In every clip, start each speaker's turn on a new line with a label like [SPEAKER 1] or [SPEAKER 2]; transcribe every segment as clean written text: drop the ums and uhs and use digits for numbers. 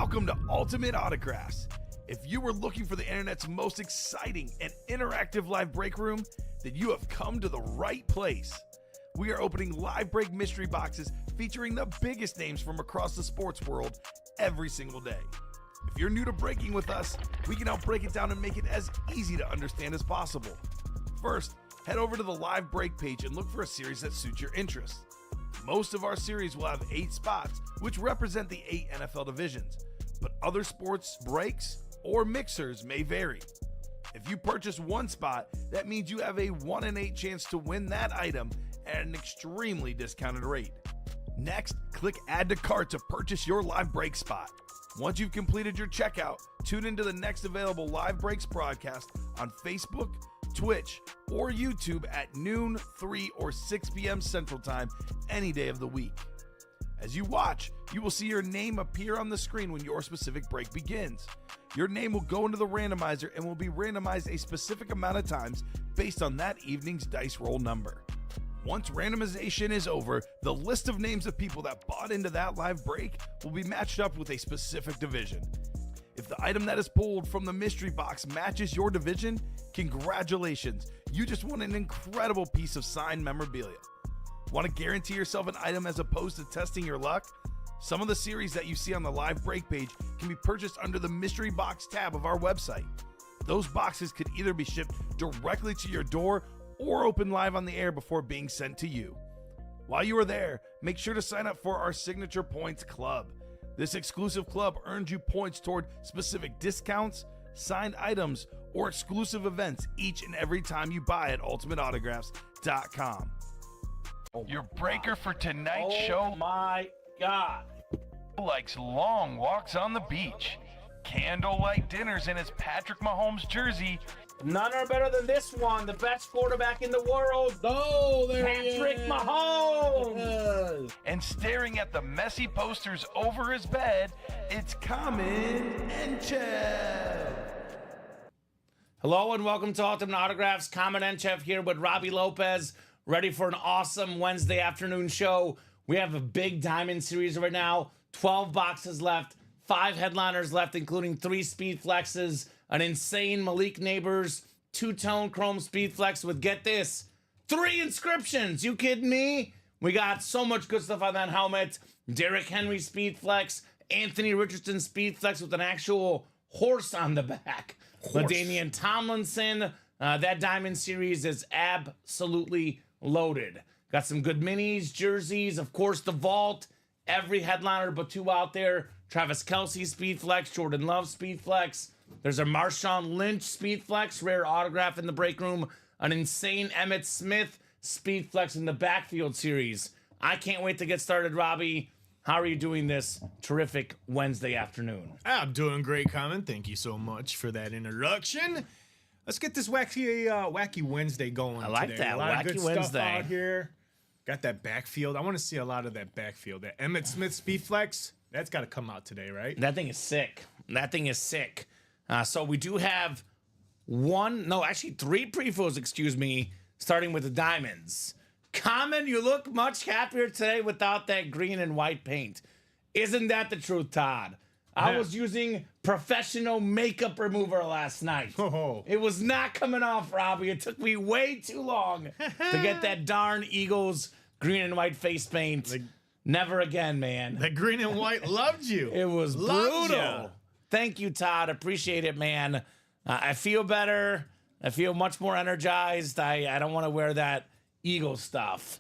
[SPEAKER 1] Welcome to Ultimate Autographs. If you were looking for the internet's most exciting and interactive live break room, then you have come to the right place. We are opening live break mystery boxes featuring the biggest names from across the sports world every single day. If you're new to breaking with us, we can help break it down and make it as easy to understand as possible. First, head over to the live break page and look for a series that suits your interests. Most of our series will have 8 spots, which represent the 8 NFL divisions, but other sports breaks or mixers may vary. If you purchase one spot, that means you have a 1 in 8 chance to win that item at an extremely discounted rate. Next, click Add to Cart to purchase your live break spot. Once you've completed your checkout, tune into the next available live breaks broadcast on Facebook, Twitch, or YouTube at noon, 3, or 6 p.m. Central Time any day of the week. As you watch, you will see your name appear on the screen when your specific break begins. Your name will go into the randomizer and will be randomized a specific amount of times based on that evening's dice roll number. Once randomization is over, the list of names of people that bought into that live break will be matched up with a specific division. If the item that is pulled from the mystery box matches your division, congratulations, you just won an incredible piece of signed memorabilia. Want to guarantee yourself an item as opposed to testing your luck? Some of the series that you see on the live break page can be purchased under the mystery box tab of our website. Those boxes could either be shipped directly to your door or open live on the air before being sent to you. While you are there, make sure to sign up for our Signature Points Club. This exclusive club earns you points toward specific discounts, signed items, or exclusive events each and every time you buy at ultimateautographs.com. Your breaker for tonight's show.
[SPEAKER 2] Oh my God.
[SPEAKER 1] Likes long walks on the beach, candlelight dinners in his Patrick Mahomes jersey,
[SPEAKER 2] None are better than this one, the best quarterback in the world.
[SPEAKER 3] Oh, there
[SPEAKER 2] Patrick
[SPEAKER 3] he is.
[SPEAKER 2] Mahomes.
[SPEAKER 1] and staring at the messy posters over his bed, it's Common and Chev.
[SPEAKER 2] Hello and welcome to Ultimate Autographs. Common and Chev here with Robbie Lopez, ready for an awesome Wednesday afternoon show. We have a big diamond series right now, 12 boxes left, 5 headliners left, including 3 speed flexes, an insane Malik Neighbors, 2-tone chrome speed flex with, get this, 3 inscriptions. You kidding me? We got so much good stuff on that helmet. Derrick Henry speed flex, Anthony Richardson speed flex with an actual horse on the back. LaDainian Tomlinson. That diamond series is absolutely loaded. Got some good minis, jerseys, of course, the vault. Every headliner but 2 out there. Travis Kelce speed flex, Jordan Love speed flex. There's a Marshawn Lynch speed flex, rare autograph in the break room. An insane Emmitt Smith speed flex in the backfield series. I can't wait to get started, Robbie. How are you doing this terrific Wednesday afternoon?
[SPEAKER 3] I'm doing great, Common. Thank you so much for that introduction. Let's get this wacky Wednesday going.
[SPEAKER 2] I like
[SPEAKER 3] today.
[SPEAKER 2] that,
[SPEAKER 3] a lot
[SPEAKER 2] Wacky
[SPEAKER 3] of good
[SPEAKER 2] Wednesday.
[SPEAKER 3] stuff out here. Got that backfield. I want to see a lot of that backfield. That Emmitt Smith speed flex. That's got to come out today, right?
[SPEAKER 2] That thing is sick. That thing is sick. So we do have 3 pre-fills, excuse me, starting with the diamonds. Common, you look much happier today without that green and white paint. Isn't that the truth, Todd? I was using professional makeup remover last night.
[SPEAKER 3] Oh.
[SPEAKER 2] It was not coming off, Robbie. It took me way too long to get that darn Eagles green and white face paint. Never again, man.
[SPEAKER 3] That green and white loved you.
[SPEAKER 2] It was
[SPEAKER 3] Loved
[SPEAKER 2] brutal.
[SPEAKER 3] ya.
[SPEAKER 2] Thank you, Todd. Appreciate it, man. I feel better. I feel much more energized. I don't want to wear that Eagle stuff.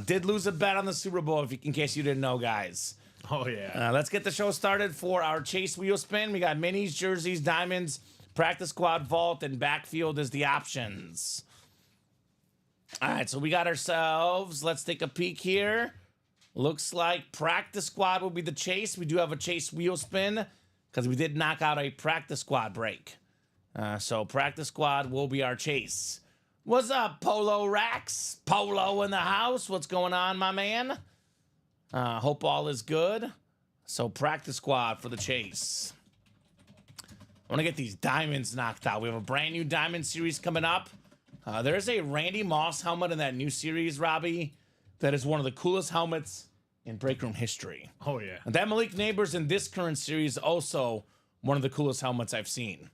[SPEAKER 2] Did lose a bet on the Super Bowl, in case you didn't know, guys.
[SPEAKER 3] Oh, yeah.
[SPEAKER 2] Let's get the show started for our Chase Wheel Spin. We got minis, jerseys, diamonds, practice squad, vault, and backfield as the options. All right, so we got ourselves. Let's take a peek here. Looks like practice squad will be the chase. We do have a Chase Wheel Spin because we did knock out a practice squad break. So practice squad will be our chase. What's up, Polo Rax? Polo in the house. What's going on, my man? Hope all is good. So practice squad for the chase. I want to get these diamonds knocked out. We have a brand new diamond series coming up. There's a Randy Moss helmet in that new series, Robbie, that is one of the coolest helmets in break room history.
[SPEAKER 3] Oh, yeah.
[SPEAKER 2] And that Malik Neighbors in this current series also one of the coolest helmets I've seen.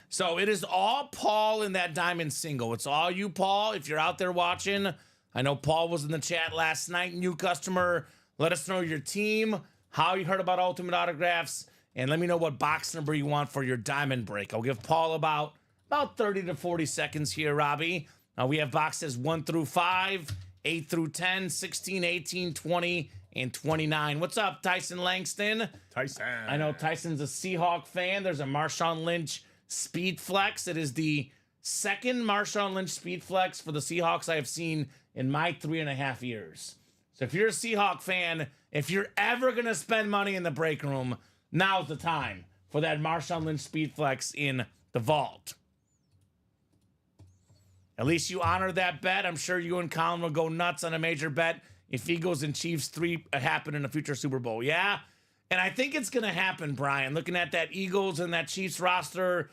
[SPEAKER 2] So it is all Paul in that diamond single. It's all you, Paul. If you're out there watching, I know Paul was in the chat last night. New customer, let us know your team, how you heard about Ultimate Autographs, and let me know what box number you want for your diamond break. I'll give Paul about 30 to 40 seconds here, Robbie. We have boxes 1 through 5, 8 through 10, 16, 18, 20, and 29. What's up, Tyson Langston?
[SPEAKER 3] Tyson.
[SPEAKER 2] I know Tyson's a Seahawk fan. There's a Marshawn Lynch Speed Flex. It is the second Marshawn Lynch Speed Flex for the Seahawks I have seen in my 3.5 years. So if you're a Seahawk fan, if you're ever going to spend money in the break room, now's the time for that Marshawn Lynch Speed Flex in the vault. At least you honor that bet. I'm sure you and Colin will go nuts on a major bet if Eagles and Chiefs 3 happen in a future Super Bowl. Yeah? And I think it's going to happen, Brian. Looking at that Eagles and that Chiefs roster,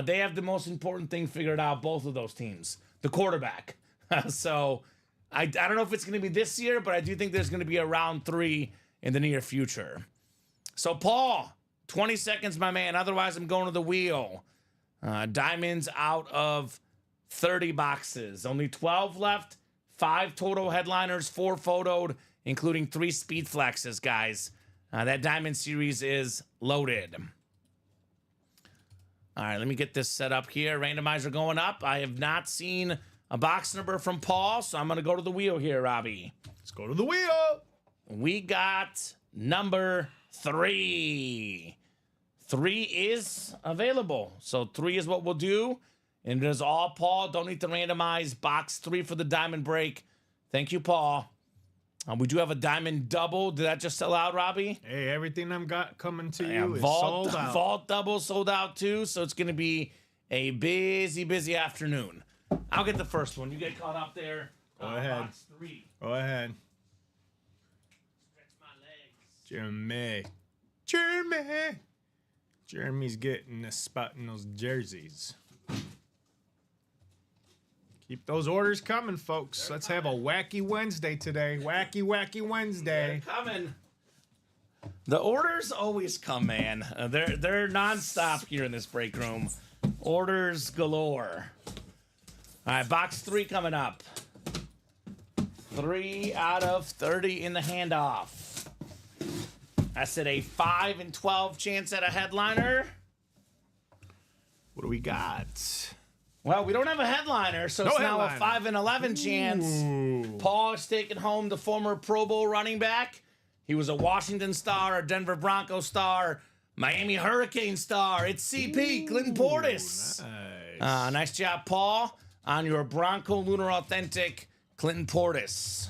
[SPEAKER 2] they have the most important thing figured out, both of those teams, the quarterback. So I don't know if it's going to be this year, but I do think there's going to be a round 3 in the near future. So, Paul, 20 seconds, my man. Otherwise, I'm going to the wheel. Diamonds out of 30 boxes. Only 12 left. 5 total headliners, 4 photoed, including 3 speed flexes, guys. That diamond series is loaded. All right, let me get this set up here. Randomizer going up. I have not seen a box number from Paul, so I'm going to go to the wheel here, Robbie.
[SPEAKER 3] Let's go to the wheel.
[SPEAKER 2] We got number 3. 3 is available. So 3 is what we'll do. And it is all Paul. Don't need to randomize. Box 3 for the diamond break. Thank you, Paul. We do have a diamond double. Did that just sell out, Robbie?
[SPEAKER 3] Hey, everything I've got coming to you is
[SPEAKER 2] Vault,
[SPEAKER 3] sold out.
[SPEAKER 2] Vault double sold out too. So it's going to be a busy afternoon. I'll get the first one. You get caught up there.
[SPEAKER 3] Go ahead.
[SPEAKER 2] Box 3.
[SPEAKER 3] Go ahead.
[SPEAKER 2] Stretch my legs.
[SPEAKER 3] Jeremy's getting a spot in those jerseys. Keep those orders coming, folks. Let's have a wacky Wednesday today. Wacky Wednesday.
[SPEAKER 2] They're coming. The orders always come, man. They're nonstop here in this break room. Orders galore. All right, box 3 coming up. 3 out of 30 in the handoff. I said a 5 in 12 chance at a headliner.
[SPEAKER 3] What do we got?
[SPEAKER 2] Well, we don't have a headliner, so it's now a 5 in 11 chance.
[SPEAKER 3] Ooh.
[SPEAKER 2] Paul is taking home the former Pro Bowl running back. He was a Washington star, a Denver Broncos star, Miami Hurricane star. It's CP, Clinton Portis.
[SPEAKER 3] Nice.
[SPEAKER 2] Nice job, Paul, on your Bronco Lunar Authentic Clinton Portis.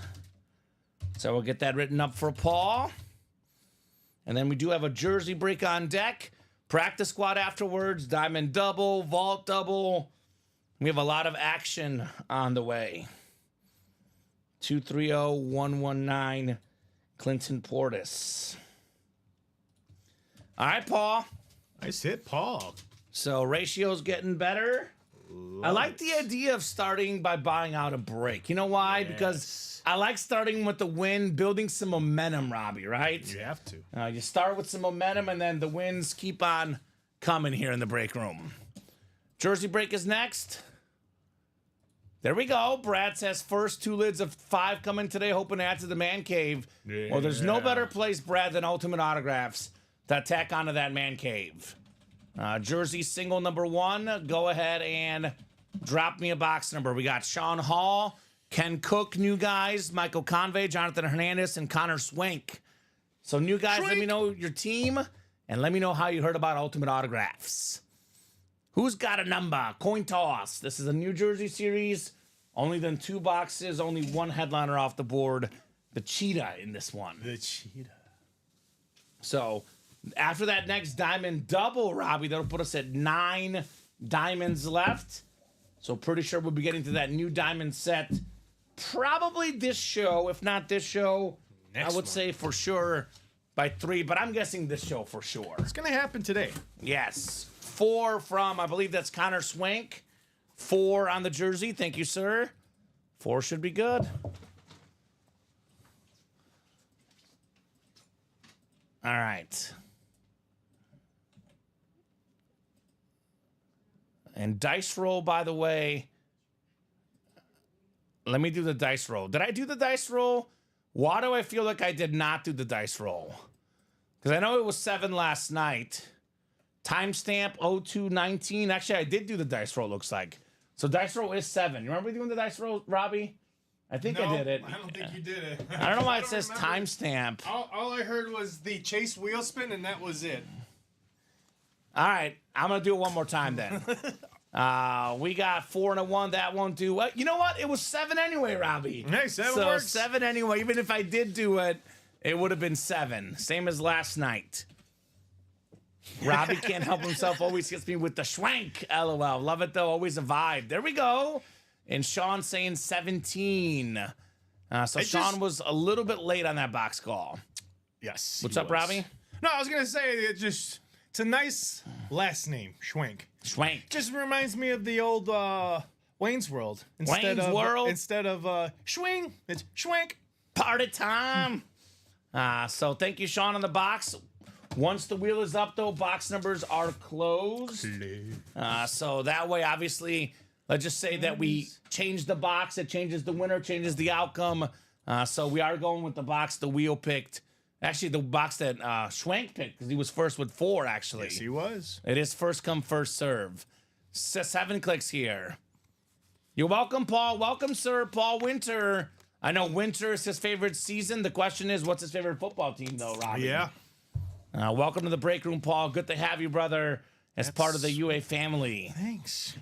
[SPEAKER 2] So we'll get that written up for Paul. And then we do have a jersey break on deck. Practice squad afterwards, diamond double, vault double. We have a lot of action on the way. 230-119, Clinton Portis. All right, Paul.
[SPEAKER 3] Nice hit, Paul.
[SPEAKER 2] So ratio's getting better. I like the idea of starting by buying out a break. You know why?
[SPEAKER 3] Yes.
[SPEAKER 2] Because I like starting with the win, building some momentum, Robbie, right?
[SPEAKER 3] You have to.
[SPEAKER 2] You start with some momentum, and then the wins keep on coming here in the break room. Jersey break is next. There we go. Brad says first 2 lids of 5 coming today, hoping to add to the man cave.
[SPEAKER 3] Yeah.
[SPEAKER 2] Well, there's no better place, Brad, than Ultimate Autographs to tack onto that man cave. Jersey single number 1. Go ahead and drop me a box number. We got Sean Hall, Ken Cook, new guys, Michael Convey, Jonathan Hernandez, and Connor Swank. So new guys, let me know your team, and let me know how you heard about Ultimate Autographs. Who's got a number? Coin toss. This is a New Jersey series. Only done 2 boxes, only 1 headliner off the board. The Cheetah in this one.
[SPEAKER 3] The Cheetah.
[SPEAKER 2] So after that next diamond double, Robbie, that'll put us at 9 diamonds left. So pretty sure we'll be getting to that new diamond set probably this show. If not this show, I would say for sure by 3. But I'm guessing this show for sure.
[SPEAKER 3] It's going to happen today.
[SPEAKER 2] Yes. 4 from, I believe that's Connor Swank. 4 on the jersey. Thank you, sir. 4 should be good. All right. And dice roll, by the way. Let me do the dice roll. Did I do the dice roll? Why do I feel like I did not do the dice roll? Because I know it was 7 last night. Timestamp 0219. Actually, I did do the dice roll, looks like. So dice roll is 7. You remember doing the dice roll, Robbie? I think I did it.
[SPEAKER 3] I don't think you did it.
[SPEAKER 2] I don't know why it says
[SPEAKER 3] remember.
[SPEAKER 2] timestamp.
[SPEAKER 3] All I heard was the chase wheel spin, and that was it.
[SPEAKER 2] All right, I'm gonna do it one more time then. We got 4 and a 1. That won't do. Well, you know what? It was 7 anyway, Robbie.
[SPEAKER 3] Hey, 7
[SPEAKER 2] so
[SPEAKER 3] works.
[SPEAKER 2] 7 anyway. Even if I did do it, it would have been 7. Same as last night. Robbie can't help himself. Always gets me with the schwank. LOL. Love it though. Always a vibe. There we go. And Sean saying 17. So Sean was a little bit late on that box call.
[SPEAKER 3] Yes.
[SPEAKER 2] What's
[SPEAKER 3] he
[SPEAKER 2] up,
[SPEAKER 3] was.
[SPEAKER 2] Robbie?
[SPEAKER 3] No, I was gonna say it's a nice last name, Schwank.
[SPEAKER 2] Schwank.
[SPEAKER 3] Just reminds me of the old Wayne's World.
[SPEAKER 2] Wayne's World?
[SPEAKER 3] Instead of Schwing, it's Schwank.
[SPEAKER 2] Party time. So thank you, Sean, on the box. Once the wheel is up, though, box numbers are closed. So that way, obviously, let's just say that we change the box. It changes the winner, changes the outcome. So we are going with the box the wheel picked. Actually, the box that Schwank picked, because he was first with 4, actually.
[SPEAKER 3] Yes, he was.
[SPEAKER 2] It is first come, first serve. 7 clicks here. You're welcome, Paul. Welcome, sir. Paul Winter. I know winter is his favorite season. The question is, what's his favorite football team, though, Robbie?
[SPEAKER 3] Yeah.
[SPEAKER 2] Welcome to the break room, Paul. Good to have you, brother, as part of the UA family.
[SPEAKER 3] Thanks.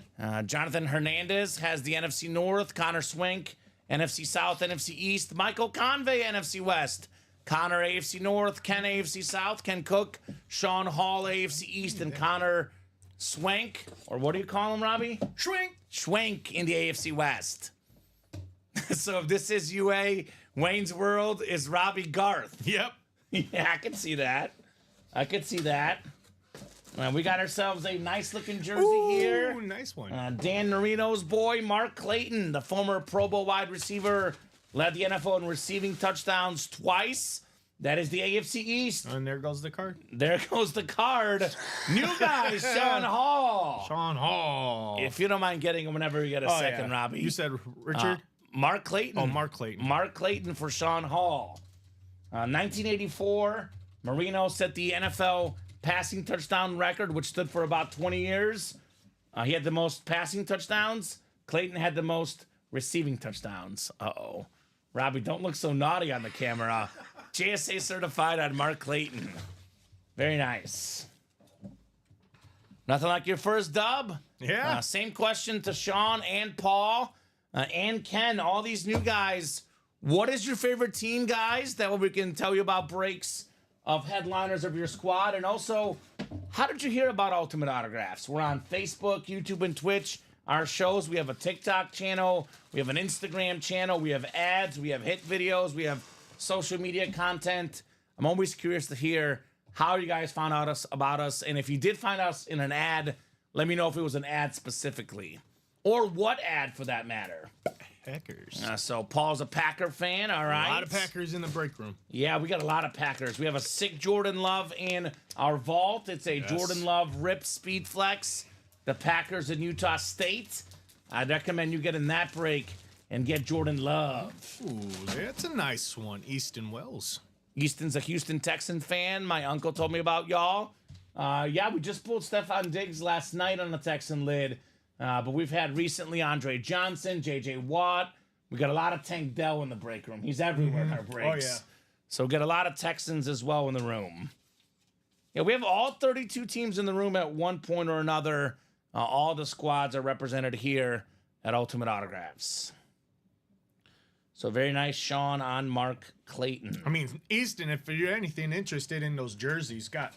[SPEAKER 2] Jonathan Hernandez has the NFC North. Connor Swink, NFC South, NFC East. Michael Convey, NFC West. Connor, AFC North. Ken, AFC South. Ken Cook. Sean Hall, AFC East. And Connor Swank, or what do you call him, Robbie?
[SPEAKER 3] Schwank.
[SPEAKER 2] Schwank in the AFC West. So if this is UA, Wayne's World is Robbie Garth.
[SPEAKER 3] Yep.
[SPEAKER 2] Yeah, I can see that. I could see that. We got ourselves a nice looking jersey here.
[SPEAKER 3] Ooh, nice one.
[SPEAKER 2] Dan Marino's boy, Mark Clayton, the former Pro Bowl wide receiver, led the NFL in receiving touchdowns twice. That is the AFC East.
[SPEAKER 3] And there goes the card.
[SPEAKER 2] There goes the card. New guy, Sean Hall.
[SPEAKER 3] Sean Hall.
[SPEAKER 2] If you don't mind getting him whenever you get a second, Robbie.
[SPEAKER 3] You said Richard?
[SPEAKER 2] Mark Clayton.
[SPEAKER 3] Oh, Mark Clayton.
[SPEAKER 2] Mark Clayton for Sean Hall. 1984, Marino set the NFL passing touchdown record, which stood for about 20 years. He had the most passing touchdowns. Clayton had the most receiving touchdowns. Uh-oh. Robbie, don't look so naughty on the camera. JSA certified on Mark Clayton. Very nice. Nothing like your first dub?
[SPEAKER 3] Yeah.
[SPEAKER 2] Same question to Sean and Paul and Ken, all these new guys. What is your favorite team, guys? That way we can tell you about breaks of headliners of your squad. And also, how did you hear about Ultimate Autographs? We're on Facebook, YouTube, and Twitch. Our shows, we have a TikTok channel. We have an Instagram channel. We have ads. We have hit videos. We have social media content. I'm always curious to hear how you guys found out about us. And if you did find us in an ad, let me know if it was an ad specifically. Or what ad, for that matter.
[SPEAKER 3] Packers.
[SPEAKER 2] So Paul's a Packer fan, all right?
[SPEAKER 3] A lot of Packers in the break room.
[SPEAKER 2] Yeah, we got a lot of Packers. We have a sick Jordan Love in our vault. It's a Jordan Love Rip Speed Flex. The Packers in Utah State. I'd recommend you get in that break and get Jordan Love.
[SPEAKER 3] Ooh, that's a nice one. Easton Wells.
[SPEAKER 2] Easton's a Houston Texan fan. My uncle told me about y'all. Yeah, we just pulled Stephon Diggs last night on the Texan lid. But we've had recently Andre Johnson, J.J. Watt. We got a lot of Tank Dell in the break room. He's everywhere in our breaks.
[SPEAKER 3] Oh, yeah.
[SPEAKER 2] So get a lot of Texans as well in the room. Yeah, we have all 32 teams in the room at one point or another. All the squads are represented here at Ultimate Autographs. So very nice, Sean, on Mark Clayton.
[SPEAKER 3] I mean, Easton, if you're anything interested in those jerseys, got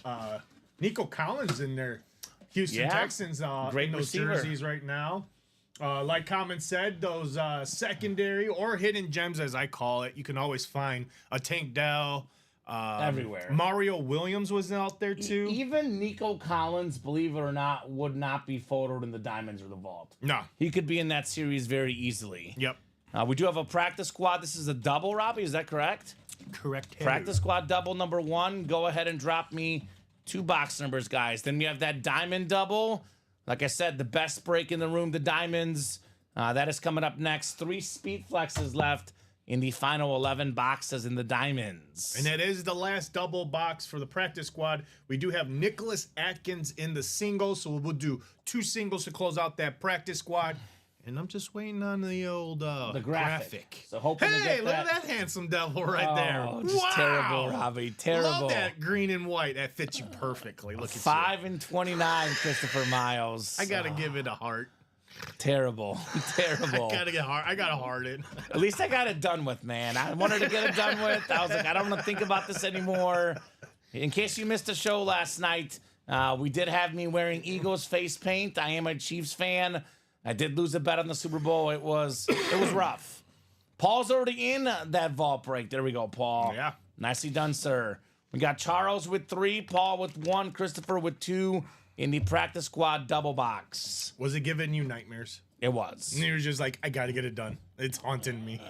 [SPEAKER 3] Nico Collins in there. Houston Texans
[SPEAKER 2] Great
[SPEAKER 3] in those
[SPEAKER 2] receiver.
[SPEAKER 3] jerseys right now. Like Common said, those secondary or hidden gems, as I call it, you can always find a Tank Dell.
[SPEAKER 2] Everywhere.
[SPEAKER 3] Mario Williams was out there too.
[SPEAKER 2] Even Nico Collins, believe it or not, would not be photoed in the Diamonds or the Vault.
[SPEAKER 3] No.
[SPEAKER 2] He could be in that series very easily.
[SPEAKER 3] Yep.
[SPEAKER 2] We do have a practice squad. This is a double, Robbie. Is that correct?
[SPEAKER 3] Correct.
[SPEAKER 2] Practice squad double number 1. Go ahead and drop me 2 box numbers, guys. Then we have that diamond double. Like I said, the best break in the room, the diamonds. That is coming up next. 3 speed flexes left in the final 11 boxes in the diamonds.
[SPEAKER 3] And that is the last double box for the practice squad. We do have Nicholas Atkins in the single, so we'll do 2 singles to close out that practice squad. And I'm just waiting on the old
[SPEAKER 2] the graphic. So hoping to
[SPEAKER 3] hey,
[SPEAKER 2] get
[SPEAKER 3] look
[SPEAKER 2] that.
[SPEAKER 3] at that handsome devil right there.
[SPEAKER 2] Oh, just
[SPEAKER 3] wow.
[SPEAKER 2] terrible, Robbie. Terrible.
[SPEAKER 3] Love that green and white. That fits you perfectly. Look at
[SPEAKER 2] 5 and 29, Christopher Miles.
[SPEAKER 3] you. I gotta give it a heart.
[SPEAKER 2] Terrible. Terrible.
[SPEAKER 3] Gotta get hard. I gotta heart it.
[SPEAKER 2] At least I got it done with, man. I wanted to get it done with. I was like, I don't want to think about this anymore. In case you missed the show last night, we did have me wearing Eagles face paint. I am a Chiefs fan. I did lose a bet on the Super Bowl. It was rough. Paul's already in that vault break. There we go, Paul.
[SPEAKER 3] Yeah.
[SPEAKER 2] Nicely done, sir. We got Charles with 3, Paul with 1, Christopher with 2 in the practice squad double box.
[SPEAKER 3] Was it giving you nightmares?
[SPEAKER 2] It was.
[SPEAKER 3] And you were just like, I gotta get it done. It's haunting me.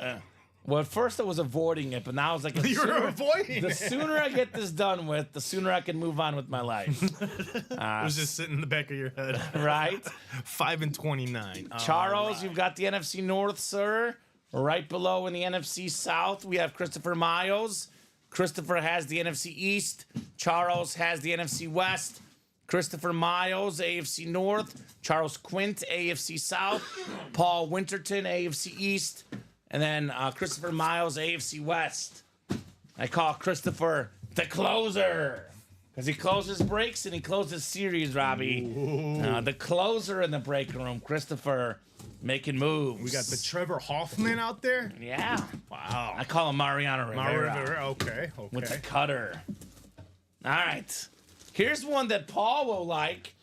[SPEAKER 2] Well, at first I was avoiding it, but now I was like,
[SPEAKER 3] You were avoiding
[SPEAKER 2] the
[SPEAKER 3] it.
[SPEAKER 2] sooner I get this done with, the sooner I can move on with my life.
[SPEAKER 3] It was just sitting in the back of your head.
[SPEAKER 2] Right?
[SPEAKER 3] 5 and 29.
[SPEAKER 2] Charles, you've got the NFC North, sir. Right below in the NFC South, we have Christopher Miles. Christopher has the NFC East. Charles has the NFC West. Christopher Miles, AFC North. Charles Quint, AFC South. Paul Winterton, AFC East. And then Christopher Miles, AFC West. I call Christopher the closer because he closes breaks and he closes series, Robbie. The closer in the break room, Christopher making moves.
[SPEAKER 3] We got the Trevor Hoffman out there.
[SPEAKER 2] Yeah.
[SPEAKER 3] Wow.
[SPEAKER 2] I call him Mariano Rivera.
[SPEAKER 3] Okay.
[SPEAKER 2] With the cutter. All right. Here's one that Paul will like.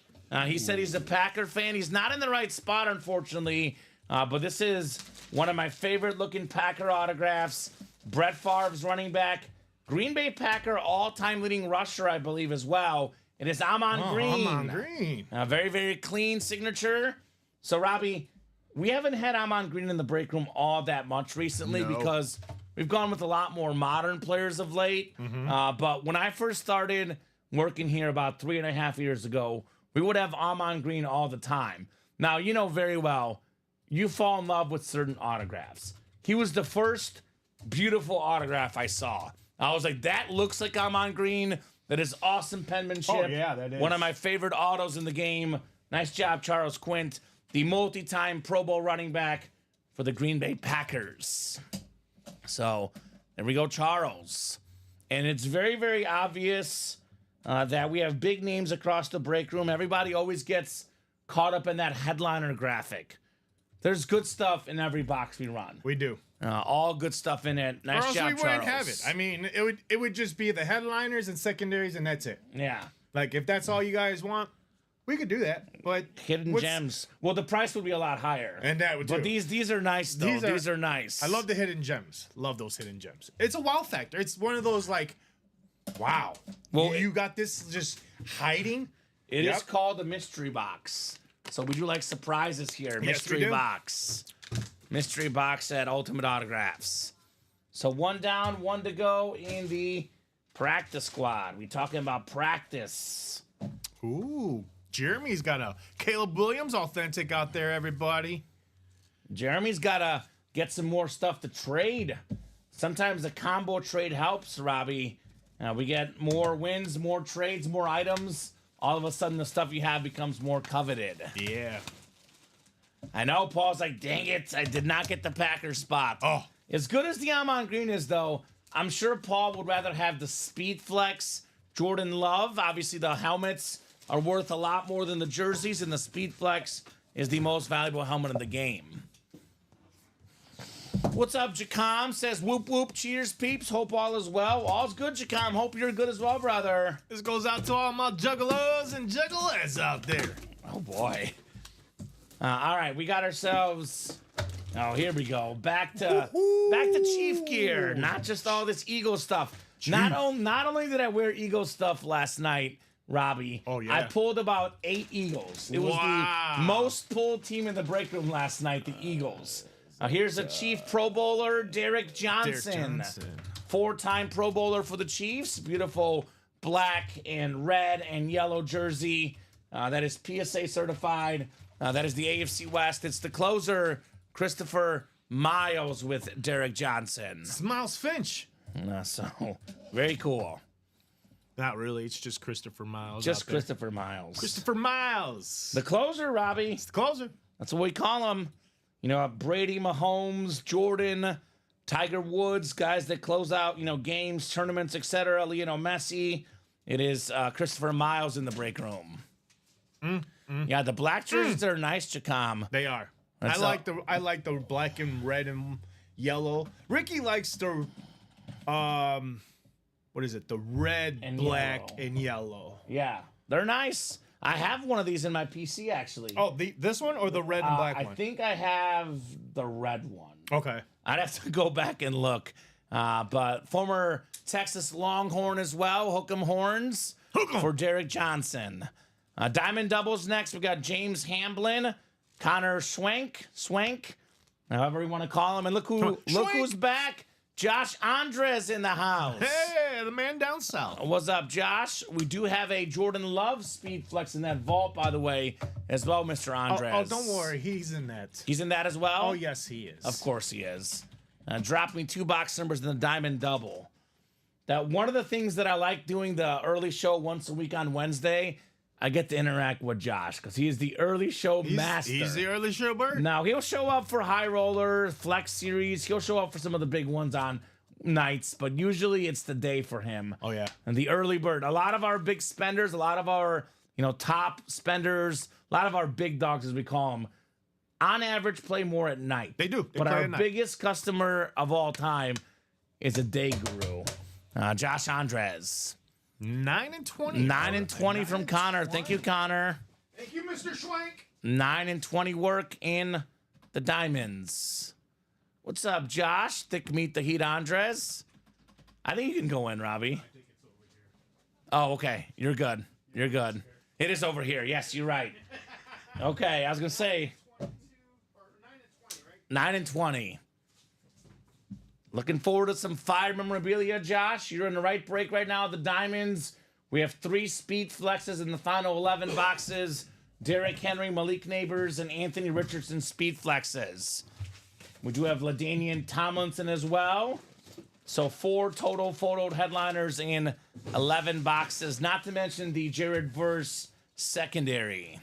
[SPEAKER 2] He said he's a Packer fan. He's not in the right spot, unfortunately. But this is one of my favorite looking Packer autographs. Brett Favre's running back. Green Bay Packer all-time leading rusher, I believe, as well. It is Amon Green.
[SPEAKER 3] Amon Green.
[SPEAKER 2] Very, very clean signature. So, Robbie, we haven't had Amon Green in the break room all that much recently because we've gone with a lot more modern players of late. But when I first started working here about 3.5 years ago, we would have Amon Green all the time. Now, you know very well, you fall in love with certain autographs. He was the first beautiful autograph I saw. I was like, that looks like Amon Green. That is awesome penmanship.
[SPEAKER 3] Oh, yeah, that is.
[SPEAKER 2] One of my favorite autos in the game. Nice job, Charles Quint, the multi-time Pro Bowl running back for the Green Bay Packers. So, there we go, Charles. And it's very, very obvious that we have big names across the break room. Everybody always gets caught up in that headliner graphic. There's good stuff in every box we run.
[SPEAKER 3] We do.
[SPEAKER 2] All good stuff in it. Nice
[SPEAKER 3] Or else
[SPEAKER 2] job,
[SPEAKER 3] we wouldn't
[SPEAKER 2] Charles.
[SPEAKER 3] have it. I mean, it would just be the headliners and secondaries, and that's it.
[SPEAKER 2] Yeah.
[SPEAKER 3] Like, if that's all you guys want, we could do that. But
[SPEAKER 2] Hidden gems. Well, the price would be a lot higher.
[SPEAKER 3] And that would
[SPEAKER 2] But
[SPEAKER 3] too.
[SPEAKER 2] these are nice, though. These are nice.
[SPEAKER 3] I love the hidden gems. Love those hidden gems. It's a wow factor. It's one of those like, wow.
[SPEAKER 2] Well,
[SPEAKER 3] you got this just hiding.
[SPEAKER 2] It is
[SPEAKER 3] Yep.
[SPEAKER 2] called a mystery box. So we do like surprises here. Mystery
[SPEAKER 3] we do.
[SPEAKER 2] box. Mystery box at Ultimate Autographs. So 1 down, 1 to go in the practice squad. We talking about practice.
[SPEAKER 3] Ooh, Jeremy's got a Caleb Williams authentic out there, everybody.
[SPEAKER 2] Jeremy's got to get some more stuff to trade. Sometimes the combo trade helps, Robbie. We get more wins, more trades, more items. All of a sudden, the stuff you have becomes more coveted.
[SPEAKER 3] Yeah.
[SPEAKER 2] I know Paul's like, dang it, I did not get the Packers spot.
[SPEAKER 3] Oh.
[SPEAKER 2] As good as the Amon Green is, though, I'm sure Paul would rather have the Speed Flex Jordan Love. Obviously, the helmets are worth a lot more than the jerseys, and the Speed Flex is the most valuable helmet in the game. What's up, Jacom? Says, whoop, whoop, cheers, peeps. Hope all is well. All's good, Jacom. Hope you're good as well, brother.
[SPEAKER 3] This goes out to all my juggalos and juggalettes out there.
[SPEAKER 2] Oh, boy. All right, we got ourselves. Oh, here we go. Back to Chief gear. Not just all this Eagle stuff. Not only did I wear Eagle stuff last night, Robbie.
[SPEAKER 3] Oh, yeah.
[SPEAKER 2] I pulled about 8 Eagles. It was the most pulled team in the break room last night, the Eagles. Here's a Chief Pro Bowler, Derek Johnson.
[SPEAKER 3] Derek Johnson.
[SPEAKER 2] 4-time Pro Bowler for the Chiefs. Beautiful black and red and yellow jersey. That is PSA certified. That is the AFC West. It's the closer, Christopher Miles with Derek Johnson.
[SPEAKER 3] It's Miles Finch.
[SPEAKER 2] So, very cool.
[SPEAKER 3] Not really. It's just Christopher Miles.
[SPEAKER 2] Just
[SPEAKER 3] out there.
[SPEAKER 2] Christopher Miles.
[SPEAKER 3] Christopher Miles.
[SPEAKER 2] The closer, Robbie.
[SPEAKER 3] It's the closer.
[SPEAKER 2] That's what we call him. You know, Brady, Mahomes, Jordan, Tiger Woods, guys that close out, games, tournaments, etc. Lionel Messi. It is Christopher Miles in the break room. Yeah, the black jerseys are nice, Chacom.
[SPEAKER 3] They are.
[SPEAKER 2] That's
[SPEAKER 3] I like the black and red and yellow. Ricky likes the what is it? The red,
[SPEAKER 2] And
[SPEAKER 3] black,
[SPEAKER 2] yellow.
[SPEAKER 3] and yellow.
[SPEAKER 2] Yeah, they're nice. I have one of these in my PC, actually.
[SPEAKER 3] Oh, this one or the red and black
[SPEAKER 2] I
[SPEAKER 3] one?
[SPEAKER 2] think I have the red one.
[SPEAKER 3] Okay.
[SPEAKER 2] I'd have to go back and look. But former Texas Longhorn as well, Hook'em Horns for Derek Johnson. Diamond doubles next. We got James Hamblin, Connor Swank, however you want to call him. And look who's back. Josh Andres in the house.
[SPEAKER 3] Hey, the man down south.
[SPEAKER 2] What's up, Josh? We do have a Jordan Love speed flex in that vault, by the way, as well, Mr. Andres.
[SPEAKER 3] Oh, don't worry. He's in that.
[SPEAKER 2] He's in that as well?
[SPEAKER 3] Oh, yes, he is.
[SPEAKER 2] Of course he is. Drop me 2 box numbers in the diamond double. That one of the things that I like doing the early show once a week on Wednesday, I get to interact with Josh because he is the early show master.
[SPEAKER 3] He's the early show bird.
[SPEAKER 2] Now, he'll show up for High Roller, Flex Series. He'll show up for some of the big ones on nights, but usually it's the day for him.
[SPEAKER 3] Oh, yeah.
[SPEAKER 2] And the early bird. A lot of our big spenders, a lot of our, top spenders, a lot of our big dogs, as we call them, on average play more at night.
[SPEAKER 3] They do. They
[SPEAKER 2] but
[SPEAKER 3] play
[SPEAKER 2] our
[SPEAKER 3] at night.
[SPEAKER 2] biggest customer of all time is a day guru. Josh Andres.
[SPEAKER 3] 9 and 20.
[SPEAKER 2] 9 and 20 from Connor. Thank you, Connor.
[SPEAKER 3] Thank you, Mr. Schwank.
[SPEAKER 2] 9 and 20 work in the diamonds. What's up, Josh? Thick meat the heat, Andres. I think you can go in, Robbie. Oh, okay. You're good. You're good. It is over here. Yes, you're right. Okay, I was gonna say 9 and 20. Looking forward to some fire memorabilia, Josh. You're in the right break right now. The diamonds. We have 3 speed flexes in the final 11 boxes. Derrick Henry, Malik Neighbors, and Anthony Richardson speed flexes. We do have LaDainian Tomlinson as well. So 4 total photoed headliners in 11 boxes. Not to mention the Jared Verse secondary.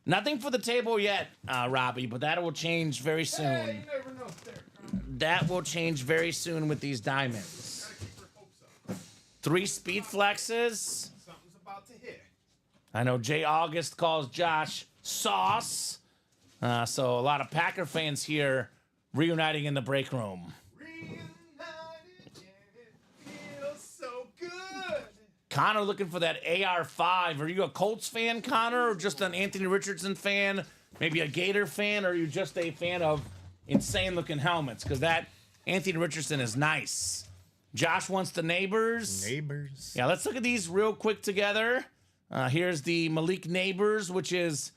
[SPEAKER 2] Nothing for the table yet, Robbie, but that will change very soon.
[SPEAKER 3] Hey, you never know.
[SPEAKER 2] That will change very soon with these diamonds. 3 speed flexes.
[SPEAKER 3] Something's about to hit.
[SPEAKER 2] I know Jay August calls Josh Sauce. So a lot of Packer fans here reuniting in the break room.
[SPEAKER 3] Reunited, yeah, it feels so good.
[SPEAKER 2] Connor looking for that AR5. Are you a Colts fan, Connor, or just an Anthony Richardson fan? Maybe a Gator fan, or are you just a fan of insane-looking helmets? Because that Anthony Richardson is nice. Josh wants the Neighbors.
[SPEAKER 3] Neighbors.
[SPEAKER 2] Yeah, let's look at these real quick together. Here's the Malik Neighbors, which is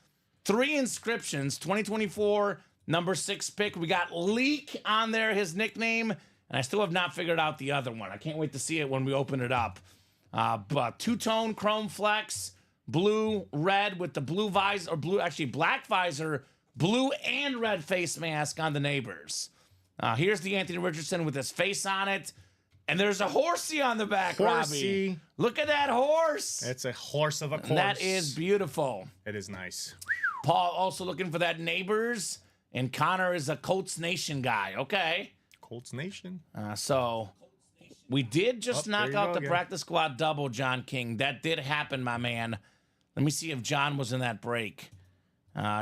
[SPEAKER 2] 3 inscriptions, 2024 number 6 pick. We got Leak on there, his nickname, and I still have not figured out the other one. I can't wait to see it when we open it up. But 2-tone chrome flex, blue, red with the blue visor, or black visor, blue and red face mask on the Neighbors. Here's the Anthony Richardson with his face on it. And there's a horsey on the back,
[SPEAKER 3] Horsey.
[SPEAKER 2] Robbie. Look at that horse.
[SPEAKER 3] It's a horse of a course.
[SPEAKER 2] That is beautiful.
[SPEAKER 3] It is nice.
[SPEAKER 2] Paul also looking for that Neighbors. And Connor is a Colts Nation guy. Okay.
[SPEAKER 3] Colts Nation.
[SPEAKER 2] So we did just knock
[SPEAKER 3] there you
[SPEAKER 2] out
[SPEAKER 3] go
[SPEAKER 2] the
[SPEAKER 3] again.
[SPEAKER 2] practice squad double, John King. That did happen, my man. Let me see if John was in that break.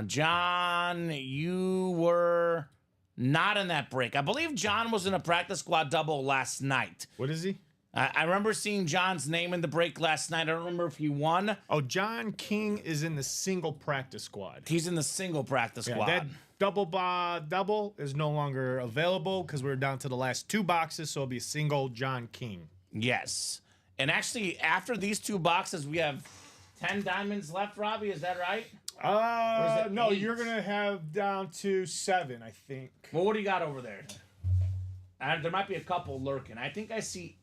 [SPEAKER 2] John, you were not in that break. I believe John was in a practice squad double last night.
[SPEAKER 3] What is he?
[SPEAKER 2] I remember seeing John's name in the break last night. I don't remember if he won.
[SPEAKER 3] Oh, John King is in the single practice squad.
[SPEAKER 2] He's in the single practice squad.
[SPEAKER 3] That double is no longer available because we're down to the last 2 boxes, so it'll be a single John King.
[SPEAKER 2] Yes. And actually, after these 2 boxes, we have 10 diamonds left, Robbie. Is that right? it
[SPEAKER 3] No,
[SPEAKER 2] 8?
[SPEAKER 3] you're gonna have down to 7, I think.
[SPEAKER 2] Well, what do you got over there? There might be a couple lurking. I think I see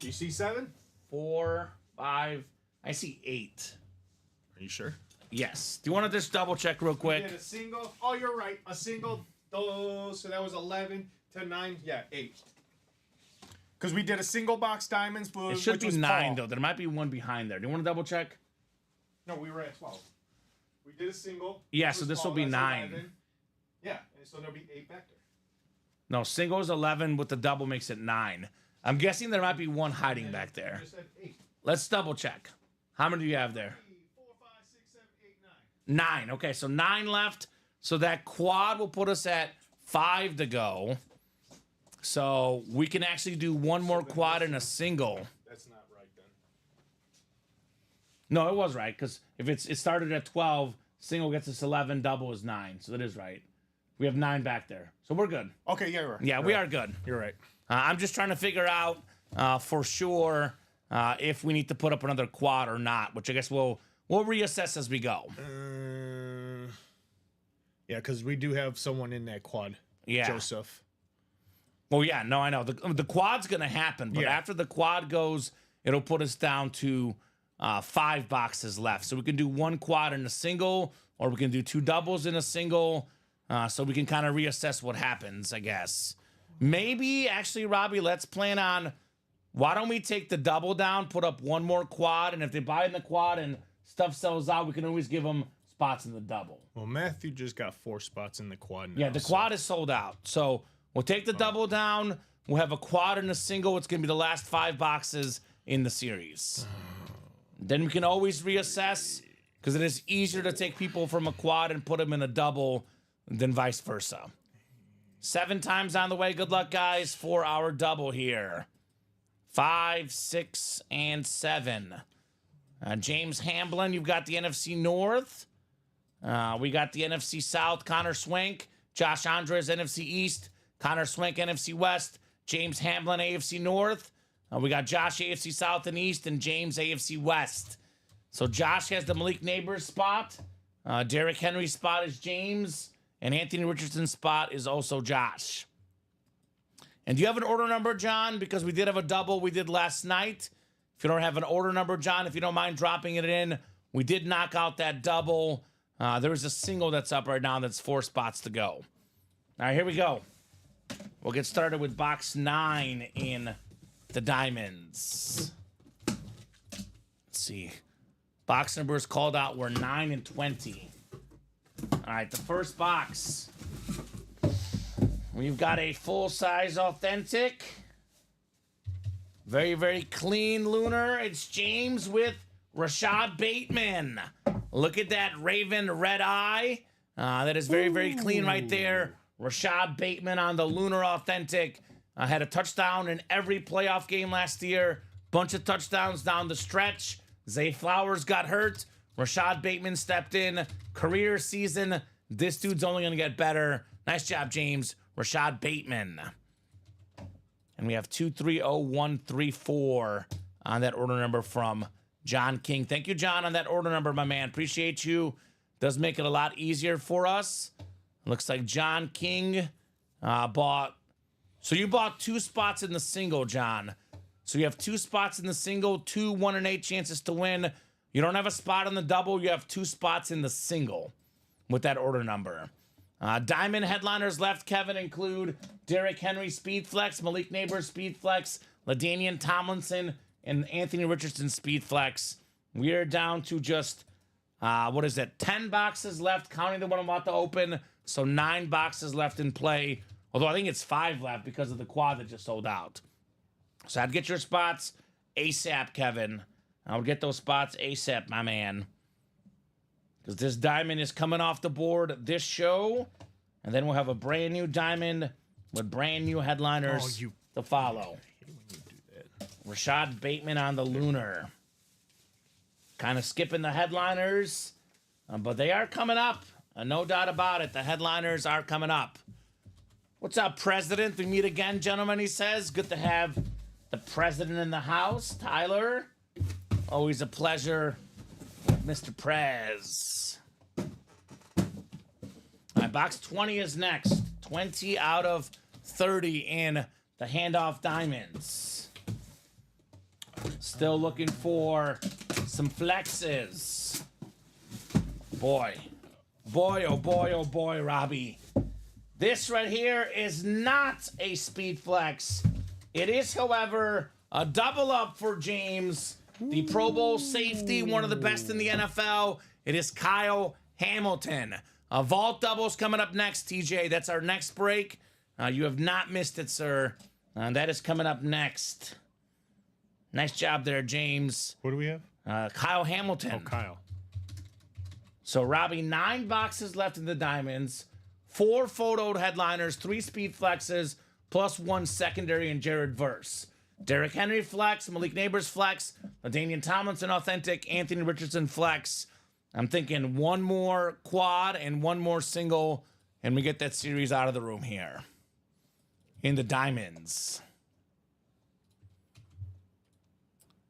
[SPEAKER 3] Do you see 7?
[SPEAKER 2] 4, 5. I see 8.
[SPEAKER 3] Are you sure?
[SPEAKER 2] Yes. Do you want to just double check real quick?
[SPEAKER 3] Did a single. Oh, you're right. A single. Oh, so that was 11 to 9. Yeah, 8. Because we did a single box diamonds.
[SPEAKER 2] It should be 9 though. There might be one behind there. Do you want to double check?
[SPEAKER 3] No, we were at 12. We did a single.
[SPEAKER 2] Yeah,
[SPEAKER 3] It
[SPEAKER 2] so
[SPEAKER 3] was
[SPEAKER 2] this will
[SPEAKER 3] Paul,
[SPEAKER 2] be
[SPEAKER 3] that's
[SPEAKER 2] 9.
[SPEAKER 3] 11. Yeah, and so there'll be 8 back there.
[SPEAKER 2] No, single is 11 with the double makes it 9. I'm guessing there might be one hiding back there.
[SPEAKER 3] Just said 8.
[SPEAKER 2] Let's double check. How many do you have there?
[SPEAKER 3] 3, 4, 5, 6, 7, 8, 9.
[SPEAKER 2] 9. Okay, so 9 left. So that quad will put us at 5 to go. So we can actually do one more quad and a single.
[SPEAKER 3] That's not right then.
[SPEAKER 2] No, it was right because if it started at 12, single gets us 11, double is 9. So that is right. We have 9 back there, so we're good.
[SPEAKER 3] Okay, yeah, you're right.
[SPEAKER 2] Yeah, we are good.
[SPEAKER 3] You're right.
[SPEAKER 2] I'm just trying to figure out for sure if we need to put up another quad or not, which I guess we'll reassess as we go.
[SPEAKER 3] Yeah, because we do have someone in that quad.
[SPEAKER 2] Yeah.
[SPEAKER 3] Joseph.
[SPEAKER 2] Well, yeah, no, I know. The quad's going to happen, but
[SPEAKER 3] Yeah.
[SPEAKER 2] after the quad goes, it'll put us down to 5 boxes left. So we can do 1 quad in a single, or we can do 2 doubles in a single, so we can kind of reassess what happens, I guess. Maybe, actually, Robbie, let's plan on, why don't we take the double down, put up 1 more quad, and if they buy in the quad and stuff sells out, we can always give them spots in the double.
[SPEAKER 3] Well, Matthew just got 4 spots in the quad now.
[SPEAKER 2] Yeah, the quad is sold out. So we'll take the double down. We'll have a quad and a single. It's going to be the last 5 boxes in the series. Then we can always reassess because it is easier to take people from a quad and put them in a double than vice versa. 7 times on the way. Good luck, guys, for our double here. 5, 6, and 7. James Hamblin, you've got the NFC North. We got the NFC South, Connor Swank. Josh Andres, NFC East. Connor Swank, NFC West. James Hamblin, AFC North. We got Josh, AFC South and East, and James, AFC West. So Josh has the Malik Neighbors spot. Derrick Henry's spot is James. And Anthony Richardson's spot is also Josh. And do you have an order number, John? Because we did have a double we did last night. If you don't have an order number, John, if you don't mind dropping it in, we did knock out that double. There is a single that's up right now that's 4 spots to go. All right, here we go. We'll get started with box 9 in the diamonds. Let's see. Box numbers called out were 9 and 20. All right, the first box. We've got a full-size authentic. Very, very clean lunar. It's James with Rashad Bateman. Look at that Raven red eye. That is very, very clean right there. Rashad Bateman on the lunar authentic. Had a touchdown in every playoff game last year. Bunch of touchdowns down the stretch. Zay Flowers got hurt. Rashad Bateman stepped in. Career season. This dude's only going to get better. Nice job, James. Rashad Bateman. And we have 230134 on that order number from John King. Thank you, John, on that order number, my man. Appreciate you. Does make it a lot easier for us. Looks like John King bought... So you bought 2 spots in the single, John. So you have 2 spots in the single, 2 1 in 8 chances to win. You don't have a spot on the double. You have 2 spots in the single with that order number. Diamond headliners left, Kevin, include Derrick Henry Speedflex, Malik Neighbors Speedflex, LaDainian Tomlinson, and Anthony Richardson Speedflex. We are down to just, 10 boxes left, counting the one I'm about to open. So 9 boxes left in play. Although I think it's 5 left because of the quad that just sold out. So I'd get your spots ASAP, Kevin. I would get those spots ASAP, my man. Because this diamond is coming off the board this show. And then we'll have a brand new diamond with brand new headliners to follow. Rashad Bateman on the lunar. Kind of skipping the headliners. But they are coming up. No doubt about it. The headliners are coming up. What's up, President? We meet again, gentlemen, he says. Good to have the President in the house. Tyler. Always a pleasure, Mr. Prez. All right, box 20 is next. 20 out of 30 in the handoff diamonds. Still looking for some flexes. Boy, oh boy, Robbie. This right here is not a speed flex. It is, however, a double up for James, the Pro Bowl safety, one of the best in the NFL. It is Kyle Hamilton. A vault double's coming up next, TJ. That's our next break. You have not missed it, sir. That is coming up next. Nice job there, James.
[SPEAKER 3] What do we have?
[SPEAKER 2] Kyle Hamilton.
[SPEAKER 3] Oh, Kyle.
[SPEAKER 2] So, Robbie, 9 boxes left in the diamonds, 4 photoed headliners, 3 speed flexes, plus 1 secondary and Jared Verse. Derrick Henry flex, Malik Neighbors flex, LaDainian Tomlinson authentic, Anthony Richardson flex. I'm thinking 1 more quad and 1 more single, and we get that series out of the room here. In the diamonds.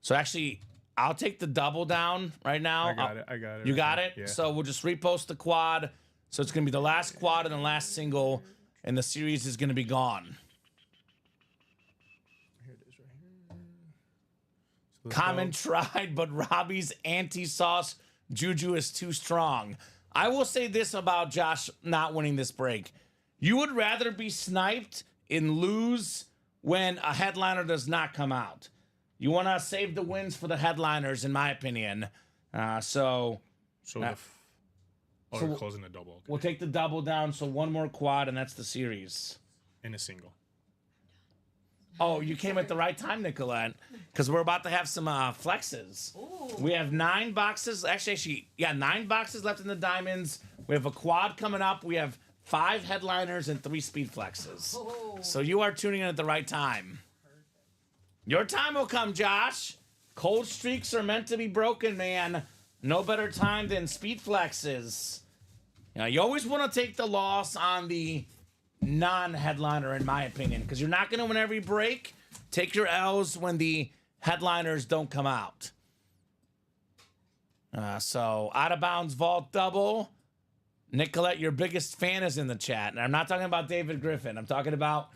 [SPEAKER 2] So actually, I'll take the double down right now.
[SPEAKER 3] I got it.
[SPEAKER 2] You got it?
[SPEAKER 3] Yeah.
[SPEAKER 2] So we'll just repost the quad. So it's going to be the last quad and the last single, and the series is going to be gone.
[SPEAKER 3] Here it is right here. So
[SPEAKER 2] Common tried, but Robbie's anti-sauce juju is too strong. I will say this about Josh not winning this break. You would rather be sniped and lose when a headliner does not come out. You want to save the wins for the headliners, in my opinion. So
[SPEAKER 3] you're closing the double. Okay.
[SPEAKER 2] we'll take the double down. So 1 more quad, and that's the series.
[SPEAKER 3] In a single.
[SPEAKER 2] Oh, you came at the right time, Nicolette, because we're about to have some flexes.
[SPEAKER 4] Ooh.
[SPEAKER 2] We have 9 boxes. Actually, 9 boxes left in the diamonds. We have a quad coming up. We have 5 headliners and 3 speed flexes.
[SPEAKER 4] Oh.
[SPEAKER 2] So you are tuning in at the right time. Your time will come, Josh. Cold streaks are meant to be broken, man. No better time than speed flexes. You always want to take the loss on the non-headliner, in my opinion, because you're not going to win every break. Take your L's when the headliners don't come out. So, out of bounds vault double. Nicolette, your biggest fan is in the chat. And I'm not talking about David Griffin. I'm talking about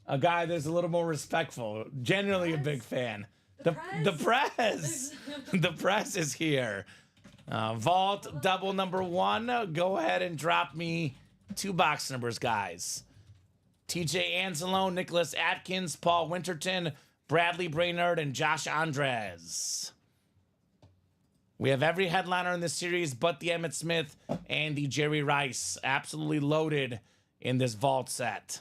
[SPEAKER 2] a guy that's a little more respectful. Generally a big fan. The press. The press is here. Vault double number 1. Go ahead and drop me 2 box numbers, guys. TJ Anzalone, Nicholas Atkins, Paul Winterton, Bradley Brainerd, and Josh Andres. We have every headliner in this series but the Emmitt Smith and the Jerry Rice. Absolutely loaded in this vault set.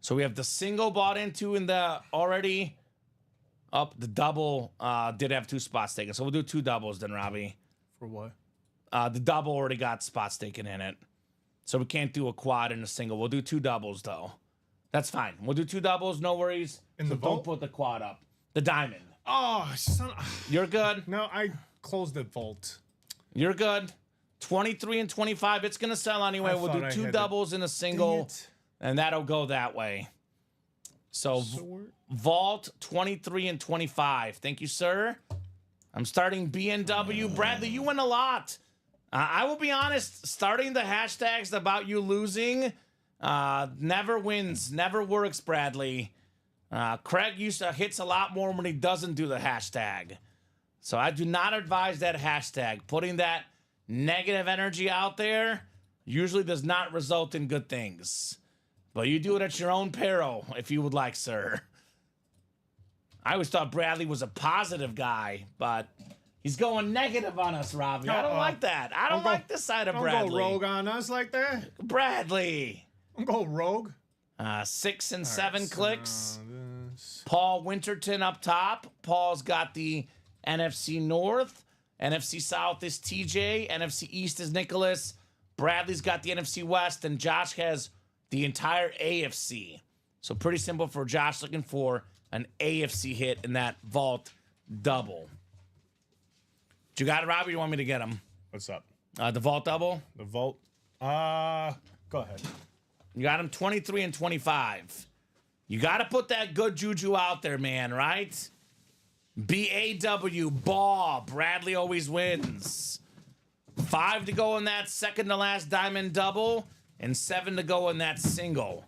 [SPEAKER 2] So we have the single bought into in the already up. The double did have 2 spots taken. So we'll do 2 doubles then, Robbie.
[SPEAKER 3] For what?
[SPEAKER 2] The double already got spots taken in it. So we can't do a quad and a single. We'll do 2 doubles, though. That's fine. We'll do 2 doubles, no worries.
[SPEAKER 3] In the
[SPEAKER 2] Don't
[SPEAKER 3] vault?
[SPEAKER 2] put the quad up. The diamond.
[SPEAKER 3] Oh, son.
[SPEAKER 2] You're good.
[SPEAKER 3] No, I closed the vault.
[SPEAKER 2] You're good. 23 and 25. It's going to sell anyway.
[SPEAKER 3] I
[SPEAKER 2] We'll
[SPEAKER 3] thought
[SPEAKER 2] do
[SPEAKER 3] I
[SPEAKER 2] 2
[SPEAKER 3] had
[SPEAKER 2] doubles and a
[SPEAKER 3] Dang
[SPEAKER 2] single,
[SPEAKER 3] it.
[SPEAKER 2] and that'll go that way. So, vault 23 and 25. Thank you, sir. I'm starting BNW. Bradley, you win a lot. I will be honest, starting the hashtags about you losing never wins, never works, Bradley. Craig hits a lot more when he doesn't do the hashtag. So I do not advise that hashtag. Putting that negative energy out there usually does not result in good things. But you do it at your own peril, if you would like, sir. I always thought Bradley was a positive guy, but he's going negative on us, Robbie. I don't like that. I don't like this side of Bradley.
[SPEAKER 3] Don't go rogue on us like that.
[SPEAKER 2] Bradley.
[SPEAKER 3] Don't go rogue.
[SPEAKER 2] 6 and 7 clicks.
[SPEAKER 3] So
[SPEAKER 2] Paul Winterton up top. Paul's got the NFC North. NFC South is TJ. NFC East is Nicholas. Bradley's got the NFC West. And Josh has the entire AFC. So pretty simple for Josh, looking for an AFC hit in that vault double. You got it, Robbie? You want me to get him?
[SPEAKER 3] What's up?
[SPEAKER 2] The vault double?
[SPEAKER 3] The vault. Go ahead.
[SPEAKER 2] You got him 23 and 25. You got to put that good juju out there, man, right? BAW, Bradley always wins. 5 to go in that second to last diamond double, and 7 to go in that single.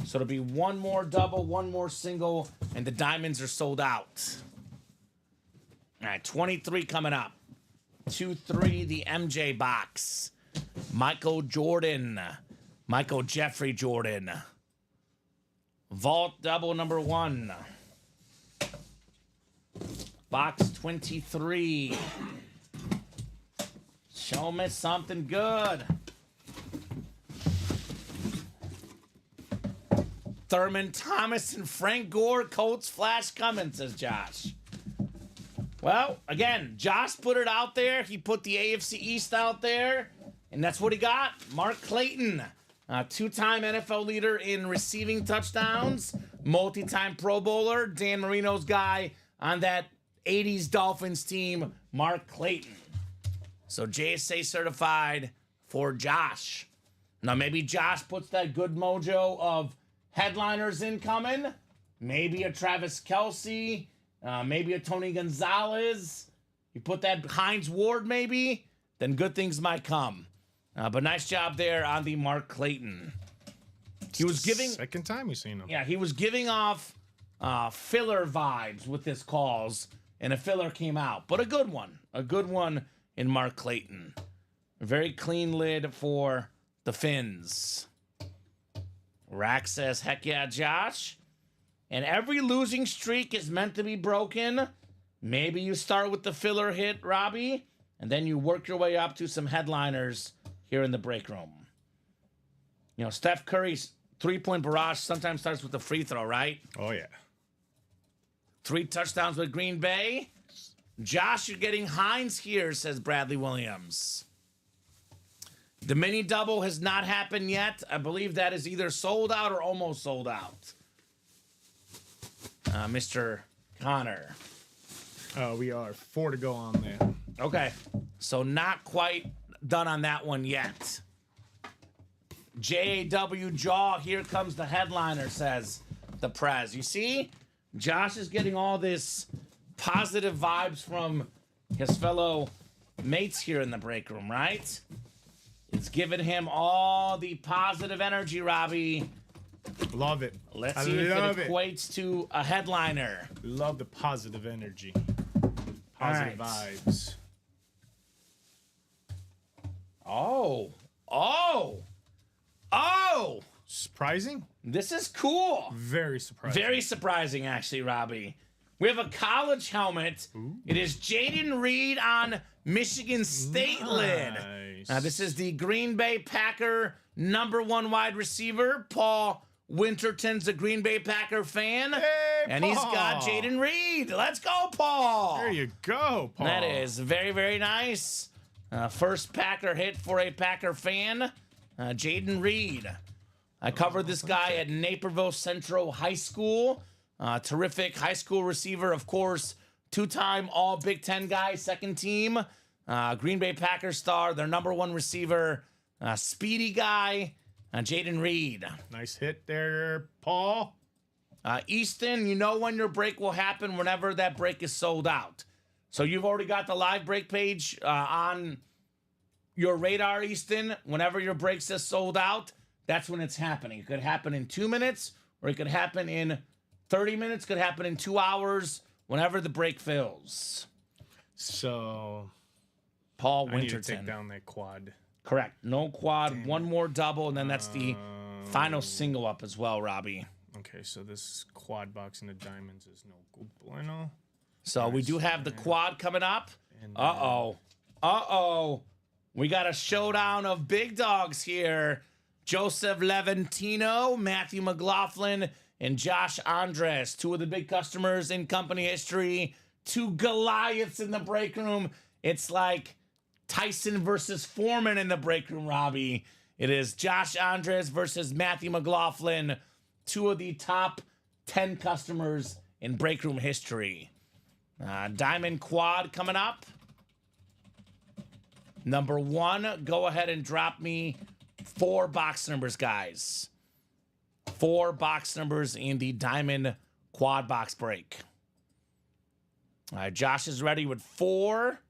[SPEAKER 2] So it'll be one more double, one more single, and the diamonds are sold out. All right, 23 coming up. 2-3, the MJ box. Michael Jordan. Michael Jeffrey Jordan. Vault double number 1. Box 23. Show me something good. Thurman Thomas and Frank Gore, Colts flash coming, says Josh. Well, again, Josh put it out there. He put the AFC East out there, and that's what he got. Mark Clayton, two-time NFL leader in receiving touchdowns, multi-time Pro Bowler, Dan Marino's guy on that 80s Dolphins team, Mark Clayton. So JSA certified for Josh. Now, maybe Josh puts that good mojo of headliners incoming, maybe a Travis Kelce, maybe a Tony Gonzalez. You put that Hines Ward maybe, then good things might come. But nice job there on the Mark Clayton. He was giving...
[SPEAKER 3] Second time we've seen him.
[SPEAKER 2] Yeah, he was giving off filler vibes with his calls, and a filler came out. But a good one. A good one in Mark Clayton. A very clean lid for the Finns. Rack says, heck yeah, Josh. And every losing streak is meant to be broken. Maybe you start with the filler hit, Robbie, and then you work your way up to some headliners here in the break room. You know, Steph Curry's three-point barrage sometimes starts with a free throw, right?
[SPEAKER 3] Oh, yeah.
[SPEAKER 2] 3 touchdowns with Green Bay. Josh, you're getting Hines here, says Bradley Williams. The mini double has not happened yet. I believe that is either sold out or almost sold out. Mr. Connor.
[SPEAKER 3] We are 4 to go on there.
[SPEAKER 2] Okay. So not quite done on that one yet. JAW Jaw, here comes the headliner, says the Prez. You see? Josh is getting all this positive vibes from his fellow mates here in the break room, right? It's giving him all the positive energy, Robbie.
[SPEAKER 3] Love it.
[SPEAKER 2] Let's see if it equates to a headliner.
[SPEAKER 3] Love the positive energy.
[SPEAKER 2] All
[SPEAKER 3] Positive
[SPEAKER 2] right.
[SPEAKER 3] vibes.
[SPEAKER 2] Oh.
[SPEAKER 3] Surprising?
[SPEAKER 2] This is cool.
[SPEAKER 3] Very surprising.
[SPEAKER 2] Very surprising, actually, Robbie. We have a college helmet.
[SPEAKER 3] Ooh.
[SPEAKER 2] It is Jaden Reed on Michigan State lid. Now, this is the Green Bay Packer #1 wide receiver. Paul Winterton's the Green Bay Packer fan.
[SPEAKER 3] Hey,
[SPEAKER 2] and he's got
[SPEAKER 3] Paul.
[SPEAKER 2] Jaden Reed. Let's go, Paul.
[SPEAKER 3] There you go, Paul.
[SPEAKER 2] That is very, very nice. First Packer hit for a Packer fan. Jaden Reed. I covered this guy at Naperville Central High School. Terrific high school receiver, of course. 2-time All Big Ten guy, second team. Green Bay Packers star, their #1 receiver. Speedy guy, Jaden Reed.
[SPEAKER 3] Nice hit there, Paul.
[SPEAKER 2] Easton, you know when your break will happen whenever that break is sold out. So you've already got the live break page on your radar, Easton. Whenever your break says sold out, that's when it's happening. It could happen in 2 minutes, or it could happen in 30 minutes, could happen in 2 hours, whenever the break fills.
[SPEAKER 3] So,
[SPEAKER 2] Paul
[SPEAKER 3] I need to
[SPEAKER 2] Winterton.
[SPEAKER 3] take down that quad.
[SPEAKER 2] Correct. No quad, one more double, and then that's the final single up as well, Robbie.
[SPEAKER 3] Okay, so this quad box in the diamonds is no good bueno.
[SPEAKER 2] So we do have the quad coming up.
[SPEAKER 3] And
[SPEAKER 2] Uh-oh. We got a showdown of big dogs here. Joseph Levantino, Matthew McLaughlin, and Josh Andres. 2 of the big customers in company history. 2 Goliaths in the break room. It's like Tyson versus Foreman in the break room, Robbie. It is Josh Andres versus Matthew McLaughlin. 2 of the top 10 customers in break room history. Diamond quad coming up. #1, go ahead and drop me 4 box numbers, guys. 4 box numbers in the diamond quad box break. All right, Josh is ready with 4,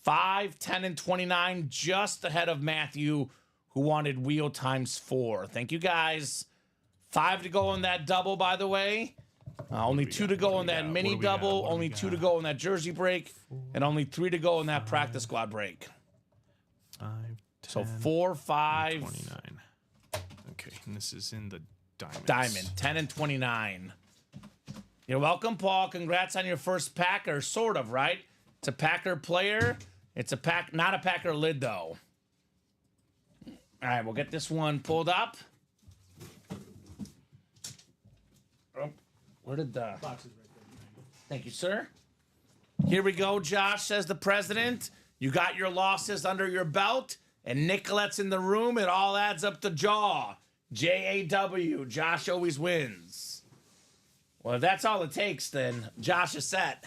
[SPEAKER 2] 5, 10, and 29, just ahead of Matthew, who wanted wheel times 4. Thank you, guys. 5 to go in that double, by the way. Only 2 to go in that mini double. Only 2 to go in that jersey break. And only 3 to go in that practice squad break.
[SPEAKER 3] 5, 10,
[SPEAKER 2] So 4, 5.
[SPEAKER 3] 29. Okay, and this is in the diamonds.
[SPEAKER 2] Diamond, 10 and 29. You're welcome, Paul. Congrats on your first Packer, sort of, right? It's a Packer player. It's a pack, not a Packer lid, though. All right, we'll get this one pulled up. Oh, where did the box is right there? Thank you, sir. Here we go, Josh, says the president. You got your losses under your belt, and Nicolette's in the room. It all adds up to Jaw. J-A-W. Josh always wins. Well, if that's all it takes, then Josh is set.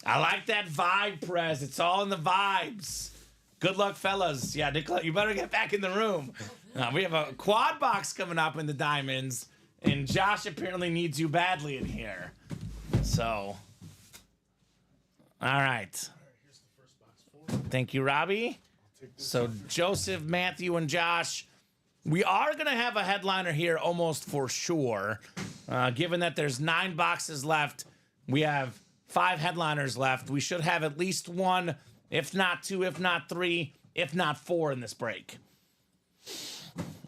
[SPEAKER 2] I like that vibe, Prez. It's all in the vibes. Good luck, fellas. Yeah, Nicolette, you better get back in the room. We have a quad box coming up in the diamonds, and Josh apparently needs you badly in here. So, all right. Thank you, Robbie. So, Joseph, Matthew, and Josh, we are going to have a headliner here almost for sure. Given that there's 9 boxes left, we have 5 headliners left. We should have at least 1, if not 2, if not 3, if not 4 in this break.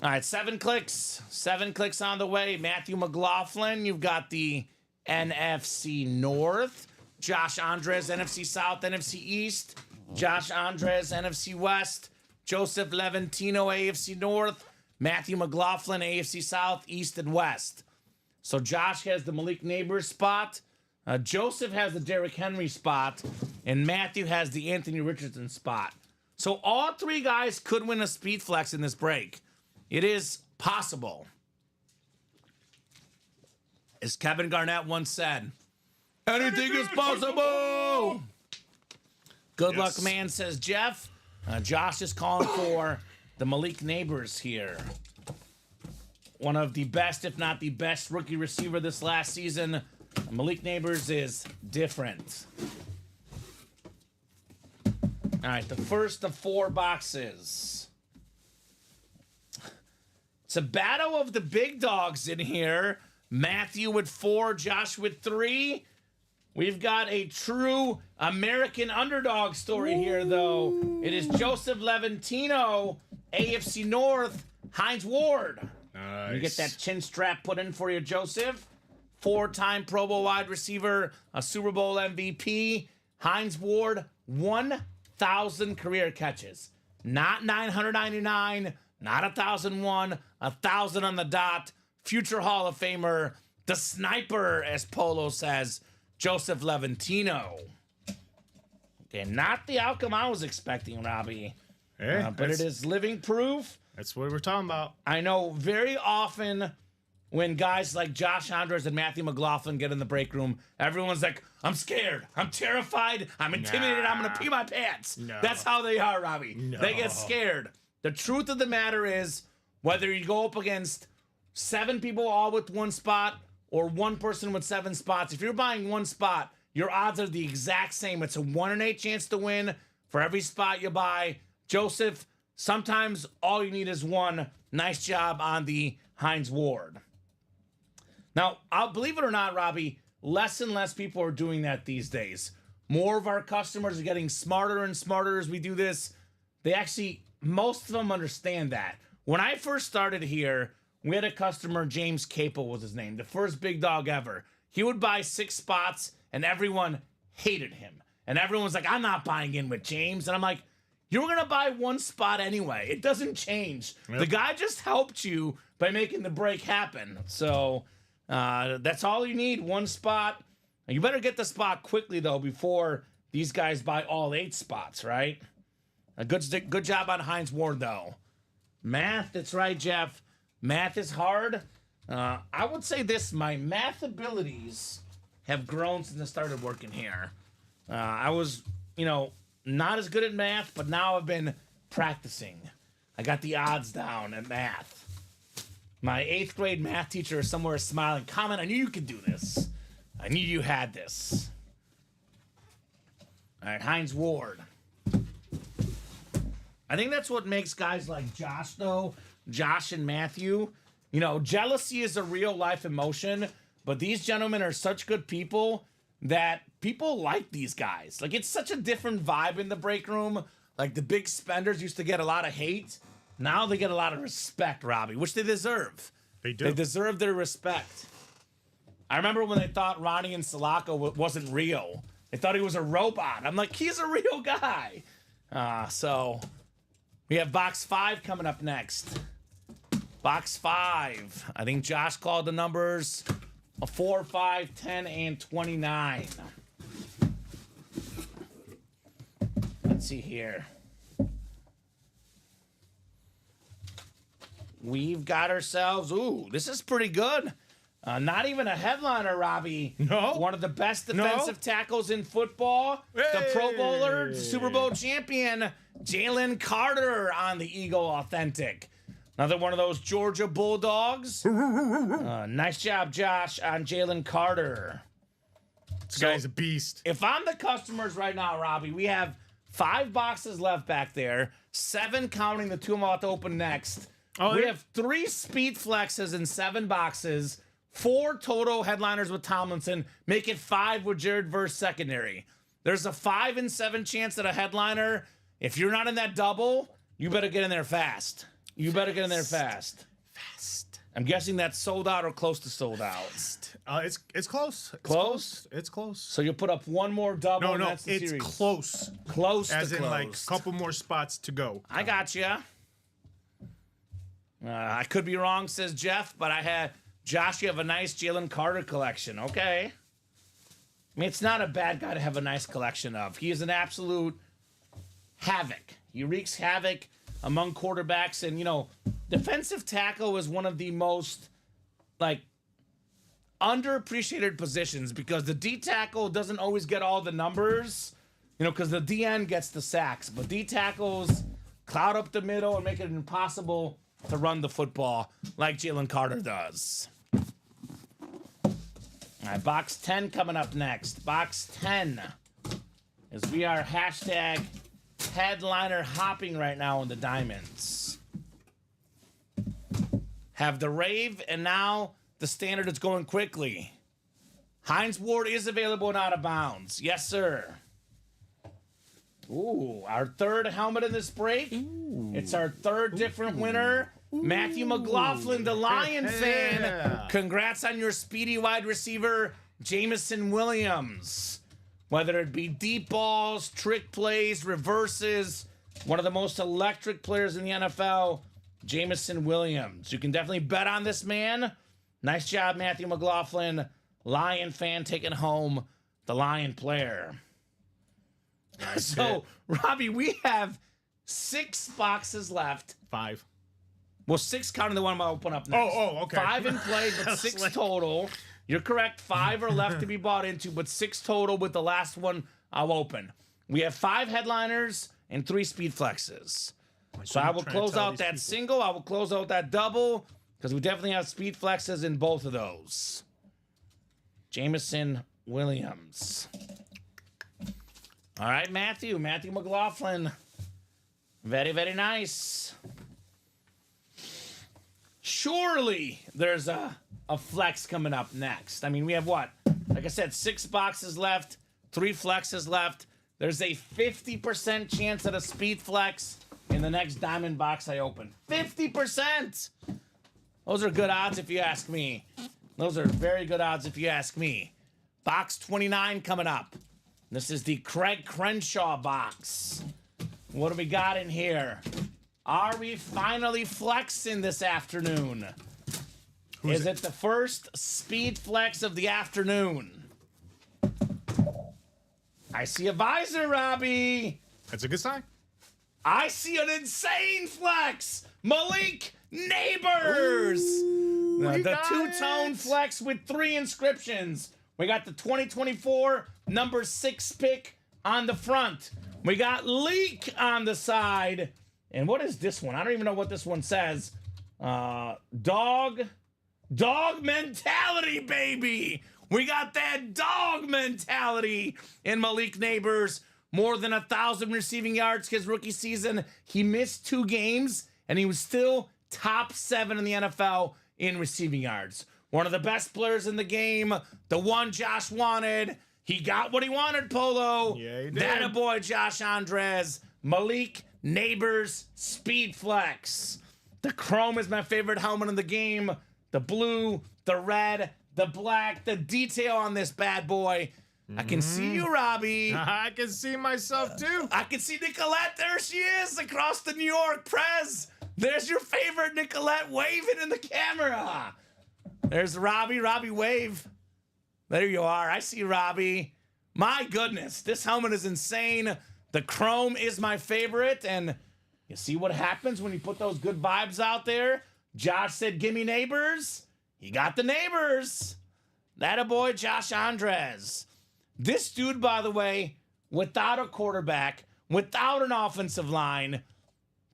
[SPEAKER 2] All right, 7 clicks. 7 clicks on the way. Matthew McLaughlin, you've got the NFC North. Josh Andres, NFC South, NFC East. Josh Andres, NFC West. Joseph Levantino, AFC North. Matthew McLaughlin, AFC South, East, and West. So Josh has the Malik Neighbors spot. Joseph has the Derrick Henry spot. And Matthew has the Anthony Richardson spot. So all 3 guys could win a speed flex in this break. It is possible. As Kevin Garnett once said, anything is possible. Good luck, man, says Jeff. Josh is calling for the Malik Neighbors here. One of the best, if not the best, rookie receiver this last season. Malik Neighbors is different. All right, the first of 4 boxes. It's a battle of the big dogs in here. Matthew with 4, Josh with 3. We've got a true American underdog story here, though. It is Joseph Levantino, AFC North, Hines Ward.
[SPEAKER 3] Nice.
[SPEAKER 2] You get that chin strap put in for you, Joseph. 4-time Pro Bowl wide receiver, a Super Bowl MVP. Hines Ward, 1,000 career catches. Not 999, not 1,001, 1,000 on the dot. Future Hall of Famer, the sniper, as Polo says, Joseph Levantino. Okay, not the outcome I was expecting, Robbie.
[SPEAKER 3] Hey,
[SPEAKER 2] But it is living proof.
[SPEAKER 3] That's what we're talking about.
[SPEAKER 2] I know very often when guys like Josh Andres and Matthew McLaughlin get in the break room, everyone's like, I'm scared. I'm terrified. I'm intimidated. I'm going to pee my pants.
[SPEAKER 3] No.
[SPEAKER 2] That's how they are, Robbie.
[SPEAKER 3] No.
[SPEAKER 2] They get scared. The truth of the matter is, whether you go up against 7 people all with 1 spot or 1 person with 7 spots, if you're buying 1 spot, your odds are the exact same. It's a 1 in 8 chance to win for every spot you buy. Joseph, sometimes all you need is 1. Nice job on the Hines Ward. Now, I'll believe it or not, Robbie, less and less people are doing that these days. More of our customers are getting smarter and smarter as we do this. They actually, most of them understand that. When I first started here, we had a customer, James Capel was his name, the first big dog ever. He would buy 6 spots, and everyone hated him. And everyone's like, I'm not buying in with James. And I'm like, you're going to buy 1 spot anyway. It doesn't change.
[SPEAKER 3] Yep.
[SPEAKER 2] The guy just helped you by making the break happen. So that's all you need, 1 spot. You better get the spot quickly, though, before these guys buy all 8 spots, right? A good job on Hines Ward, though. Math, that's right, Jeff. Math is hard. I would say this, my math abilities have grown since I started working here. I was, not as good at math, but now I've been practicing. I got the odds down at math. My 8th grade math teacher is somewhere smiling. Comment, I knew you could do this. I knew you had this. All right, Hines Ward. I think that's what makes guys like Josh, though, Josh and Matthew, you know, jealousy is a real life emotion, but these gentlemen are such good people that people like these guys. Like, it's such a different vibe in the break room. Like, the big spenders used to get a lot of hate. Now they get a lot of respect, Robbie, which they deserve.
[SPEAKER 3] They do.
[SPEAKER 2] They deserve their respect. I remember when they thought Ronnie and Salako wasn't real. They thought he was a robot. I'm like, he's a real guy. So we have box 5 coming up next. Box 5. I think Josh called the numbers 4, 5, 10, and 29. Let's see here. We've got ourselves, ooh, this is pretty good. Not even a headliner, Robbie.
[SPEAKER 3] No.
[SPEAKER 2] One of the best defensive tackles in football. The Pro Bowler, Super Bowl champion, Jalen Carter on the Eagle Authentic. Another one of those Georgia Bulldogs. Nice job, Josh, on Jalen Carter.
[SPEAKER 3] This guy's a beast.
[SPEAKER 2] If I'm the customers right now, Robbie, we have 5 boxes left back there. 7 counting the 2 I'm about to open next. We have 3 speed flexes in 7 boxes. 4 total headliners with Tomlinson. Make it 5 with Jared Verse secondary. There's a 5 in 7 chance that a headliner, if you're not in that double, you better get in there fast. You better get in there fast.
[SPEAKER 3] Fast.
[SPEAKER 2] I'm guessing that's sold out or close to sold out.
[SPEAKER 3] It's close.
[SPEAKER 2] Close?
[SPEAKER 3] It's close.
[SPEAKER 2] So you put up 1 more double.
[SPEAKER 3] No,
[SPEAKER 2] and
[SPEAKER 3] no,
[SPEAKER 2] that's the
[SPEAKER 3] it's
[SPEAKER 2] series.
[SPEAKER 3] close.
[SPEAKER 2] Close
[SPEAKER 3] As
[SPEAKER 2] to
[SPEAKER 3] in,
[SPEAKER 2] close.
[SPEAKER 3] like, a couple more spots to go.
[SPEAKER 2] I got you. I could be wrong, says Jeff, but I had Josh. You have a nice Jalen Carter collection. Okay. I mean, it's not a bad guy to have a nice collection of. He is an absolute havoc. He wreaks havoc among quarterbacks, and you know, defensive tackle is one of the most like underappreciated positions because the D tackle doesn't always get all the numbers. You know, because the DN gets the sacks, but D tackles cloud up the middle and make it impossible to run the football like Jalen Carter does. All right, box 10 coming up next. Box 10 as we are hashtag headliner hopping right now in the diamonds. Have the rave and now the standard is going quickly. Hines Ward is available and out of bounds. Yes, sir. Ooh, our 3rd helmet in this break. Ooh. It's our 3rd different winner. Ooh. Matthew McLaughlin, the Lion fan. Congrats on your speedy wide receiver, Jameson Williams. Whether it be deep balls, trick plays, reverses, one of the most electric players in the NFL, Jameson Williams. You can definitely bet on this man. Nice job, Matthew McLaughlin. Lion fan taking home the Lion player. So, Robbie, we have 6 boxes left.
[SPEAKER 3] 5.
[SPEAKER 2] Well, 6 counting the one I'm going to open up next.
[SPEAKER 3] Oh, okay.
[SPEAKER 2] 5 in play, but 6 total. You're correct. 5 are left to be bought into, but 6 total with the last one I'll open. We have 5 headliners and 3 speed flexes. So I will close out that single. I will close out that double because we definitely have speed flexes in both of those. Jameson Williams. All right, Matthew McLaughlin. Very, very nice. Surely there's a flex coming up next. I mean, we have what? Like I said, 6 boxes left, 3 flexes left. There's a 50% chance at a speed flex in the next diamond box I open. 50%! Those are good odds if you ask me. Those are very good odds if you ask me. Box 29 coming up. This is the Craig Crenshaw box. What do we got in here? Are we finally flexing this afternoon? Is it the first speed flex of the afternoon? I see a visor, Robbie.
[SPEAKER 3] That's a good sign.
[SPEAKER 2] I see an insane flex. Malik Neighbors. The 2-tone flex with 3 inscriptions. We got the 2024 number 6 pick on the front. We got Leak on the side. And what is this one? I don't even know what this one says. Dog mentality, baby. We got that dog mentality in Malik Neighbors more than 1,000 receiving yards his rookie season. He missed 2 games, and he was still top 7 in the NFL in receiving yards. One of the best players in the game, the one Josh wanted. He got what he wanted, Polo.
[SPEAKER 3] Yeah, he did.
[SPEAKER 2] That a boy, Josh Andres. Malik Neighbors Speed Flex. The chrome is my favorite helmet in the game. The blue, the red, the black, the detail on this bad boy. I can see you, Robbie.
[SPEAKER 3] I can see myself too.
[SPEAKER 2] I can see Nicolette. There she is across the New York Prez. There's your favorite Nicolette waving in the camera. There's Robbie. Robbie, wave. There you are. I see Robbie. My goodness, this helmet is insane. The chrome is my favorite, and you see what happens when you put those good vibes out there? Josh said, "Gimme Neighbors." He got the Neighbors. That a boy, Josh Andres. This dude, by the way, without a quarterback, without an offensive line,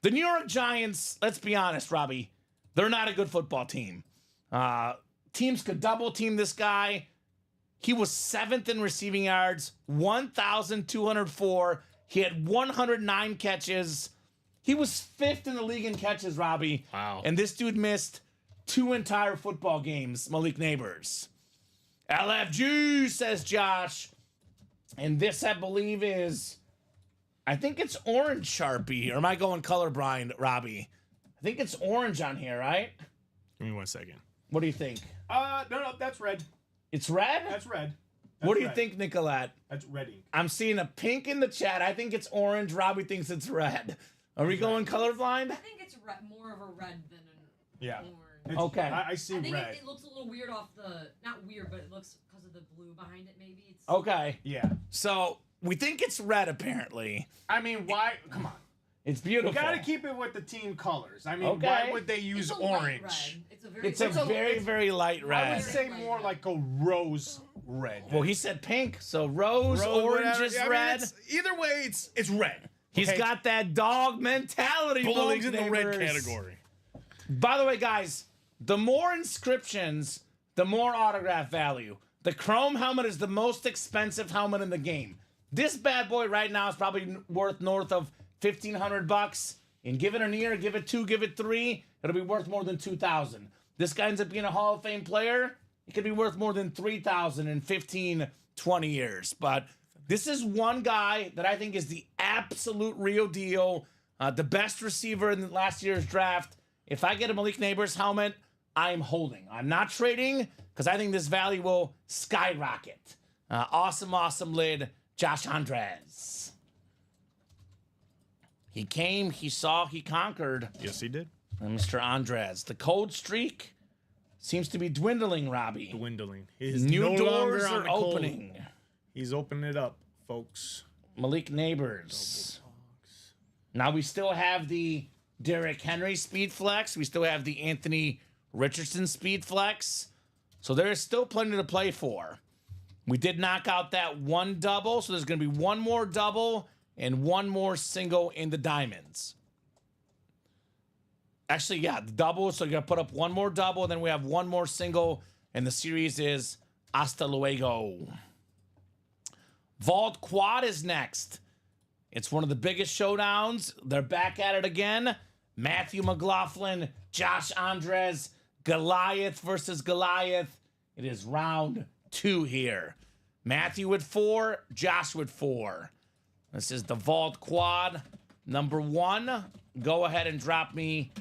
[SPEAKER 2] the New York Giants, let's be honest, Robbie, they're not a good football team. Teams could double team this guy. He was 7th in receiving yards, 1,204. He had 109 catches. He was 5th in the league in catches, Robbie.
[SPEAKER 3] Wow.
[SPEAKER 2] And this dude missed 2 entire football games, Malik Neighbors. LFG, says Josh. And this, I believe, is, I think it's orange Sharpie. Or am I going colorblind, Robbie? I think it's orange on here, right?
[SPEAKER 3] Give me 1 second.
[SPEAKER 2] What do you think?
[SPEAKER 3] No, that's red.
[SPEAKER 2] It's red?
[SPEAKER 3] That's red.
[SPEAKER 2] What do you think, Nicolette?
[SPEAKER 3] That's red ink.
[SPEAKER 2] I'm seeing a pink in the chat. I think it's orange. Robbie thinks it's red. Are we going colorblind?
[SPEAKER 4] I think it's more of a red than an
[SPEAKER 3] Yeah.
[SPEAKER 4] orange.
[SPEAKER 2] Okay.
[SPEAKER 3] I see
[SPEAKER 4] I think
[SPEAKER 3] red.
[SPEAKER 4] it looks a little weird off the, not weird, but it looks because of the blue behind it. Maybe it's.
[SPEAKER 2] Okay.
[SPEAKER 3] Yeah.
[SPEAKER 2] So we think it's red, apparently.
[SPEAKER 3] I mean, why? Come on.
[SPEAKER 2] It's beautiful.
[SPEAKER 3] You got to keep it with the team colors. I mean,
[SPEAKER 2] Okay.
[SPEAKER 3] why would they
[SPEAKER 4] It's
[SPEAKER 3] use
[SPEAKER 4] a light
[SPEAKER 3] orange?
[SPEAKER 4] red. It's a
[SPEAKER 2] It's a very light
[SPEAKER 3] I
[SPEAKER 2] red.
[SPEAKER 3] would say more like a rose red.
[SPEAKER 2] Well, he said pink, so rose, orange
[SPEAKER 3] whatever.
[SPEAKER 2] is
[SPEAKER 3] I mean,
[SPEAKER 2] red.
[SPEAKER 3] either way, it's red.
[SPEAKER 2] He's
[SPEAKER 3] okay?
[SPEAKER 2] got that dog mentality.
[SPEAKER 3] belongs
[SPEAKER 2] Malik
[SPEAKER 3] in the red
[SPEAKER 2] Neighbors.
[SPEAKER 3] category.
[SPEAKER 2] By the way, guys, the more inscriptions, the more autograph value. The chrome helmet is the most expensive helmet in the game. This bad boy right now is probably worth north of $1,500. And give it an ear, give it 2, give it 3, it'll be worth more than $2,000. This guy ends up being a Hall of Fame player. It could be worth more than $3,000 in 15, 20 years. But this is one guy that I think is the absolute real deal. The best receiver in last year's draft. If I get a Malik Neighbors helmet, I'm holding. I'm not trading because I think this value will skyrocket. Awesome lid, Josh Andres. He came, he saw, he conquered.
[SPEAKER 3] Yes, he did.
[SPEAKER 2] And Mr. Andres. The cold streak seems to be dwindling, Robbie.
[SPEAKER 3] Dwindling. He's
[SPEAKER 2] New
[SPEAKER 3] no
[SPEAKER 2] doors
[SPEAKER 3] longer on
[SPEAKER 2] are
[SPEAKER 3] the cold.
[SPEAKER 2] opening.
[SPEAKER 3] He's opening it up, folks.
[SPEAKER 2] Malik Neighbors. Now we still have the Derrick Henry Speed Flex. We still have the Anthony Richardson Speed Flex. So there is still plenty to play for. We did knock out that one double, so there's going to be one more double and one more single in the diamonds. Actually, yeah, the double. So you're going to put up one more double, and then we have one more single, and the series is hasta luego. Vault Quad is next. It's one of the biggest showdowns. They're back at it again. Matthew McLaughlin, Josh Andres, Goliath versus Goliath. It is round 2 here. Matthew with 4, Josh with 4. This is the Vault Quad. Number 1, go ahead and drop me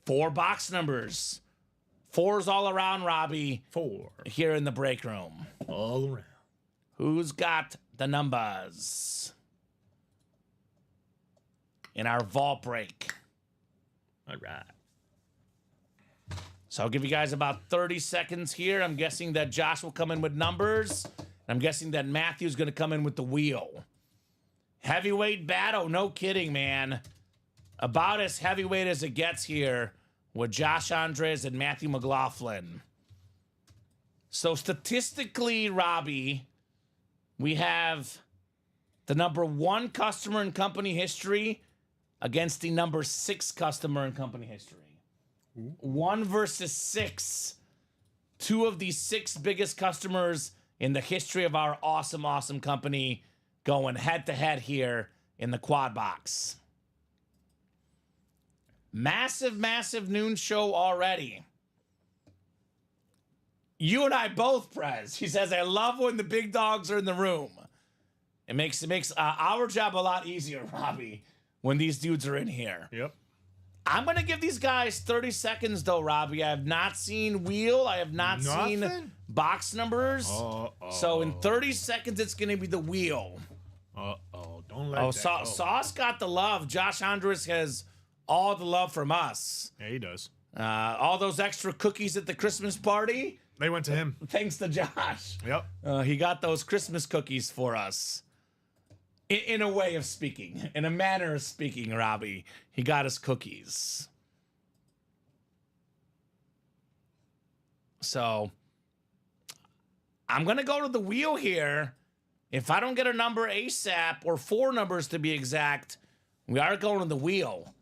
[SPEAKER 2] 4 box numbers. 4s all around, Robbie.
[SPEAKER 3] 4
[SPEAKER 2] Here in the break room.
[SPEAKER 3] all around.
[SPEAKER 2] Who's got the numbers in our vault break?
[SPEAKER 3] All right.
[SPEAKER 2] So I'll give you guys about 30 seconds here. I'm guessing that Josh will come in with numbers. I'm guessing that Matthew's going to come in with the wheel. Heavyweight battle. No kidding, man. About as heavyweight as it gets here with Josh Andres and Matthew McLaughlin. So statistically, Robbie, we have the number 1 customer in company history against the number 6 customer in company history. 1 versus 6. 2 of the 6 biggest customers in the history of our awesome company going head to head here in the quad box. Massive, massive noon show already. You and I both, Prez. He says, I love when the big dogs are in the room. It makes our job a lot easier, Robbie, when these dudes are in here.
[SPEAKER 3] Yep.
[SPEAKER 2] I'm going to give these guys 30 seconds, though, Robbie. I have not seen wheel. I have not seen box numbers. So in 30 seconds, it's going to be the wheel.
[SPEAKER 3] Don't let that go.
[SPEAKER 2] Sauce got the love. Josh Andres has all the love from us.
[SPEAKER 3] Yeah, he does.
[SPEAKER 2] All those extra cookies at the Christmas party,
[SPEAKER 3] They went to him.
[SPEAKER 2] thanks to Josh.
[SPEAKER 3] Yep.
[SPEAKER 2] He got those Christmas cookies for us. In a way of speaking, in a manner of speaking, Robbie, he got us cookies. So I'm going to go to the wheel here. If I don't get a number ASAP, or 4 numbers to be exact, we are going to the wheel.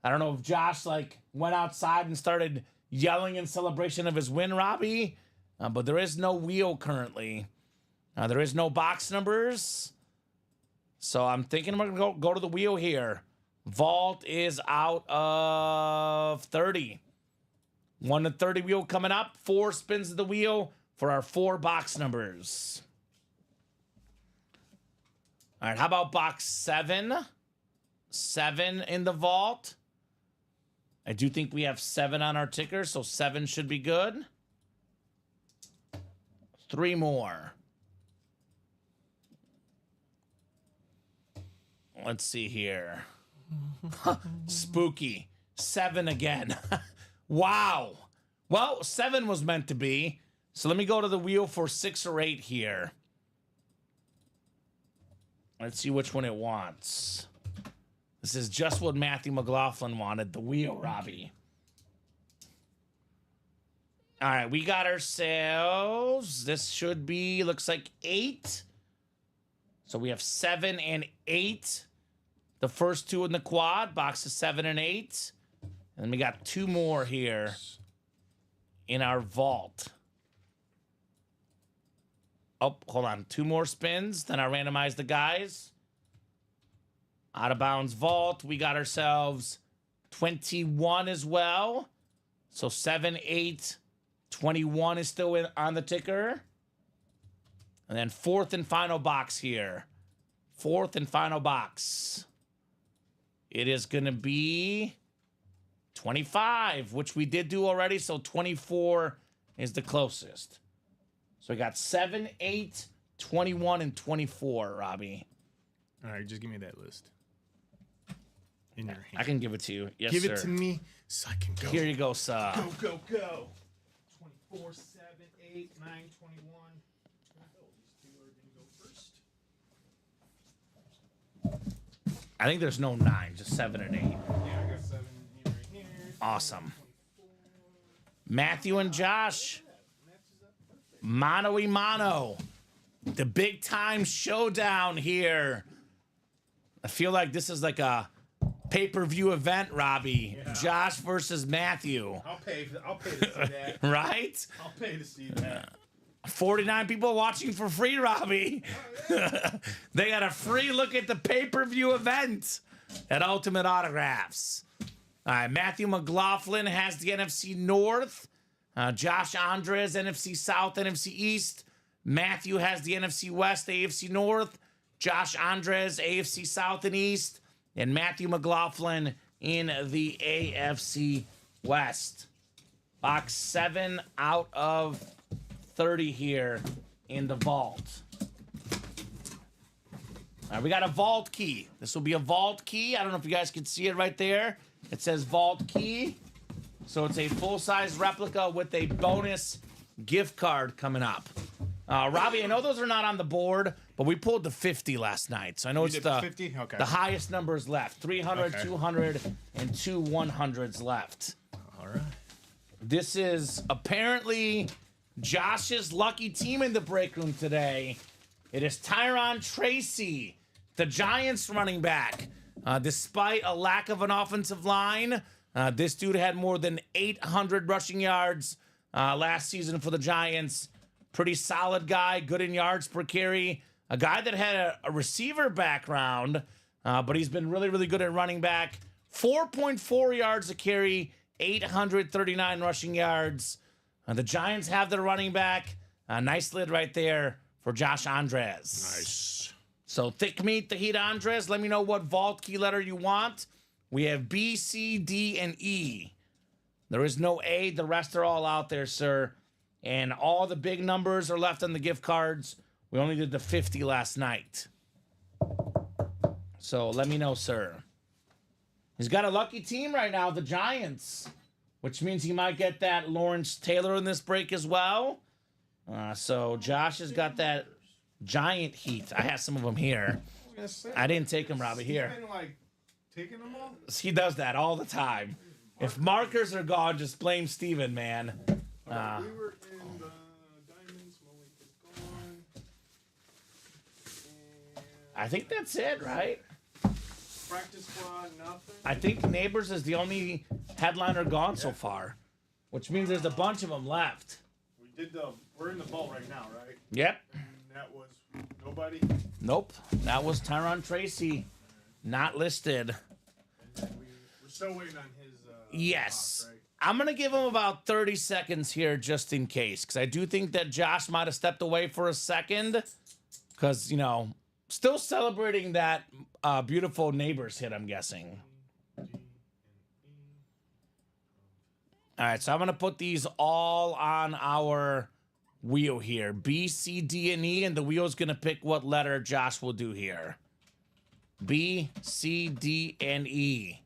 [SPEAKER 2] I don't know if Josh went outside and started yelling in celebration of his win, Robbie, but there is no wheel currently. There is no box numbers. So I'm thinking we're going to go to the wheel here. Vault is out of 30. 1 to 30 wheel coming up. 4 spins of the wheel for our 4 box numbers. All right, how about box 7? 7 in the vault. I do think we have 7 on our ticker, so 7 should be good. 3 more. Let's see here. Spooky. 7 again. Wow. Well, 7 was meant to be. So let me go to the wheel for 6 or 8 here. Let's see which one it wants. This is just what Matthew McLaughlin wanted, the wheel, Robbie. All right, we got ourselves, this should be, looks like 8. So we have 7 and 8. The first 2 in the quad, box of 7 and 8. And then we got 2 more here in our vault. Oh, hold on. 2 more spins. Then I randomize the guys. Out of bounds vault. We got ourselves 21 as well. So 7, 8, 21 is still on the ticker. And then 4th and final box here. 4th and final box. It is going to be 25, which we did do already. So 24 is the closest. So we got 7, 8, 21, and 24, Robbie.
[SPEAKER 3] All right, just give me that list. In your hand.
[SPEAKER 2] I can give it to you. Yes,
[SPEAKER 3] Give
[SPEAKER 2] sir.
[SPEAKER 3] it to me so I can go.
[SPEAKER 2] Here you go, sir.
[SPEAKER 3] Go. 24, 7, 8, 9, 21. Oh, these 2 are going to go first.
[SPEAKER 2] I think there's no 9, just 7 and 8.
[SPEAKER 3] Yeah, I got 7 right here.
[SPEAKER 2] Awesome. Matthew and Josh. Mano y mano. The big time showdown here. I feel like this is like a pay-per-view event, Robbie.
[SPEAKER 3] Yeah.
[SPEAKER 2] Josh versus Matthew.
[SPEAKER 3] I'll pay to see that.
[SPEAKER 2] Right?
[SPEAKER 3] I'll pay to see that.
[SPEAKER 2] 49 people watching for free, Robbie. They got a free look at the pay-per-view event at Ultimate Autographs. All right, Matthew McLaughlin has the NFC North. Josh Andres, NFC South, NFC East. Matthew has the NFC West, AFC North. Josh Andres, AFC South and East. And Matthew McLaughlin in the AFC West. Box 7 out of 30 here in the vault. All right, we got a vault key. This will be a vault key. I don't know if you guys can see it right there. It says vault key. So it's a full-size replica with a bonus gift card coming up. Robbie, I know those are not on the board, but we pulled the 50 last night. So I know it's
[SPEAKER 3] did
[SPEAKER 2] the
[SPEAKER 3] 50? Okay.
[SPEAKER 2] the highest numbers left. 300,
[SPEAKER 3] Okay.
[SPEAKER 2] 200, and 2 100s left.
[SPEAKER 3] All right.
[SPEAKER 2] This is apparently Josh's lucky team in the break room today. It is Tyron Tracy, the Giants running back. Despite a lack of an offensive line, this dude had more than 800 rushing yards last season for the Giants. Pretty solid guy, good in yards per carry. a guy that had a receiver background, but he's been really, really good at running back. 4.4 yards a carry, 839 rushing yards. The Giants have their running back. Nice lid right there for Josh Andres.
[SPEAKER 3] Nice.
[SPEAKER 2] So thick meat, the heat Andres. Let me know what vault key letter you want. We have B, C, D, and E. There is no A. The rest are all out there, sir. And all the big numbers are left on the gift cards. We only did the 50 last night. So let me know, sir. He's got a lucky team right now, the Giants, which means he might get that Lawrence Taylor in this break as well. So Josh has got that Giant heat. I have some of them here. I didn't take them, Robbie. Here.
[SPEAKER 3] Taking them all?
[SPEAKER 2] He does that all the time. If markers are gone, just blame Steven, man.
[SPEAKER 3] We were in the Diamonds. Malik is gone.
[SPEAKER 2] I think that's it, right?
[SPEAKER 3] Practice squad, nothing.
[SPEAKER 2] I think Neighbors is the only headliner gone so far, which means there's a bunch of them left.
[SPEAKER 3] We're in the vault right now, right?
[SPEAKER 2] Yep.
[SPEAKER 3] And that was nobody.
[SPEAKER 2] Nope. That was Tyron Tracy, not listed.
[SPEAKER 3] And we're still waiting on his.
[SPEAKER 2] Yes.
[SPEAKER 3] box, right?
[SPEAKER 2] I'm going to give him about 30 seconds here just in case, because I do think that Josh might have stepped away for a second because, you know, still celebrating that beautiful Neighbors hit, I'm guessing. All right, so I'm going to put these all on our wheel here. B, C, D, and E, and the wheel's going to pick what letter Josh will do here. B, C, D, and E.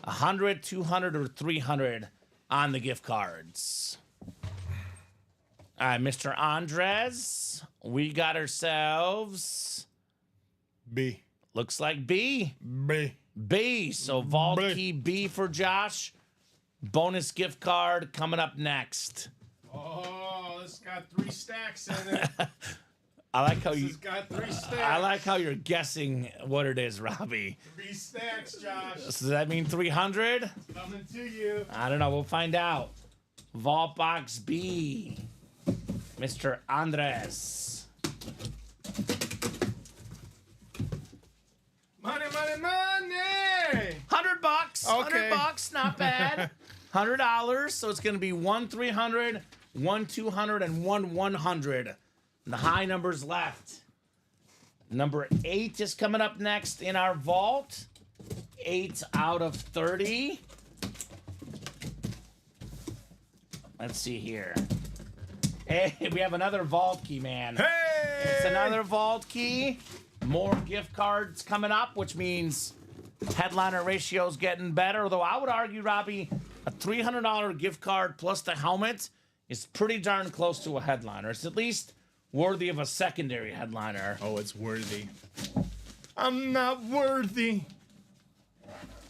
[SPEAKER 2] 100, 200, or 300 on the gift cards. All right, Mr. Andres, we got ourselves...
[SPEAKER 3] B.
[SPEAKER 2] Looks like B.
[SPEAKER 3] B.
[SPEAKER 2] B. So vault
[SPEAKER 3] B.
[SPEAKER 2] key B for Josh. Bonus gift card coming up next.
[SPEAKER 3] Oh, this got 3 stacks in it.
[SPEAKER 2] I like how
[SPEAKER 3] This
[SPEAKER 2] you.
[SPEAKER 3] has got 3 stacks.
[SPEAKER 2] I like how you're guessing what it is, Robbie.
[SPEAKER 3] 3 stacks, Josh.
[SPEAKER 2] Does that mean 300?
[SPEAKER 3] Coming to you.
[SPEAKER 2] I don't know. We'll find out. Vault box B. Mr. Andres.
[SPEAKER 3] Money, money, money.
[SPEAKER 2] $100.
[SPEAKER 3] Okay.
[SPEAKER 2] $100, not bad. $100. So it's going to be 1 300, 1 200, and 1 100. And the high numbers left. Number 8 is coming up next in our vault. 8 out of 30. Let's see here. Hey, we have another vault key, man.
[SPEAKER 3] Hey.
[SPEAKER 2] It's another vault key. More gift cards coming up, which means headliner ratio's getting better. Although I would argue, Robbie, a $300 gift card plus the helmet is pretty darn close to a headliner. It's at least worthy of a secondary headliner.
[SPEAKER 3] Oh, it's worthy. I'm not worthy.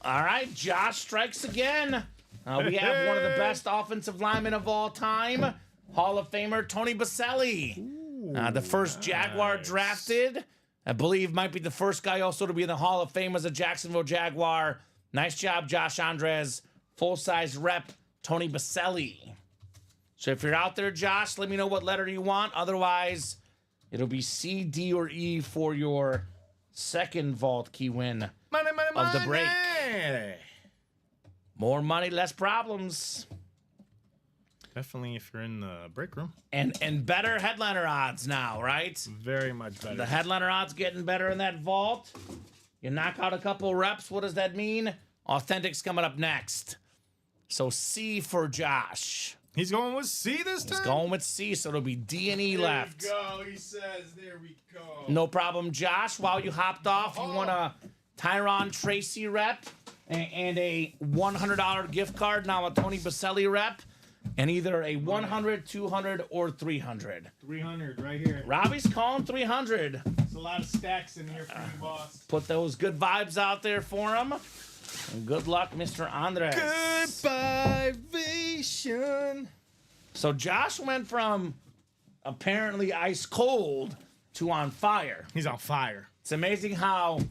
[SPEAKER 2] All right, Josh strikes again. We have one of the best offensive linemen of all time, Hall of Famer Tony Baselli. The first Jaguar drafted. I believe might be the first guy also to be in the Hall of Fame as a Jacksonville Jaguar. Nice job, Josh Andres. Full-size rep, Tony Baselli. So if you're out there, Josh, let me know what letter you want. Otherwise, it'll be C, D, or E for your second vault key win
[SPEAKER 3] Money, money,
[SPEAKER 2] of the break.
[SPEAKER 3] money.
[SPEAKER 2] More money, less problems.
[SPEAKER 3] Definitely if you're in the break room.
[SPEAKER 2] And better headliner odds now, right?
[SPEAKER 3] Very much better.
[SPEAKER 2] The headliner odds getting better in that vault. You knock out a couple reps. What does that mean? Authentic's coming up next. So C for Josh.
[SPEAKER 3] He's going with C this time?
[SPEAKER 2] He's going with C, so it'll be D and E left.
[SPEAKER 3] There we go, he says. There we go.
[SPEAKER 2] No problem, Josh. While you hopped off, you want a Tyron Tracy rep and a $100 gift card. Now a Tony Baselli rep. And either a 100, 200, or 300.
[SPEAKER 3] 300 right here.
[SPEAKER 2] Robbie's calling 300.
[SPEAKER 3] There's a lot of stacks in here for you, boss.
[SPEAKER 2] Put those good vibes out there for him. And good luck, Mr. Andres.
[SPEAKER 3] Goodbye, Vision.
[SPEAKER 2] So Josh went from apparently ice cold to on fire.
[SPEAKER 3] He's on fire.
[SPEAKER 2] It's amazing how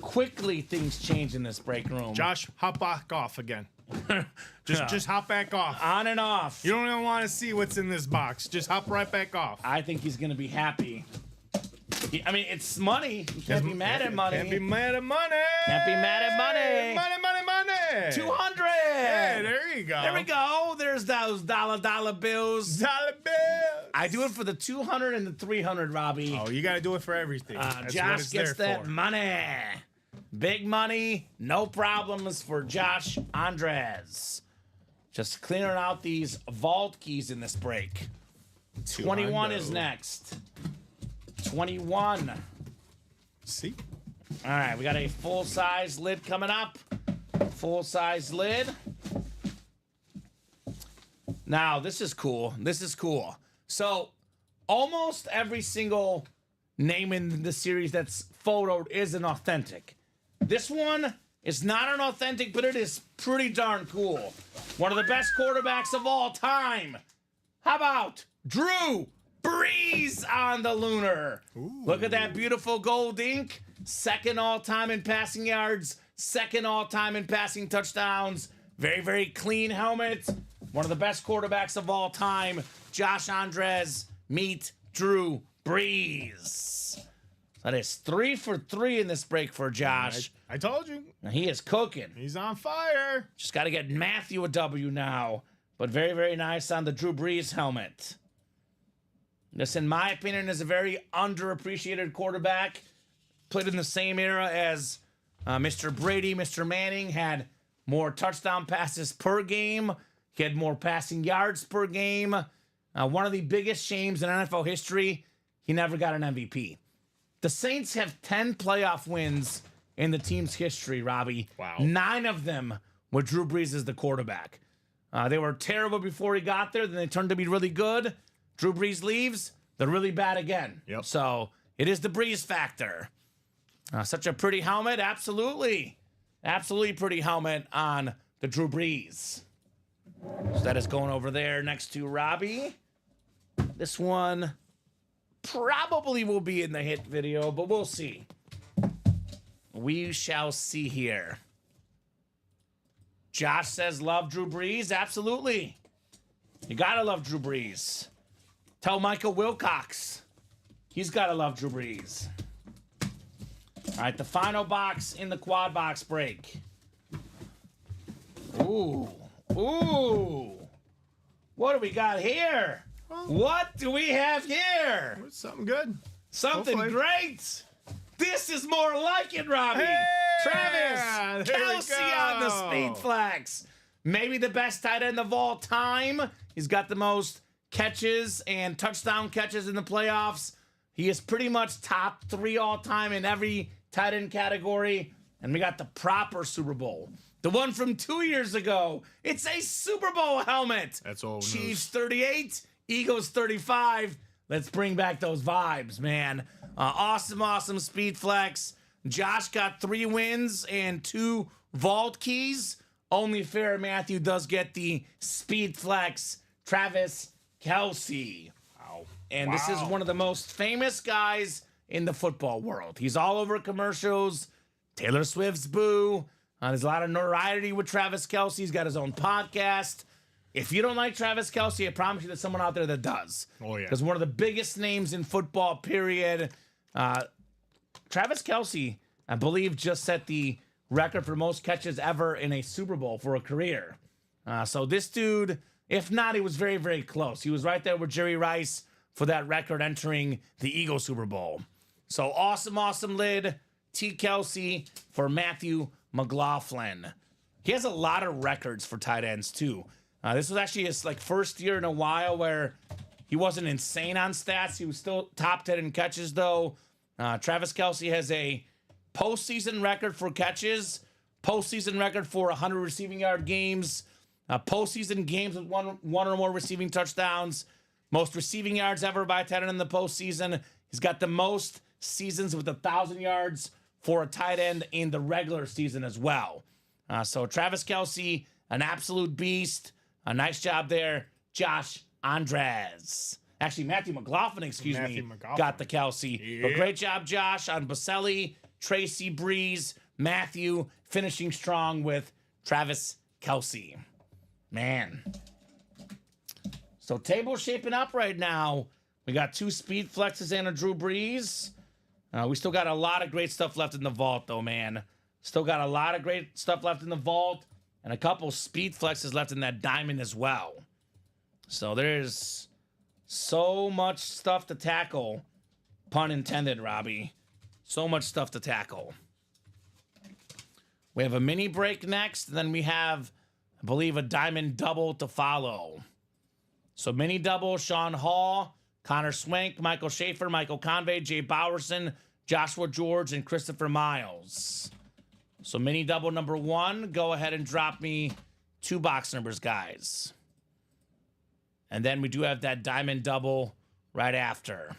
[SPEAKER 2] quickly things change in this break room.
[SPEAKER 3] Josh, hop back off again. Just hop back off.
[SPEAKER 2] On and off.
[SPEAKER 3] You don't even want to see what's in this box. Just hop right back off.
[SPEAKER 2] I think he's going to be happy. I mean, it's money. You can't be mad at money.
[SPEAKER 3] Can't be mad at money.
[SPEAKER 2] Can't be mad at money.
[SPEAKER 3] Money.
[SPEAKER 2] 200.
[SPEAKER 3] Yeah, there you go.
[SPEAKER 2] There we go. There's those dollar bills.
[SPEAKER 3] Dollar bills.
[SPEAKER 2] I do it for the 200 and the 300, Robbie.
[SPEAKER 3] Oh, you got to do it for everything. That's what
[SPEAKER 2] Josh
[SPEAKER 3] it's
[SPEAKER 2] gets
[SPEAKER 3] there
[SPEAKER 2] that
[SPEAKER 3] for.
[SPEAKER 2] money. Big money, no problems for Josh Andres. Just clearing out these vault keys in this break. 21 is next. 21.
[SPEAKER 3] See?
[SPEAKER 2] All right, we got a full-size lid coming up. Full-size lid. Now, this is cool. This is cool. So, almost every single name in the series that's photoed is an authentic. This one is not an authentic, but it is pretty darn cool. One of the best quarterbacks of all time. How about Drew Brees on the Lunar? Look at that beautiful gold ink. Second all-time in passing yards. Second all-time in passing touchdowns. Very, very clean helmet. One of the best quarterbacks of all time. Josh Andres, meet Drew Brees. That is 3 for 3 in this break for Josh.
[SPEAKER 3] I told you.
[SPEAKER 2] Now, he is cooking.
[SPEAKER 3] He's on fire.
[SPEAKER 2] Just got to get Matthew a W now. But very, very nice on the Drew Brees helmet. This, in my opinion, is a very underappreciated quarterback. Played in the same era as Mr. Brady. Mr. Manning had more touchdown passes per game. He had more passing yards per game. One of the biggest shames in NFL history, he never got an MVP. The Saints have 10 playoff wins in the team's history, Robbie.
[SPEAKER 3] Wow.
[SPEAKER 2] 9 of them with Drew Brees as the quarterback. They were terrible before he got there. Then they turned to be really good. Drew Brees leaves. They're really bad again.
[SPEAKER 3] Yep.
[SPEAKER 2] So it is the Brees factor. Such a pretty helmet. Absolutely. Absolutely pretty helmet on the Drew Brees. So that is going over there next to Robbie. This one probably will be in the hit video, but we'll see. We shall see here. Josh says, love Drew Brees. Absolutely. You gotta love Drew Brees. Tell Michael Wilcox. He's gotta love Drew Brees. All right, the final box in the quad box break. Ooh. Ooh. What do we got here? What do we have here?
[SPEAKER 3] Something good.
[SPEAKER 2] Something
[SPEAKER 3] Hopefully.
[SPEAKER 2] great. This is more like it, Robbie.
[SPEAKER 3] Hey,
[SPEAKER 2] Travis
[SPEAKER 3] there we
[SPEAKER 2] Kelsey on the
[SPEAKER 3] go.
[SPEAKER 2] speed flex. Maybe the best tight end of all time. He's got the most catches and touchdown catches in the playoffs. He is pretty much top 3 all time in every tight end category. And we got the proper Super Bowl. The one from 2 years ago. It's a Super Bowl helmet.
[SPEAKER 3] That's old news.
[SPEAKER 2] Chiefs 38, Eagles 35. Let's bring back those vibes, man. Awesome speed flex. Josh got 3 wins and 2 vault keys. Only fair Matthew does get the speed flex. Travis Kelsey.
[SPEAKER 3] Wow.
[SPEAKER 2] And this is one of the most famous guys in the football world. He's all over commercials. Taylor Swift's Boo. There's a lot of notoriety with Travis Kelsey. He's got his own podcast. If you don't like Travis Kelsey, I promise you there's someone out there that does.
[SPEAKER 3] Oh, yeah.
[SPEAKER 2] Because one of the biggest names in football, period. Travis Kelsey, I believe, just set the record for most catches ever in a Super Bowl for a career. So this dude, if not, he was very, very close. He was right there with Jerry Rice for that record entering the Eagles Super Bowl. So awesome lid. T. Kelsey for Matthew McLaughlin. He has a lot of records for tight ends, too. This was actually his first year in a while where he wasn't insane on stats. He was still top 10 in catches, though. Travis Kelsey has a postseason record for catches, postseason record for 100 receiving yard games, postseason games with one or more receiving touchdowns, most receiving yards ever by a tight end in the postseason. He's got the most seasons with 1,000 yards for a tight end in the regular season as well. So Travis Kelsey, an absolute beast. A nice job there, Josh Andres. Actually, Matthew McLaughlin,
[SPEAKER 3] Matthew McLaughlin.
[SPEAKER 2] got the Kelsey.
[SPEAKER 3] Yeah.
[SPEAKER 2] But great job, Josh, on Baselli, Tracy Brees, Matthew, finishing strong with Travis Kelsey. Man. So table shaping up right now. We got 2 speed flexes and a Drew Brees. We still got a lot of great stuff left in the vault, though, man. Still got a lot of great stuff left in the vault, and a couple speed flexes left in that diamond as well. So there's so much stuff to tackle. Pun intended, Robbie. So much stuff to tackle. We have a mini break next, and then we have, I believe, a diamond double to follow. So mini double, Sean Hall, Connor Swank, Michael Schaefer, Michael Convey, Jay Bowerson, Joshua George, and Christopher Miles. So mini double number 1, go ahead and drop me 2 box numbers, guys. And then we do have that diamond double right after.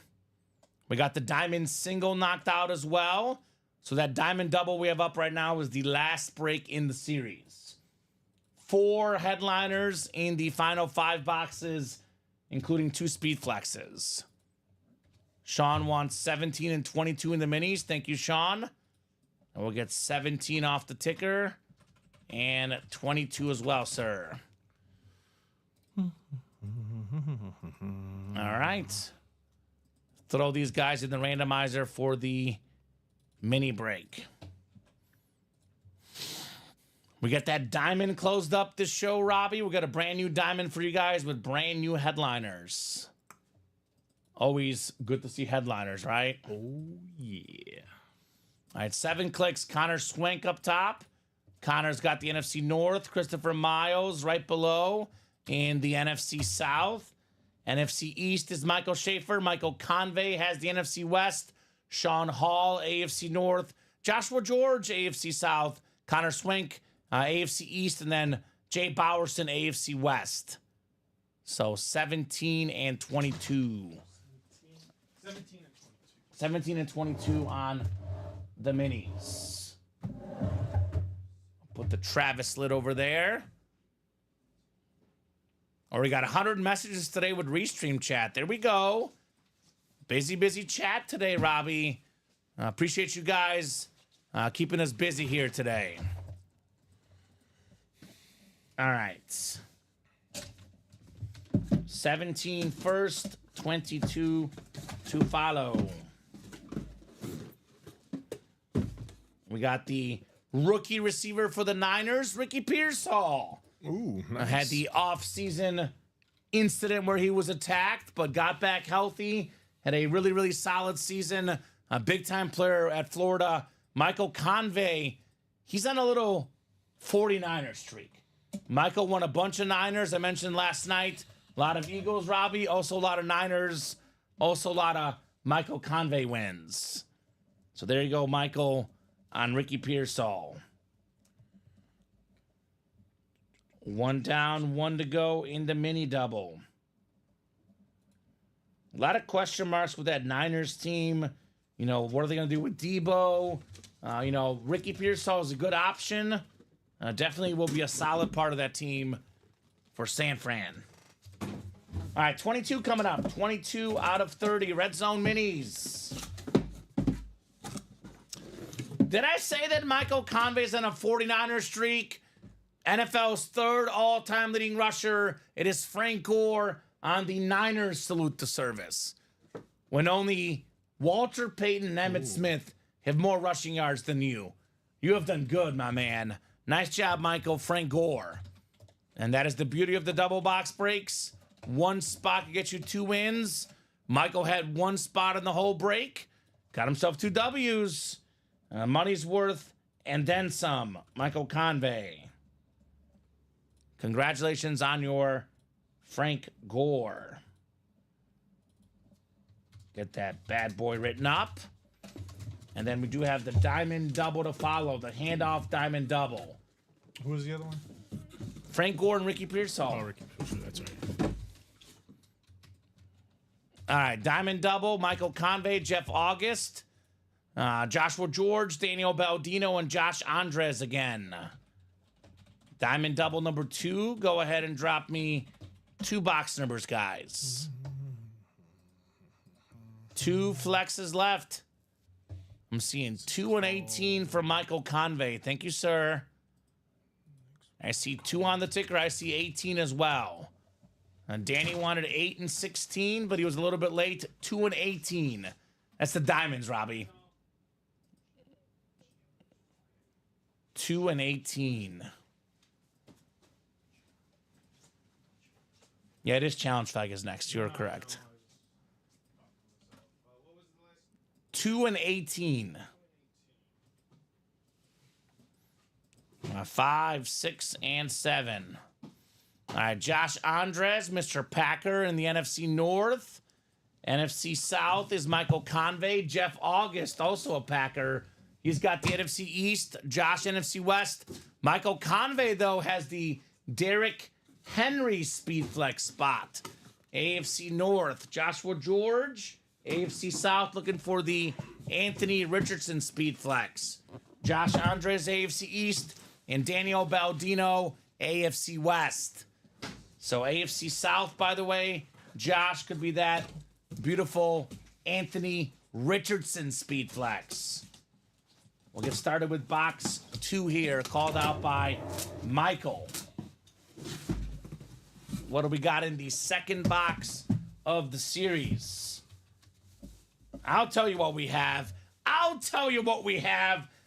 [SPEAKER 2] We got the diamond single knocked out as well. So that diamond double we have up right now is the last break in the series. 4 headliners in the final 5 boxes, including 2 speed flexes. Sean wants 17 and 22 in the minis. Thank you, Sean. And we'll get 17 off the ticker and 22 as well, sir. All right. Throw these guys in the randomizer for the mini break. We got that diamond closed up this show, Robbie. We got a brand new diamond for you guys with brand new headliners. Always good to see headliners, right?
[SPEAKER 3] Oh, yeah.
[SPEAKER 2] All right, 7 clicks. Connor Swank up top. Connor's got the NFC North. Christopher Miles right below in the NFC South. NFC East is Michael Schaefer. Michael Convey has the NFC West. Sean Hall, AFC North. Joshua George, AFC South. Connor Swank, AFC East. And then Jay Bowerson, AFC West. So 17 and 22. 17 and 22 on the minis. Put the Travis lid over there. Oh, we got 100 messages today with Restream chat. There we go. Busy chat today, Robbie. Appreciate you guys keeping us busy here today. All right. 17 first, 22 to follow. We got the rookie receiver for the Niners, Ricky Pearsall.
[SPEAKER 3] Ooh, nice.
[SPEAKER 2] Had the off-season incident where he was attacked, but got back healthy. Had a really solid season. A big-time player at Florida. Michael Convey, he's on a little 49er streak. Michael won a bunch of Niners. I mentioned last night. A lot of Eagles, Robbie. Also a lot of Niners. Also a lot of Michael Convey wins. So there you go, Michael, on Ricky Pearsall. 1 down, 1 to go in the mini double. A lot of question marks with that Niners team. You know, what are they going to do with Debo? You know, Ricky Pearsall is a good option. Definitely will be a solid part of that team for San Fran. All right, 22 coming up. 22 out of 30. Red Zone Minis. Did I say that Michael Convey's on a 49er streak? NFL's 3rd all-time leading rusher. It is Frank Gore on the Niners salute to service. When only Walter Payton and Emmitt Smith have more rushing yards than you. You have done good, my man. Nice job, Michael. Frank Gore. And that is the beauty of the double box breaks. 1 spot can get you 2 wins. Michael had 1 spot in the whole break. Got himself 2 W's. Money's worth and then some. Michael Convey. Congratulations on your Frank Gore. Get that bad boy written up. And then we do have the diamond double to follow. The handoff diamond double.
[SPEAKER 3] Who was the other one?
[SPEAKER 2] Frank Gore and Ricky Pearsall.
[SPEAKER 3] Oh, Ricky Pearsall. That's right.
[SPEAKER 2] All right, diamond double. Michael Convey, Jeff August. Joshua George, Daniel Baldino, and Josh Andres again. Diamond double number 2. Go ahead and drop me 2 box numbers, guys. 2 flexes left. I'm seeing 2 and 18 for Michael Convey. Thank you, sir. I see 2 on the ticker. I see 18 as well. And Danny wanted 8 and 16, but he was a little bit late. 2 and 18. That's the diamonds, Robbie. 2 and 18. Yeah, it is Challenge Flag is next. You're correct. 2 and 18. 5, 6, and 7. All right, Josh Andres, Mr. Packer in the NFC North. NFC South is Michael Convey. Jeff August, also a Packer. He's got the NFC East. Josh, NFC West. Michael Convey, though, has the Derrick Henry Speed Flex spot. AFC North, Joshua George. AFC South looking for the Anthony Richardson Speed Flex. Josh Andres, AFC East. And Daniel Baldino, AFC West. So AFC South, by the way, Josh could be that beautiful Anthony Richardson Speed Flex. We'll get started with box 2 here, called out by Michael. What do we got in the second box of the series? I'll tell you what we have.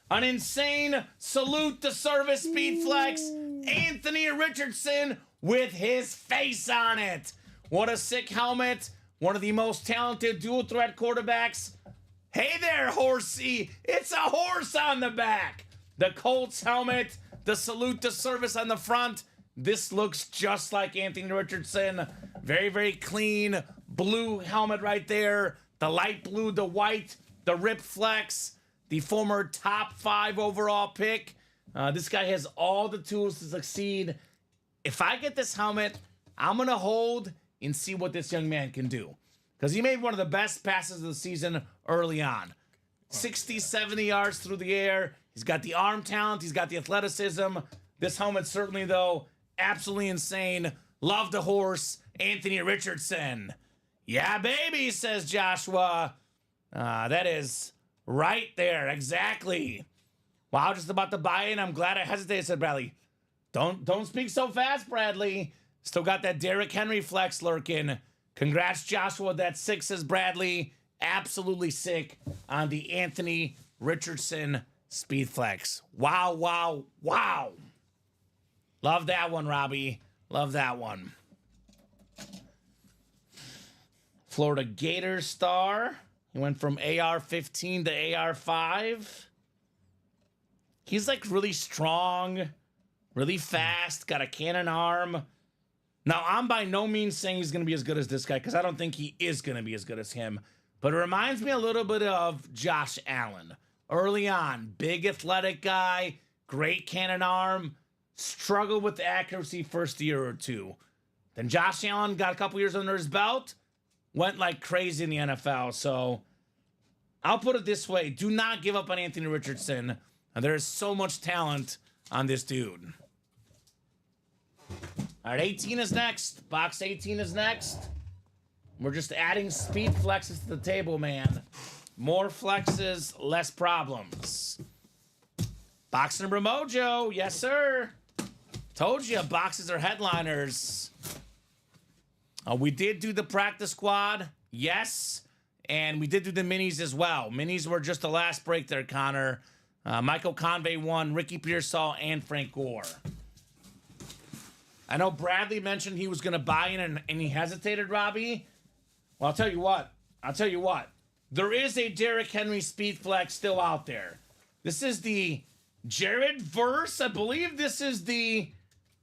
[SPEAKER 2] An insane salute to service Speed Flex. Anthony Richardson with his face on it. What a sick helmet. One of the most talented dual threat quarterbacks. Hey there, horsey. It's a horse on the back. The Colts helmet, the salute to service on the front. This looks just like Anthony Richardson. Very, very clean blue helmet right there. The light blue, the white, the rip flex. The former top 5 overall pick. This guy has all the tools to succeed. If I get this helmet, I'm going to hold and see what this young man can do. Because he made one of the best passes of the season early on. 60, 70 yards through the air. He's got the arm talent. He's got the athleticism. This helmet certainly, though, absolutely insane. Love the horse, Anthony Richardson. Yeah, baby, says Joshua. That is right there, exactly. Wow, just about to buy in. I'm glad I hesitated, said Bradley. Don't speak so fast, Bradley. Still got that Derrick Henry flex lurking. Congrats, Joshua. That 6, says Bradley. Absolutely sick on the Anthony Richardson Speed Flex. Wow, wow, wow. Love that one, Robbie. Love that one. Florida Gators star. He went from AR-15 to AR-5. He's like really strong, really fast, got a cannon arm. Now, I'm by no means saying he's going to be as good as this guy because I don't think he is going to be as good as him. But it reminds me a little bit of Josh Allen. Early on, big athletic guy, great cannon arm, struggled with accuracy first year or two. Then Josh Allen got a couple years under his belt, went like crazy in the NFL. So I'll put it this way. Do not give up on Anthony Richardson. There is so much talent on this dude. All right, 18 is next. Box 18 is next. We're just adding speed flexes to the table, man. More flexes, less problems. Box number mojo. Yes, sir. Told you, boxes are headliners. We did do the practice squad. Yes. And we did do the minis as well. Minis were just the last break there, Connor. Michael Convey won, Ricky Pearsall, and Frank Gore. I know Bradley mentioned he was going to buy in and he hesitated, Robbie. Well, I'll tell you what. There is a Derrick Henry Speed Flex still out there. This is the Jared Verse. I believe this is the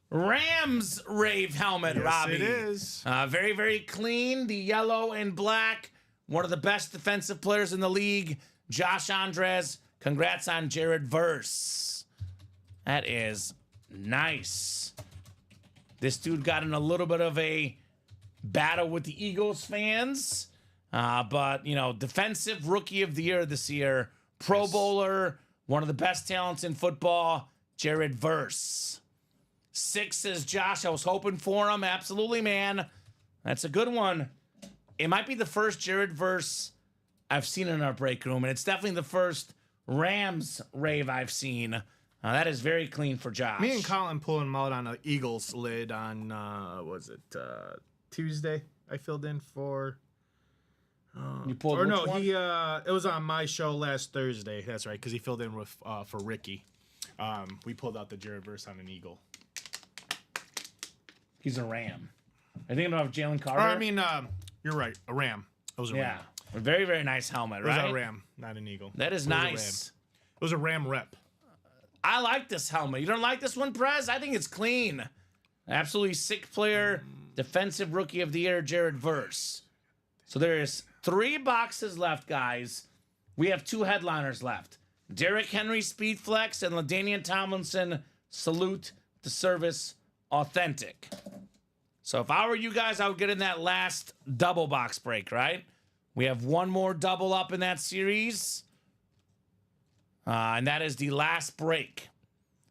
[SPEAKER 2] Rams Rave helmet,
[SPEAKER 3] Yes,
[SPEAKER 2] Robbie.
[SPEAKER 3] it is.
[SPEAKER 2] Very, very clean. The yellow and black. One of the best defensive players in the league. Josh Andres. Congrats on Jared Verse. That is nice. This dude got in a little bit of a battle with the Eagles fans. But, you know, defensive rookie of the year this year. Pro Bowler. One of the best talents in football. Jared Verse. 6 is Josh. I was hoping for him. Absolutely, man. That's a good one. It might be the first Jared Verse I've seen in our break room. And it's definitely the first Rams rave I've seen. That is very clean for Josh.
[SPEAKER 3] Me and Colin pulling him out on an Eagles lid on, Tuesday? I filled in for...
[SPEAKER 2] You pulled
[SPEAKER 3] or
[SPEAKER 2] which
[SPEAKER 3] no,
[SPEAKER 2] one?
[SPEAKER 3] it was on my show last Thursday. That's right, because he filled in with for Ricky. We pulled out the Jared Verse on an Eagle.
[SPEAKER 2] He's a Ram. I think about Jalen
[SPEAKER 3] Or,
[SPEAKER 2] Carter.
[SPEAKER 3] I mean, you're right. A Ram. It was a
[SPEAKER 2] yeah.
[SPEAKER 3] Ram.
[SPEAKER 2] A very, very nice helmet,
[SPEAKER 3] It was
[SPEAKER 2] right?
[SPEAKER 3] a Ram, not an Eagle.
[SPEAKER 2] That is
[SPEAKER 3] It was a Ram.
[SPEAKER 2] nice.
[SPEAKER 3] It was a Ram rep.
[SPEAKER 2] I like this helmet. You don't like this one, Prez? I think it's clean. Absolutely sick player, defensive rookie of the year, Jared Verse. So there's 3 boxes left, guys. We have 2 headliners left. Derrick Henry Speed Flex and LaDainian Tomlinson Salute to Service Authentic. So if I were you guys, I would get in that last double box break, right? We have one more double up in that series. And that is the last break.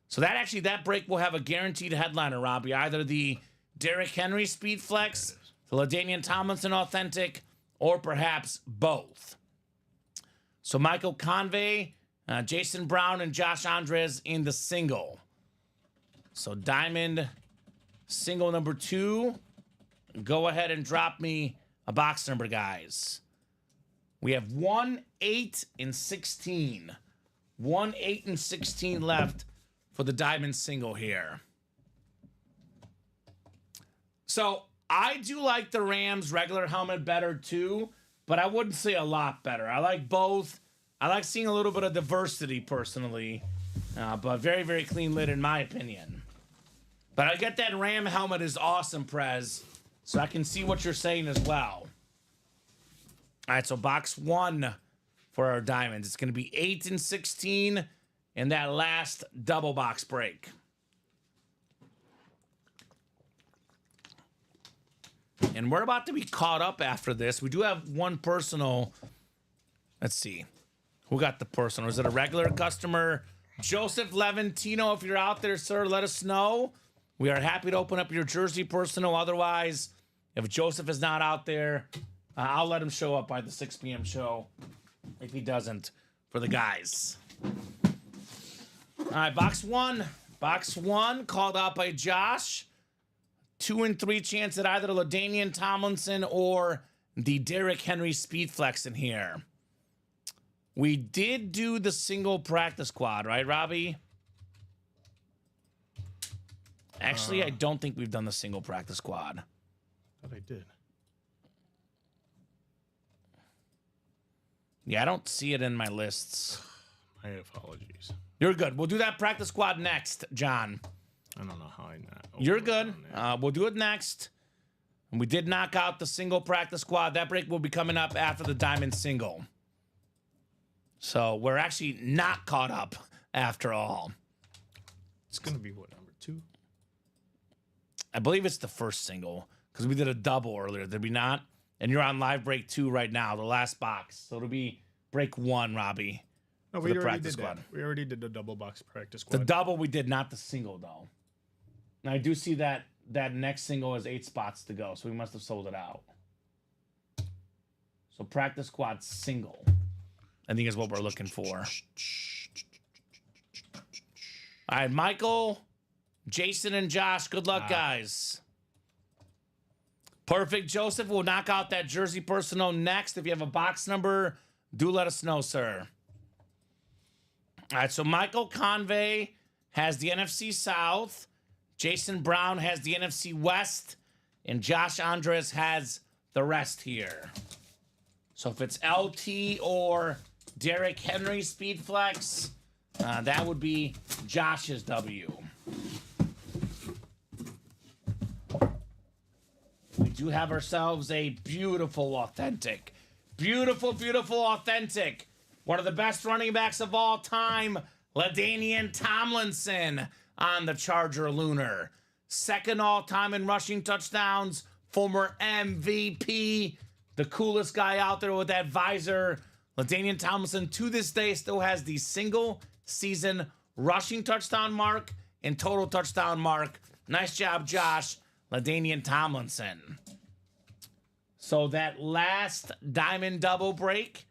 [SPEAKER 2] So that break will have a guaranteed headliner, Robbie. Either the Derrick Henry Speed Flex, the LaDainian Tomlinson Authentic, or perhaps both. So Michael Convey, Jason Brown, and Josh Andres in the single. So Diamond single number 2. Go ahead and drop me a box number, guys. We have 1, 8, and 16. 1, 8, and 16 left for the Diamond single here. So I do like the Rams regular helmet better too, but I wouldn't say a lot better. I like both. I like seeing a little bit of diversity personally, but very, very clean lid in my opinion. But I get that Ram helmet is awesome, Prez, so I can see what you're saying as well. All right, so box 1 for our Diamonds. It's going to be 8 and 16 in that last double box break. And we're about to be caught up after this. We do have one personal. Let's see. Who got the personal? Is it a regular customer? Joseph Levantino, if you're out there, sir, let us know. We are happy to open up your jersey personal. Otherwise, if Joseph is not out there, I'll let him show up by the 6 p.m. show if he doesn't for the guys. All right, box 1. Box 1 called out by Josh. 2 and 3 chance at either LaDainian Tomlinson or the Derrick Henry Speed Flex in here. We did do the single practice squad, right, Robbie? Actually, I don't think we've done the single practice squad.
[SPEAKER 3] But I did.
[SPEAKER 2] Yeah, I don't see it in my lists.
[SPEAKER 3] My apologies.
[SPEAKER 2] You're good. We'll do that practice squad next, John.
[SPEAKER 3] I don't know how I not.
[SPEAKER 2] You're good. We'll do it next. And we did knock out the single practice squad. That break will be coming up after the Diamond single. So we're actually not caught up after all.
[SPEAKER 3] It's gonna be what, number 2?
[SPEAKER 2] I believe it's the first single because we did a double earlier. Did we not? And you're on live break 2 right now, the last box. So it'll be break 1, Robbie.
[SPEAKER 3] No,
[SPEAKER 2] for
[SPEAKER 3] we
[SPEAKER 2] the
[SPEAKER 3] already
[SPEAKER 2] practice
[SPEAKER 3] did
[SPEAKER 2] squad.
[SPEAKER 3] that. We already did the double box practice
[SPEAKER 2] The
[SPEAKER 3] squad.
[SPEAKER 2] double we did, not the single though. Now I do see that next single has 8 spots to go, so we must have sold it out. So practice squad single, I think is what we're looking for. All right, Michael, Jason, and Josh, good luck, guys. Perfect, Joseph. We'll knock out that jersey personal next. If you have a box number, do let us know, sir. All right, so Michael Convey has the NFC South. Jason Brown has the NFC West. And Josh Andres has the rest here. So if it's LT or Derrick Henry Speed Flex, that would be Josh's W. We do have ourselves a beautiful authentic. Beautiful, beautiful authentic. One of the best running backs of all time, LaDainian Tomlinson on the Charger Lunar. Second all-time in rushing touchdowns, former MVP, the coolest guy out there with that visor. LaDainian Tomlinson, to this day, still has the single-season rushing touchdown mark and total touchdown mark. Nice job, Josh. LaDainian Tomlinson. So that last Diamond double break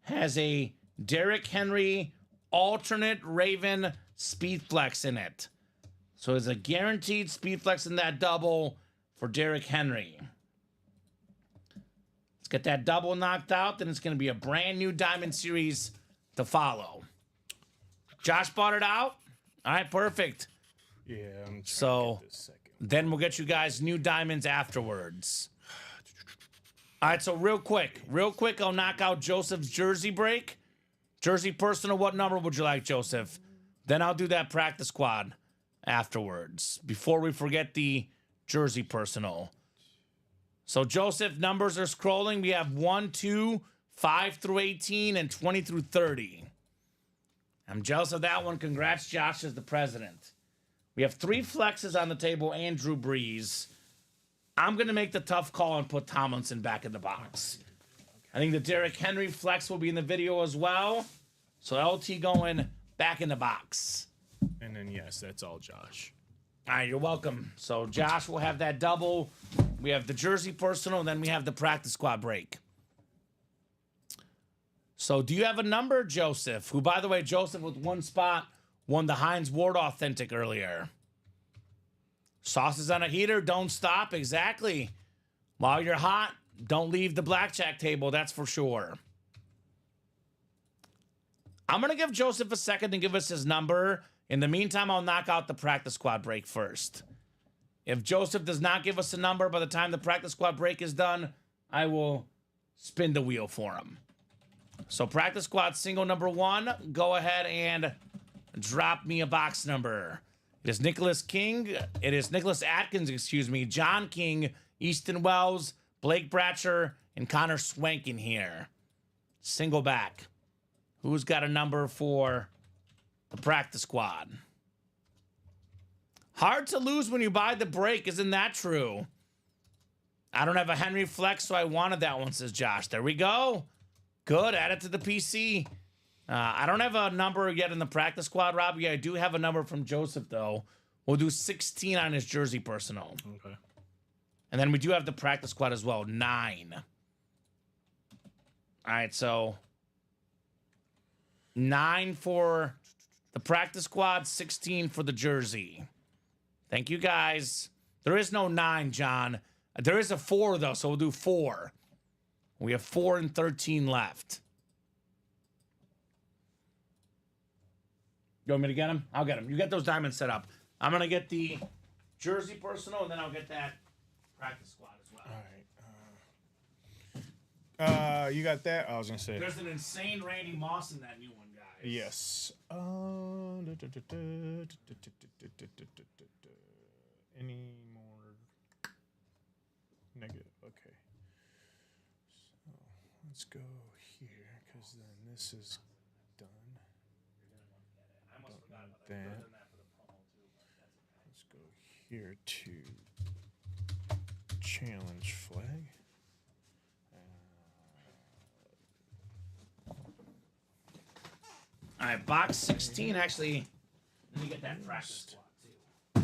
[SPEAKER 2] has a Derrick Henry alternate Raven Speed Flex in it. So there's a guaranteed Speed Flex in that double for Derrick Henry. Let's get that double knocked out, then it's going to be a brand new Diamond series to follow. Josh bought it out. All right, perfect.
[SPEAKER 3] Yeah. I'm trying
[SPEAKER 2] So-
[SPEAKER 3] to get this second.
[SPEAKER 2] Then we'll get you guys new diamonds afterwards. All right, so real quick, I'll knock out Joseph's jersey break. Jersey personal, what number would you like, Joseph? Then I'll do that practice squad afterwards before we forget the jersey personal. So, Joseph, numbers are scrolling. We have 1, 2, 5 through 18, and 20 through 30. I'm jealous of that one. Congrats, Josh, as the president. We have 3 flexes on the table and Drew Brees. I'm going to make the tough call and put Tomlinson back in the box. I think the Derrick Henry flex will be in the video as well. So LT going back in the box.
[SPEAKER 3] And then, yes, that's all Josh.
[SPEAKER 2] All right, you're welcome. So Josh will have that double. We have the jersey personal, and then we have the practice squad break. So do you have a number, Joseph? Who, by the way, Joseph with 1 spot won the Heinz Ward Authentic earlier. Sauces on a heater, don't stop. Exactly. While you're hot, don't leave the blackjack table, that's for sure. I'm going to give Joseph a second to give us his number. In the meantime, I'll knock out the practice squad break first. If Joseph does not give us a number by the time the practice squad break is done, I will spin the wheel for him. So practice squad single number 1, go ahead and drop me a box number. It is Nicholas Atkins, John King, Easton Wells, Blake Bratcher, and Connor Swank in here. Single back. Who's got a number for the practice squad? Hard to lose when you buy the break, isn't that true? I don't have a Henry flex, so I wanted that one, says Josh. There we go. Good, add it to the PC. I don't have a number yet in the practice squad, Robbie. I do have a number from Joseph, though. We'll do 16 on his jersey personal.
[SPEAKER 3] Okay.
[SPEAKER 2] And then we do have the practice squad as well, 9. All right, so 9 for the practice squad, 16 for the jersey. Thank you, guys. There is no 9, John. There is a 4, though, so we'll do 4. We have 4 and 13 left. You want me to get them? I'll get them. You get those diamonds set up. I'm going to get the jersey personal, and then I'll get that practice squad as well.
[SPEAKER 3] All right. You got that? I was going to say.
[SPEAKER 2] There's an insane Randy Moss in that new one, guys.
[SPEAKER 3] Yes. Any more negative? Okay. So let's go here because then this is done.
[SPEAKER 2] I almost forgot about
[SPEAKER 3] that.
[SPEAKER 2] I could've done that for the promo too, but that's okay.
[SPEAKER 3] Let's go here to challenge flag.
[SPEAKER 2] All right, box 16. Actually, let me get that practice squad too.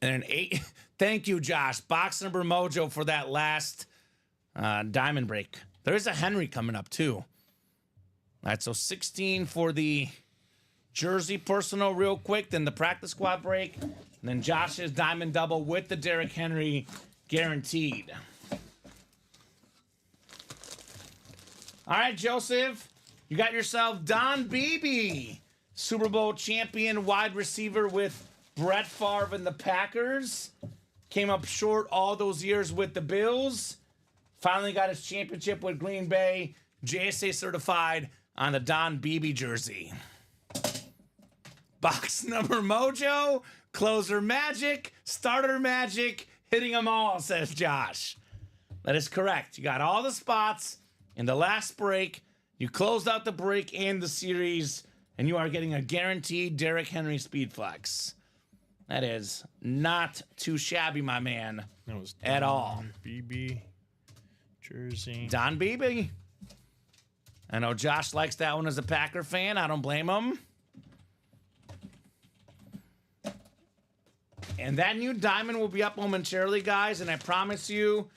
[SPEAKER 2] And an 8. Thank you, Josh. Box number Mojo for that last diamond break. There is a Henry coming up too. All right, so 16 for the jersey personal real quick, then the practice squad break, and then Josh's diamond double with the Derrick Henry guaranteed. All right, Joseph, you got yourself Don Beebe, Super Bowl champion wide receiver with Brett Favre and the Packers. Came up short all those years with the Bills. Finally got his championship with Green Bay. JSA certified on the Don Beebe jersey. Box number Mojo, closer magic, starter magic, hitting them all, says Josh. That is correct. You got all the spots in the last break. You closed out the break and the series, and you are getting a guaranteed Derrick Henry speed flex. That is not too shabby, my man,
[SPEAKER 3] That was
[SPEAKER 2] at all.
[SPEAKER 3] BB jersey.
[SPEAKER 2] Don Beebe. I know Josh likes that one as a Packer fan. I don't blame him. And that new diamond will be up momentarily, guys. And I promise you,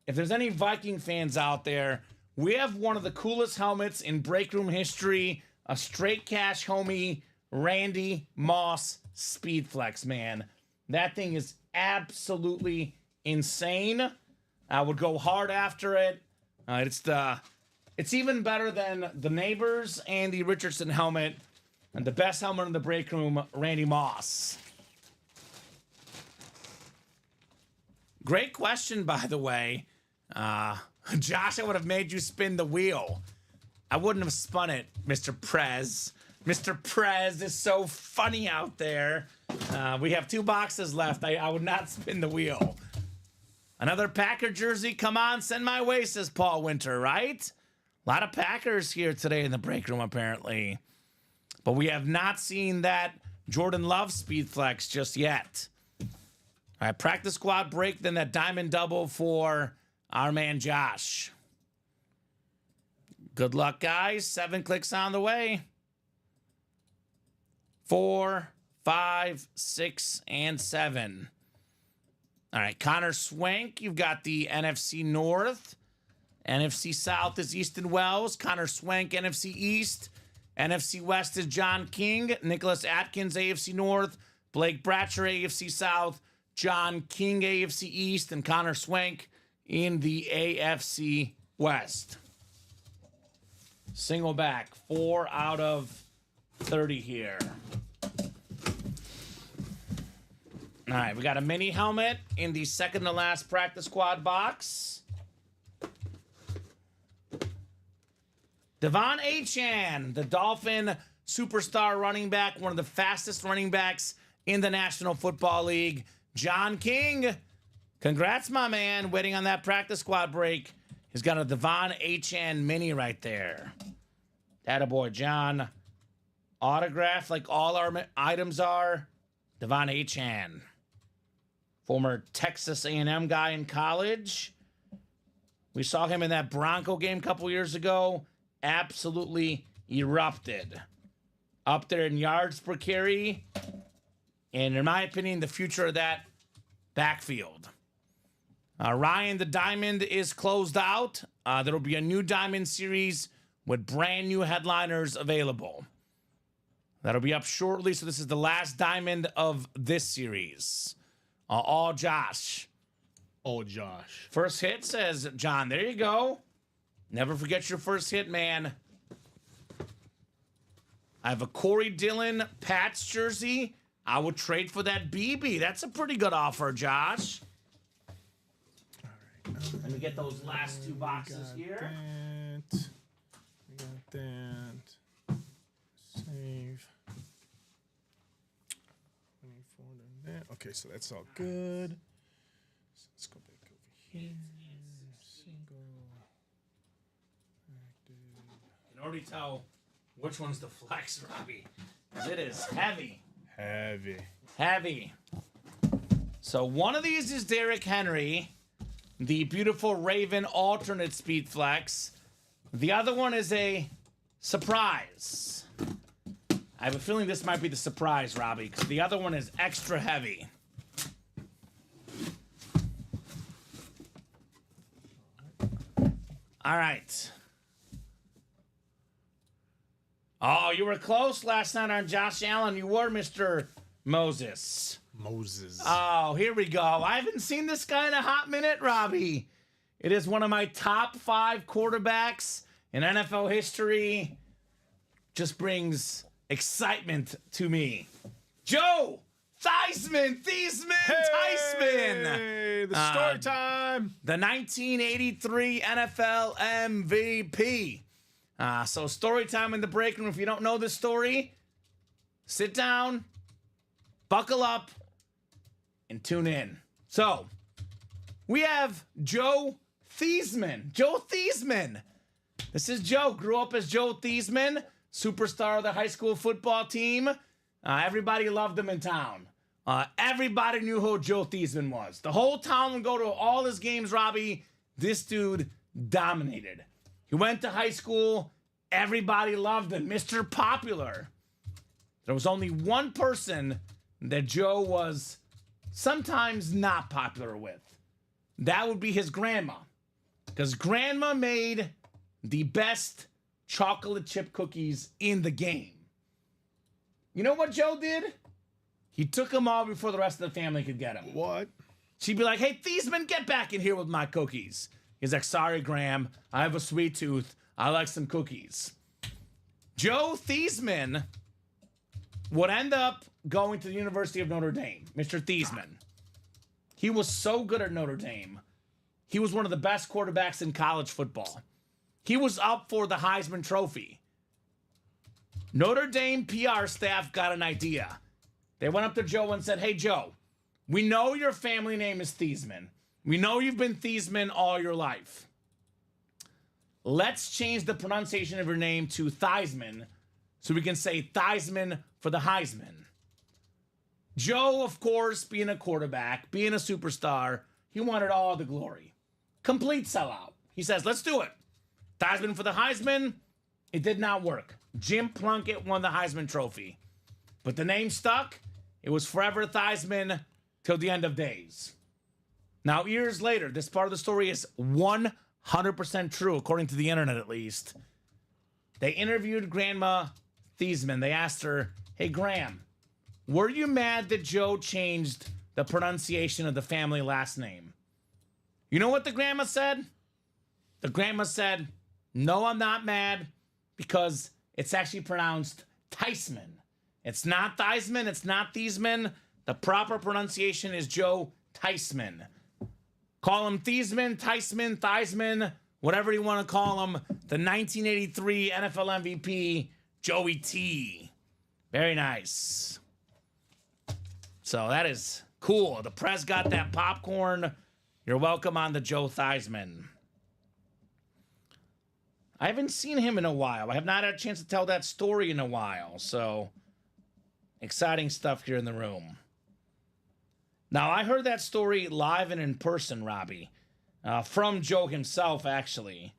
[SPEAKER 2] if there's any Viking fans out there, we have one of the coolest helmets in break room history. A straight cash homie, Randy Moss Speed Flex, man. That thing is absolutely insane. I would go hard after it. It's even better than the Neighbors and the Richardson helmet, and the best helmet in the break room, Randy Moss. Great question, by the way. Josh, I would have made you spin the wheel. I wouldn't have spun it, Mr. Prez. Mr. Prez is so funny out there. We have 2 boxes left. I would not spin the wheel. Another Packer jersey. Come on, send my way, says Paul Winter, right? A lot of Packers here today in the break room, apparently. But we have not seen that Jordan Love speed flex just yet. All right, practice squad break, then that diamond double for our man Josh. Good luck, guys. 7 clicks on the way. 4, 5, 6, and 7. All right, Connor Swank, you've got the NFC North. NFC South is Easton Wells. Connor Swank, NFC East. NFC West is John King. Nicholas Atkins, AFC North. Blake Bratcher, AFC South. John King, AFC East, and Connor Swank in the AFC West. Single back, 4 out of 30 here. All right, we got a mini helmet in the second to last practice squad box. Devon Achane, the Dolphin superstar running back, one of the fastest running backs in the National Football League. John King, congrats, my man. Waiting on that practice squad break. He's got a Devon Achane mini right there. Attaboy, John. Autograph, like all our items are. Devon Achane. Former Texas A&M guy in college. We saw him in that Bronco game a couple years ago. Absolutely erupted. Up there in yards per carry. And in my opinion, the future of that backfield. Ryan, the diamond is closed out. There will be a new diamond series with brand new headliners available. That'll be up shortly. So this is the last diamond of this series. All Josh.
[SPEAKER 3] Oh, Josh.
[SPEAKER 2] First hit, says John. There you go. Never forget your first hit, man. I have a Corey Dillon Pats jersey. I would trade for that BB. That's a pretty good offer, Josh.
[SPEAKER 3] All right.
[SPEAKER 2] Let me get those last 2 boxes here.
[SPEAKER 3] We got that. Save. 24 to that. Okay, so that's all good. So let's go back over here. Single. Active.
[SPEAKER 2] You can already tell which one's the flex, Robbie. 'Cause it is heavy. Heavy. So one of these is Derrick Henry, the beautiful Raven alternate speed flex. The other one is a surprise. I have a feeling this might be the surprise, Robbie, because the other one is extra heavy. All right. Oh, you were close last night on Josh Allen. You were, Mr. Moses. Oh, here we go. I haven't seen this guy in a hot minute, Robbie. It is one of my top 5 quarterbacks in NFL history. Just brings excitement to me. Joe Theismann.
[SPEAKER 3] Hey, the story time.
[SPEAKER 2] The 1983 NFL MVP. So story time in the break room. If you don't know this story, sit down, buckle up, and tune in. So, we have Joe Theismann. Joe Theismann. This is Joe. Grew up as Joe Theismann, superstar of the high school football team. Everybody loved him in town. Everybody knew who Joe Theismann was. The whole town would go to all his games, Robbie. This dude dominated. He went to high school. Everybody loved him. Mr. Popular. There was only one person that Joe was sometimes not popular with. That would be his grandma. Because grandma made the best chocolate chip cookies in the game. You know what Joe did? He took them all before the rest of the family could get them.
[SPEAKER 3] What?
[SPEAKER 2] She'd be like, hey, Thiesman, get back in here with my cookies. He's like, sorry, Graham. I have a sweet tooth. I like some cookies. Joe Thiesman would end up going to the University of Notre Dame. Mr. Thiesman. He was so good at Notre Dame. He was one of the best quarterbacks in college football. He was up for the Heisman Trophy. Notre Dame PR staff got an idea. They went up to Joe and said, hey, Joe, we know your family name is Thiesman. We know you've been Thiesman all your life. Let's change the pronunciation of your name to Theismann so we can say Theismann for the Heisman. Joe, of course, being a quarterback, being a superstar, he wanted all the glory. Complete sellout. He says, let's do it. Theismann for the Heisman. It did not work. Jim Plunkett won the Heisman Trophy. But the name stuck. It was forever Theismann till the end of days. Now, years later, this part of the story is 100% true, according to the internet at least. They interviewed Grandma Thiesman. They asked her, hey, Graham, were you mad that Joe changed the pronunciation of the family last name? You know what the grandma said? The grandma said, no, I'm not mad because it's actually pronounced Theismann. It's not Theismann. It's not Thiesman. The proper pronunciation is Joe Theismann. Call him Thiesman, Theismann, whatever you want to call him. The 1983 NFL MVP, Joey T. Very nice. So that is cool. The press got that popcorn. You're welcome on the Joe Theismann. I haven't seen him in a while. I have not had a chance to tell that story in a while. So exciting stuff here in the room. Now, I heard that story live and in person, Robbie, from Joe himself, actually,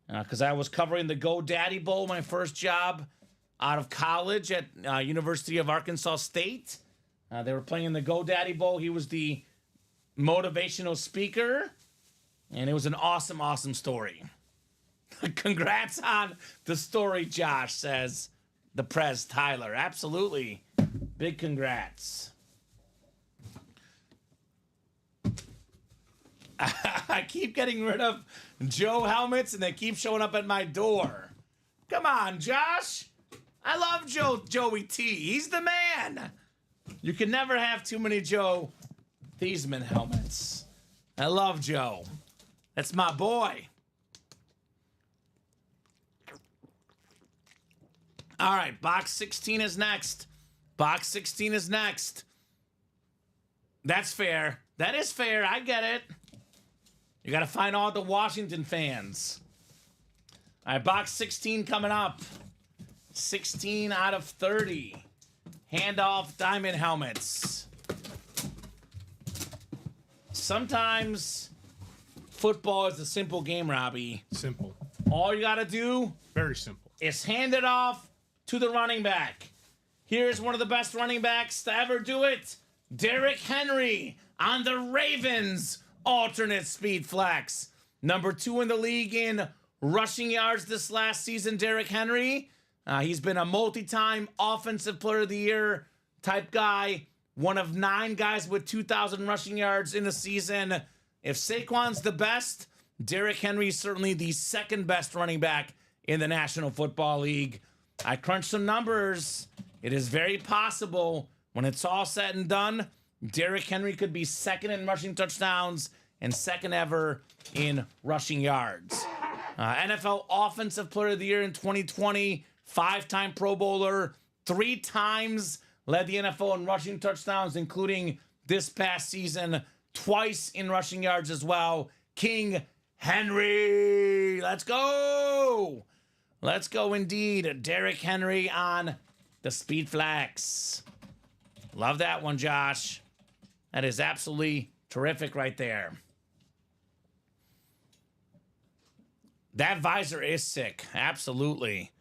[SPEAKER 2] because I was covering the GoDaddy Bowl, my first job out of college at University of Arkansas State. They were playing in the GoDaddy Bowl. He was the motivational speaker, and it was an awesome, awesome story. Congrats on the story, Josh, says the Prez Tyler. Absolutely. Big congrats. I keep getting rid of Joe helmets, and they keep showing up at my door. Come on, Josh. I love Joey T. He's the man. You can never have too many Joe Thiesman helmets. I love Joe. That's my boy. All right, box 16 is next. Box 16 is next. That's fair. That is fair. I get it. You got to find all the Washington fans. All right, box 16 coming up. 16 out of 30. Handoff diamond helmets. Sometimes football is a simple game, Robbie.
[SPEAKER 3] Simple.
[SPEAKER 2] All you got to do
[SPEAKER 3] Very simple.
[SPEAKER 2] is hand it off to the running back. Here's one of the best running backs to ever do it. Derrick Henry on the Ravens alternate speed flex. Number 2 in the league in rushing yards this last season, Derrick Henry. He's been a multi-time offensive player of the year type guy. One of 9 guys with 2,000 rushing yards in a season. If Saquon's the best, Derrick Henry is certainly the second best running back in the National Football League. I crunched some numbers. It is very possible when it's all said and done, Derrick Henry could be second in rushing touchdowns and second ever in rushing yards. NFL Offensive Player of the Year in 2020, 5-time Pro Bowler, 3 times led the NFL in rushing touchdowns, including this past season, twice in rushing yards as well. King Henry. Let's go. Let's go indeed. Derrick Henry on the speed flex. Love that one, Josh. That is absolutely terrific right there. That visor is sick. Absolutely.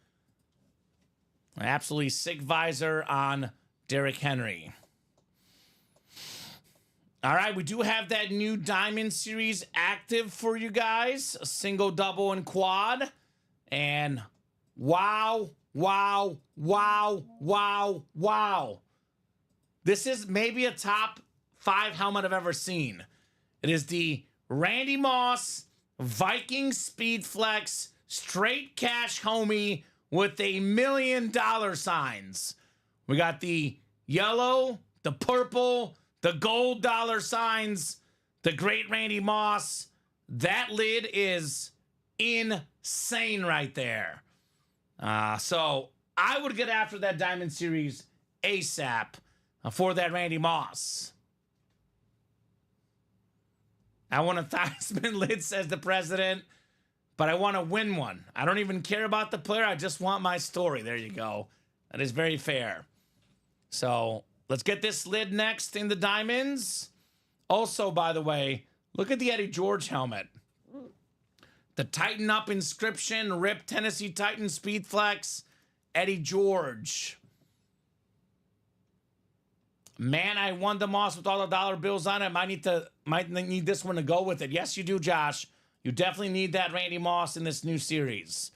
[SPEAKER 2] Absolutely sick visor on Derrick Henry. All right, we do have that new Diamond Series active for you guys. A single, double, and quad. And wow, wow, wow, wow, wow. This is maybe a top 5 helmet I've ever seen. It is the Randy Moss Viking Speed Flex Straight Cash Homie with $1 million signs. We got the yellow, the purple, the gold dollar signs, the great Randy Moss. That lid is insane right there. So I would get after that Diamond Series ASAP for that Randy Moss. I want a Theismann lid, says the president, but I want to win one. I don't even care about the player. I just want my story. There you go. That is very fair. So let's get this lid next in the diamonds. Also, by the way, look at the Eddie George helmet. The Tighten Up inscription, RIP Tennessee Titan Speed Flex, Eddie George. Man, I won the Moss with all the dollar bills on it. Might need this one to go with it. Yes, you do, Josh. You definitely need that Randy Moss in this new series.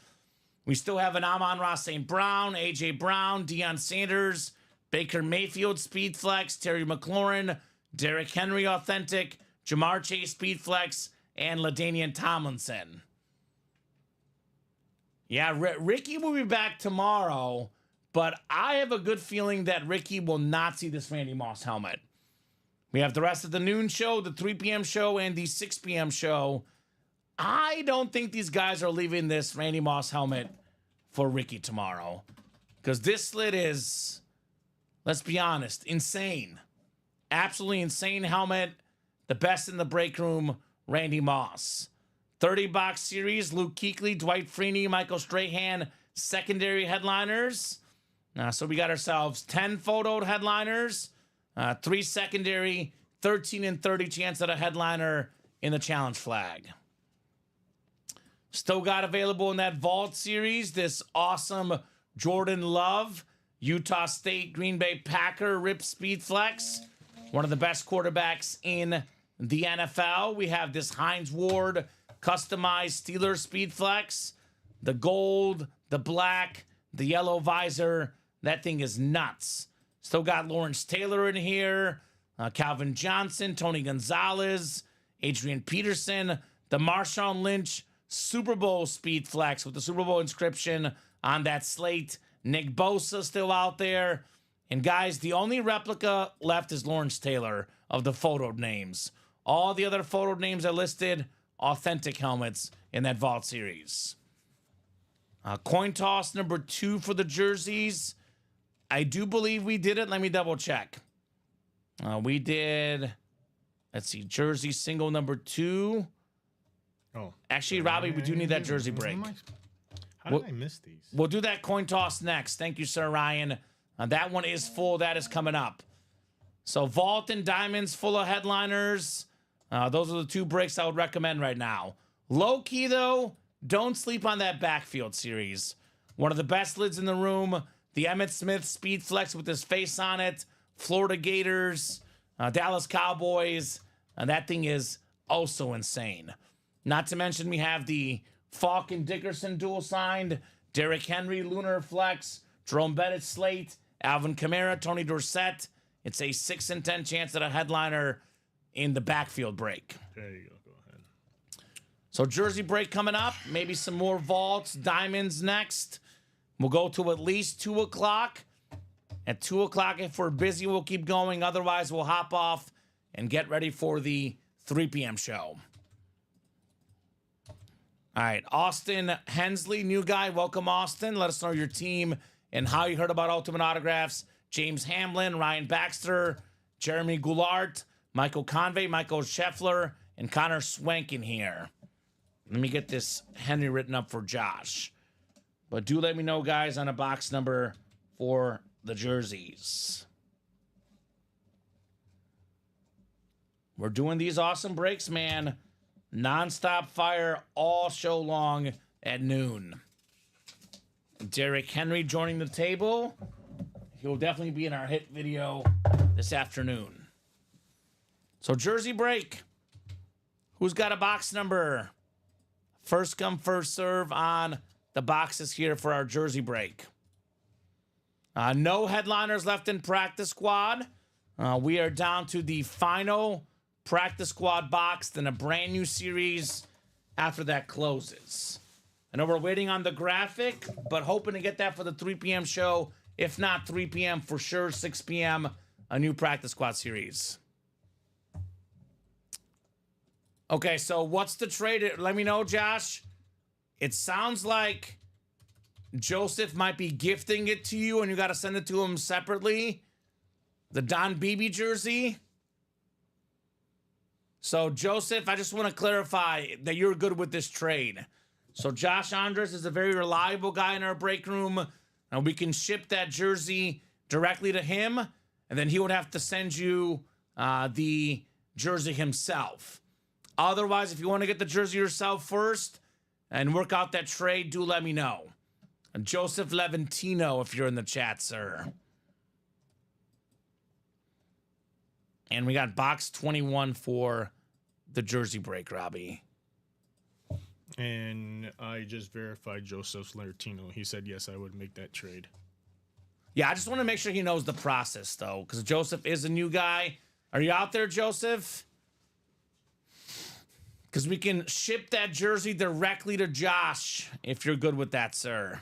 [SPEAKER 2] We still have an Amon-Ra St. Brown, A.J. Brown, Deion Sanders, Baker Mayfield Speed Flex, Terry McLaurin, Derrick Henry Authentic, Jamar Chase Speed Flex, and LaDainian Tomlinson. Yeah, Ricky will be back tomorrow, but I have a good feeling that Ricky will not see this Randy Moss helmet. We have the rest of the noon show, the 3 p.m. show, and the 6 p.m. show. I don't think these guys are leaving this Randy Moss helmet for Ricky tomorrow, because this lid is, let's be honest, insane. Absolutely insane helmet. The best in the break room, Randy Moss. 30-box series, Luke Kuechly, Dwight Freeney, Michael Strahan, secondary headliners. So we got ourselves 10 photoed headliners, 3 secondary, 13 and 30 chance at a headliner in the challenge flag. Still got available in that Vault series, this awesome Jordan Love, Utah State Green Bay Packer RIP Speed Flex. One of the best quarterbacks in the NFL. We have this Hines Ward customized Steelers Speed Flex. The gold, the black, the yellow visor. That thing is nuts. Still got Lawrence Taylor in here. Calvin Johnson, Tony Gonzalez, Adrian Peterson, the Marshawn Lynch Super Bowl Speed Flex with the Super Bowl inscription on that slate. Nick Bosa still out there. And guys, the only replica left is Lawrence Taylor of the photoed names. All the other photoed names are listed authentic helmets in that Vault series. Coin toss number 2 for the jerseys. I do believe we did it. Let me double check. We did, let's see, jersey single number 2.
[SPEAKER 3] Oh.
[SPEAKER 2] Actually, Robbie, we do need that jersey break.
[SPEAKER 3] How did I miss these?
[SPEAKER 2] We'll do that coin toss next. Thank you, Sir Ryan. That one is full. That is coming up. So Vault and Diamonds full of headliners. Those are the 2 breaks I would recommend right now. Low key, though, don't sleep on that backfield series. One of the best lids in the room. The Emmitt Smith Speed Flex with his face on it. Florida Gators, Dallas Cowboys. That thing is also insane. Not to mention we have the Falk and Dickerson dual signed. Derrick Henry Lunar Flex. Jerome Bettis Slate. Alvin Kamara, Tony Dorsett. It's a 6 in 10 chance at a headliner in the backfield break.
[SPEAKER 3] There you go. Go ahead.
[SPEAKER 2] So jersey break coming up. Maybe some more vaults, diamonds next. We'll go to at least 2 o'clock. At 2 o'clock, if we're busy, we'll keep going. Otherwise, we'll hop off and get ready for the 3 p.m. show. All right, Austin Hensley, new guy. Welcome, Austin. Let us know your team and how you heard about Ultimate Autographs. James Hamlin, Ryan Baxter, Jeremy Goulart, Michael Convey, Michael Scheffler, and Connor Swank in here. Let me get this Henry written up for Josh. But do let me know, guys, on a box number for the jerseys. We're doing these awesome breaks, man. Non-stop fire all show long at noon. Derrick Henry joining the table. He'll definitely be in our hit video this afternoon. So jersey break. Who's got a box number? First come, first serve on the boxes here for our jersey break. No headliners left in practice squad. We are down to the final practice squad box, then a brand new series after that closes. I know we're waiting on the graphic, but hoping to get that for the 3 p.m. show. If not 3 p.m., for sure 6 p.m., a new practice squad series. Okay, so what's the trade? Let me know, Josh. It sounds like Joseph might be gifting it to you, and you got to send it to him separately. The Don Beebe jersey. So, Joseph, I just want to clarify that you're good with this trade. So, Josh Andres is a very reliable guy in our break room, and we can ship that jersey directly to him, and then he would have to send you the jersey himself. Otherwise, if you want to get the jersey yourself first and work out that trade, do let me know. Joseph Levantino, if you're in the chat, sir. And we got box 21 for the jersey break, Robbie.
[SPEAKER 3] And I just verified Joseph Latino. He said, yes, I would make that trade.
[SPEAKER 2] Yeah, I just want to make sure he knows the process, though, because Joseph is a new guy. Are you out there, Joseph? Because we can ship that jersey directly to Josh, if you're good with that, sir.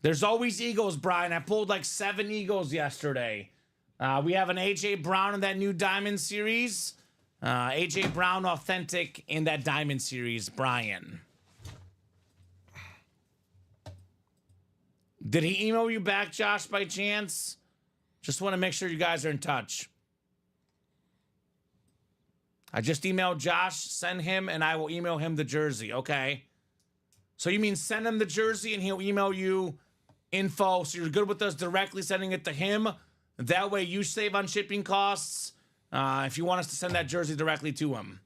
[SPEAKER 2] There's always Eagles, Brian. I pulled like 7 Eagles yesterday. We have an A.J. Brown in that new Diamond series. A.J. Brown authentic in that Diamond series, Brian. Did he email you back, Josh, by chance? Just want to make sure you guys are in touch. I just emailed Josh, send him, and I will email him the jersey. Okay. So you mean send him the jersey and he'll email you info, so you're good with us directly sending it to him. That way you save on shipping costs if you want us to send that jersey directly to him.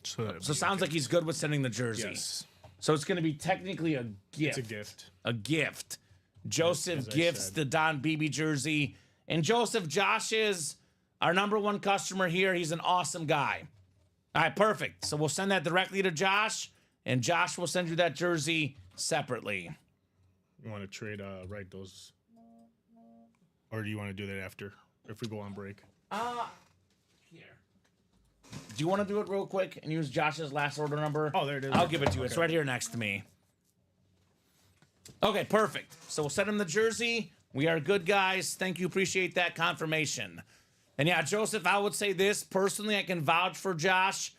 [SPEAKER 2] So it sounds like he's good with sending the jersey.
[SPEAKER 3] Yes.
[SPEAKER 2] So it's going to be technically a gift.
[SPEAKER 3] It's a gift.
[SPEAKER 2] A gift. Joseph gifts the Don Beebe jersey. And Joseph, Josh is our #1 customer here. He's an awesome guy. All right, perfect. So we'll send that directly to Josh, and Josh will send you that jersey separately.
[SPEAKER 3] You want to trade, write those? Or do you want to do that after, if we go on break?
[SPEAKER 2] Here. Do you want to do it real quick and use Josh's last order number?
[SPEAKER 3] Oh, there it is.
[SPEAKER 2] I'll give it to you. It's right here next to me. Okay, perfect. So we'll send him the jersey. We are good guys. Thank you. Appreciate that confirmation. And yeah, Joseph, I would say this. Personally, I can vouch for Josh.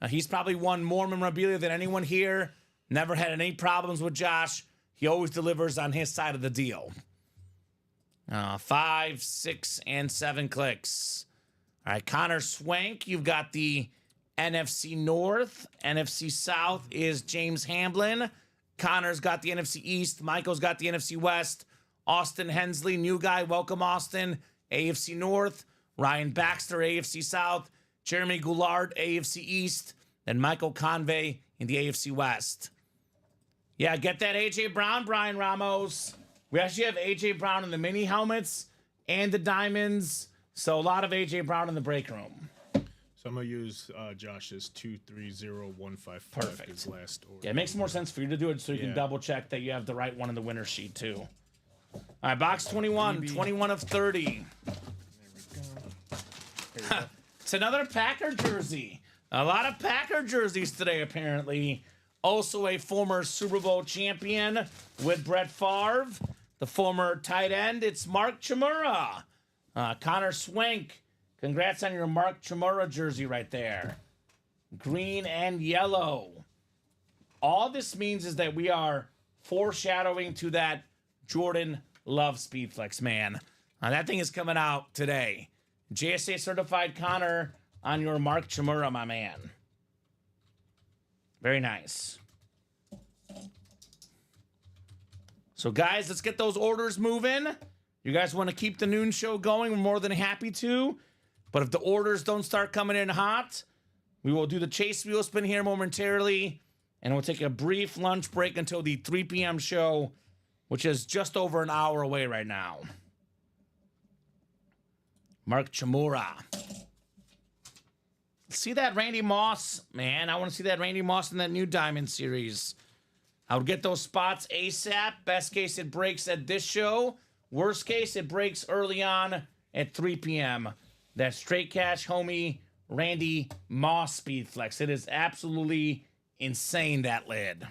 [SPEAKER 2] He's probably won more memorabilia than anyone here. Never had any problems with Josh. He always delivers on his side of the deal. 5, 6, and 7 clicks. All right, Connor Swank, you've got the NFC North. NFC South is James Hamblin. Connor's got the NFC East. Michael's got the NFC West. Austin Hensley, new guy. Welcome, Austin. AFC North. Ryan Baxter, AFC South. Jeremy Goulart, AFC East. And Michael Convey in the AFC West. Yeah, get that A.J. Brown, Brian Ramos. We actually have A.J. Brown in the mini helmets and the diamonds. So a lot of A.J. Brown in the break room.
[SPEAKER 3] So I'm going to use Josh's 230155.
[SPEAKER 2] Perfect.
[SPEAKER 3] His last order.
[SPEAKER 2] Yeah, it makes more sense for you to do it so you can double check that you have the right one in the winner sheet too. All right, box 21, 21 of 30. It's another Packer jersey. A lot of Packer jerseys today, apparently. Also a former Super Bowl champion with Brett Favre. The former tight end, it's Mark Chmura. Connor Swank, congrats on your Mark Chmura jersey right there. Green and yellow. All this means is that we are foreshadowing to that Jordan Love Speedflex, man. That thing is coming out today. JSA certified Connor on your Mark Chmura, my man. Very nice. So, guys, let's get those orders moving. You guys want to keep the noon show going? We're more than happy to. But if the orders don't start coming in hot, we will do the chase wheel spin here momentarily. And we'll take a brief lunch break until the 3 p.m. show, which is just over an hour away right now. Mark Chmura. See that Randy Moss, man. I want to see that Randy Moss in that new Diamond series. I would get those spots ASAP. Best case it breaks at this show. Worst case, it breaks early on at 3 p.m. That's Straight Cash Homie Randy Moss Speed Flex. It is absolutely insane, that lid.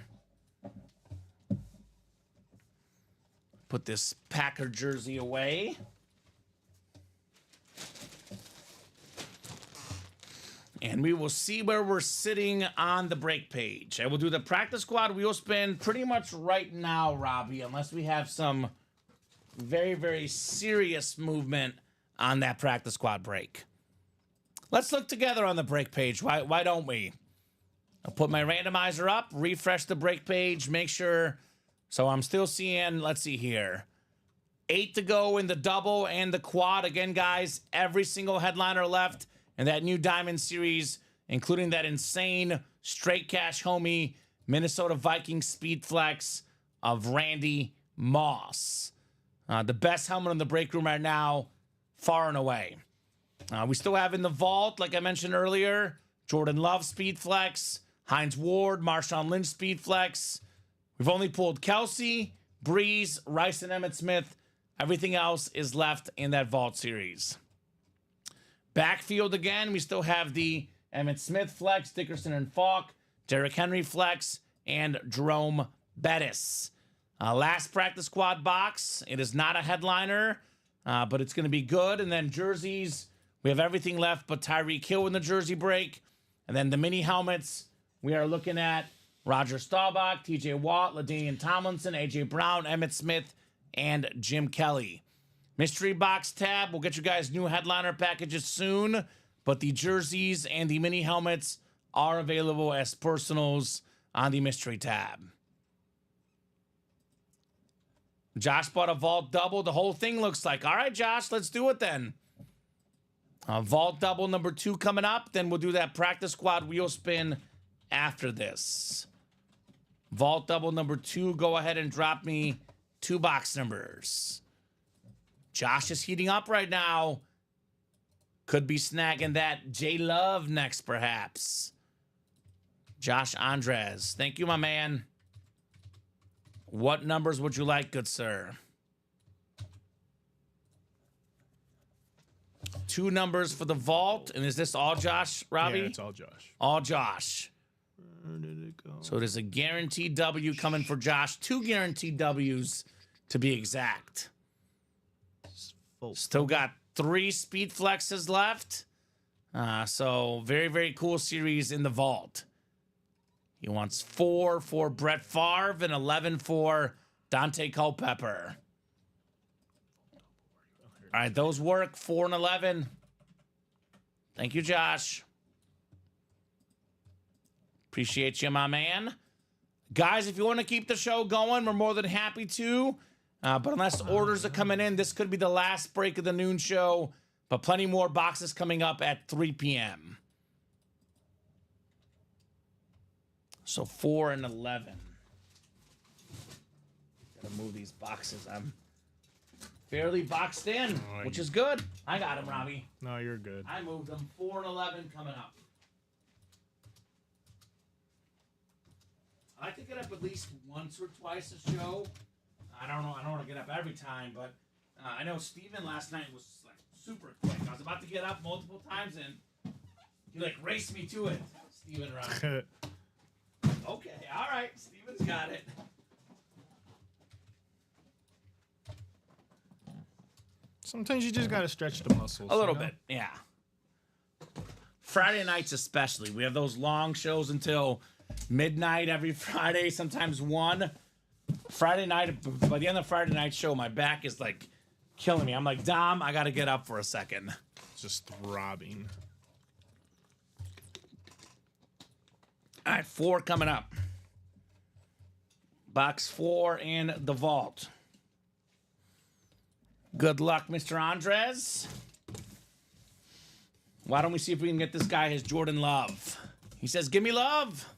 [SPEAKER 2] Put this Packer jersey away. And we will see where we're sitting on the break page. I will do the practice squad wheel spin pretty much right now, Robbie, unless we have some very, very serious movement on that practice squad break. Let's look together on the break page. Why don't we? I'll put my randomizer up, refresh the break page, make sure. So I'm still seeing, let's see here, 8 to go in the double and the quad. Again, guys, every single headliner left in that new Diamond Series, including that insane Straight Cash Homie Minnesota Vikings Speed Flex of Randy Moss. The best helmet in the break room right now, far and away. We still have in the vault, like I mentioned earlier, Jordan Love Speed Flex, Hines Ward, Marshawn Lynch Speed Flex. We've only pulled Kelsey, Breeze, Rice, and Emmitt Smith. Everything else is left in that vault series. Backfield again, we still have the Emmitt Smith Flex, Dickerson and Falk, Derrick Henry Flex, and Jerome Bettis. Last practice squad box. It is not a headliner, but it's going to be good. And then jerseys, we have everything left but Tyreek Hill in the jersey break. And then the mini helmets, we are looking at Roger Staubach, TJ Watt, LaDainian Tomlinson, AJ Brown, Emmitt Smith, and Jim Kelly. Mystery box tab, we'll get you guys new headliner packages soon, but the jerseys and the mini helmets are available as personals on the mystery tab. Josh bought a vault double. The whole thing looks like. All right, Josh, let's do it then. Vault double number 2 coming up. Then we'll do that practice squad wheel spin after this. Vault double number 2. Go ahead and drop me 2 box numbers. Josh is heating up right now. Could be snagging that J Love next, perhaps. Josh Andres. Thank you, my man. What numbers would you like, good sir? 2 numbers for the vault. And is this all Josh, Robbie?
[SPEAKER 3] Yeah, it's all Josh.
[SPEAKER 2] All Josh.
[SPEAKER 3] Where did it go?
[SPEAKER 2] So there's a guaranteed W coming for Josh. 2 guaranteed Ws to be exact. Still got 3 speed flexes left. So very, very cool series in the vault. He wants 4 for Brett Favre and 11 for Dante Culpepper. All right, those work. 4 and 11. Thank you, Josh. Appreciate you, my man. Guys, if you want to keep the show going, we're more than happy to. But unless orders are coming in, this could be the last break of the noon show. But plenty more boxes coming up at 3 p.m. So 4 and 11. Gotta move these boxes. I'm fairly boxed in, which is good. I got them, Robbie.
[SPEAKER 3] No, you're good.
[SPEAKER 2] I moved them. 4 and 11 coming up. I like to get up at least once or twice a show. I don't know. I don't want to get up every time, but I know Steven last night was like super quick. I was about to get up multiple times, and he like raced me to it. Steven Ryan. Okay, all right. Steven's got it.
[SPEAKER 3] Sometimes you just gotta stretch the muscles.
[SPEAKER 2] A little bit, yeah. Friday nights especially. We have those long shows until midnight every Friday, sometimes 1. Friday night, by the end of Friday night show, my back is like killing me. I'm like, Dom, I gotta get up for a second.
[SPEAKER 3] Just throbbing.
[SPEAKER 2] All right, 4 coming up. Box 4 in the vault. Good luck, Mr. Andres. Why don't we see if we can get this guy his Jordan Love? He says, give me love.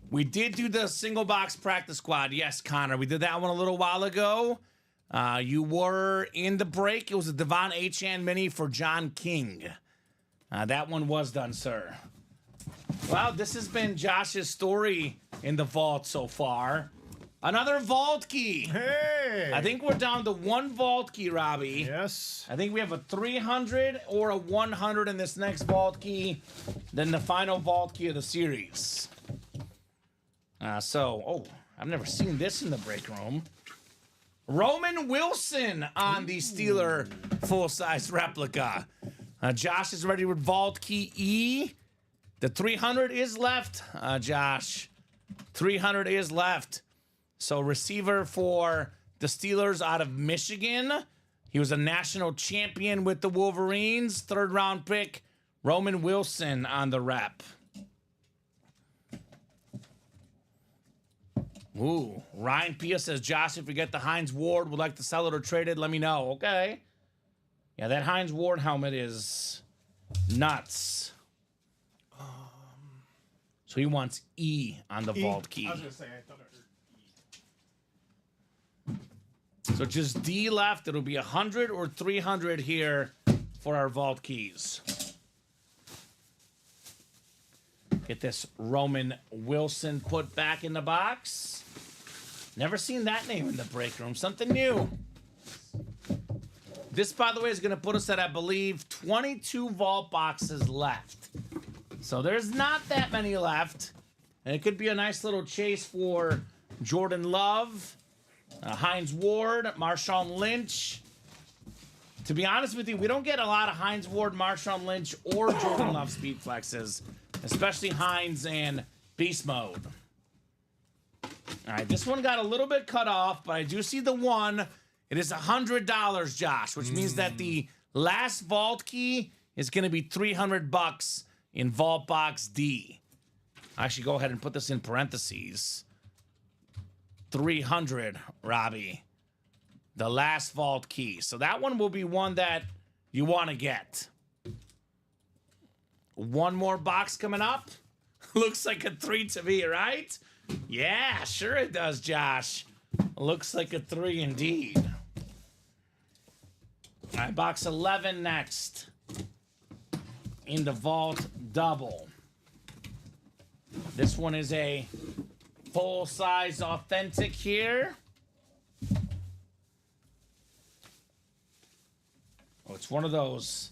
[SPEAKER 2] We did do the single box practice squad. Yes, Connor. We did that one a little while ago. You were in the break. It was a Devon Achane mini for John King. That one was done, sir. Well, this has been Josh's story in the vault so far. Another vault key.
[SPEAKER 3] Hey.
[SPEAKER 2] I think we're down to one vault key, Robbie.
[SPEAKER 3] Yes.
[SPEAKER 2] I think we have a 300 or a 100 in this next vault key, then the final vault key of the series. I've never seen this in the break room. Roman Wilson on the Steeler full-size replica. Josh is ready with vault key E. The 300 is left, Josh. 300 is left. So receiver for the Steelers out of Michigan. He was a national champion with the Wolverines. 3rd round pick, Roman Wilson on the rep. Ooh, Ryan Pia says, Josh, if you get the Hines Ward, would like to sell it or trade it, let me know. Okay. Yeah, that Hines Ward helmet is nuts. So he wants E on the vault key.
[SPEAKER 3] I was gonna say, I thought I heard.
[SPEAKER 2] So just D left. It'll be 100 or 300 here for our vault keys. Get this Roman Wilson put back in the box. Never seen that name in the break room. Something new. This, by the way, is going to put us at, I believe, 22 vault boxes left. So there's not that many left. And it could be a nice little chase for Jordan Love, Hines Ward, Marshawn Lynch. To be honest with you, we don't get a lot of Hines Ward, Marshawn Lynch, or Jordan Love speed flexes, especially Hines and Beast Mode. All right, this one got a little bit cut off, but I do see the one. It is $100, Josh, which means that the last vault key is going to be $300 in Vault Box D. I should go ahead and put this in parentheses. 300, Robbie. The last vault key. So that one will be one that you want to get. One more box coming up. Looks like a 3 to me, right? Yeah, sure it does, Josh. Looks like a 3 indeed. All right, box 11 next. In the vault double. This one is a full-size authentic here. Oh, it's one of those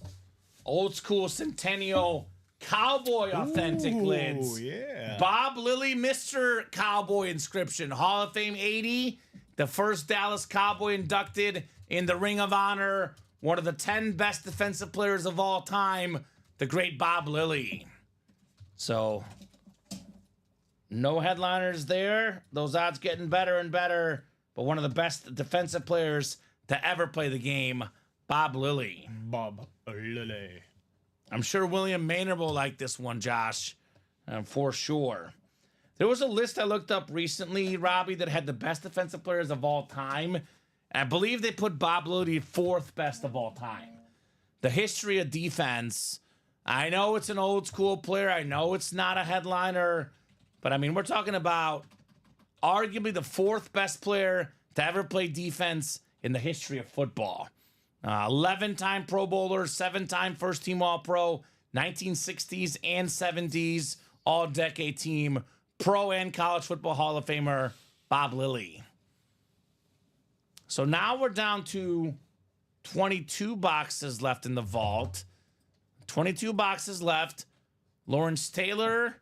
[SPEAKER 2] old school Centennial Cowboy authentic lids.
[SPEAKER 3] Oh, yeah.
[SPEAKER 2] Bob Lilly, Mr. Cowboy inscription. Hall of Fame 80. The first Dallas Cowboy inducted in the Ring of Honor. One of the 10 best defensive players of all time. The great Bob Lilly. So, no headliners there. Those odds getting better and better. But one of the best defensive players to ever play the game, Bob Lilly.
[SPEAKER 3] Bob Lilly.
[SPEAKER 2] I'm sure William Maynard will like this one, Josh, for sure. There was a list I looked up recently, Robbie, that had the best defensive players of all time. And I believe they put Bob Lilly 4th best of all time. The history of defense. I know it's an old school player. I know it's not a headliner. But, I mean, we're talking about arguably the 4th best player to ever play defense in the history of football. 11-time Pro Bowler, 7-time first-team All-Pro, 1960s and 70s All-Decade Team, Pro and College Football Hall of Famer, Bob Lilly. So now we're down to 22 boxes left in the vault. 22 boxes left. Lawrence Taylor,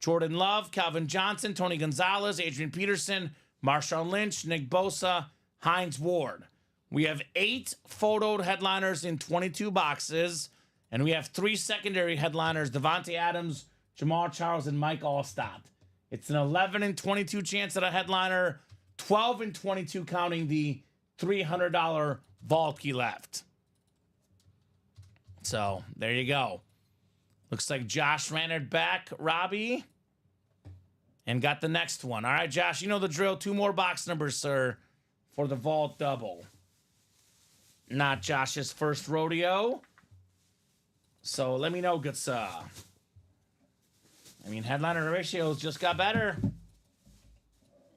[SPEAKER 2] Jordan Love, Calvin Johnson, Tony Gonzalez, Adrian Peterson, Marshawn Lynch, Nick Bosa, Hines Ward. We have 8 photoed headliners in 22 boxes, and we have 3 secondary headliners, Devontae Adams, Jamal Charles, and Mike Allstott. It's an 11 and 22 chance at a headliner, 12 and 22 counting the $300 vault key left. So, there you go. Looks like Josh ran it back, Robbie, and got the next one. All right, Josh, you know the drill. 2 more box numbers, sir, for the vault double. Not Josh's first rodeo. So let me know, good sir. I mean, headliner ratios just got better.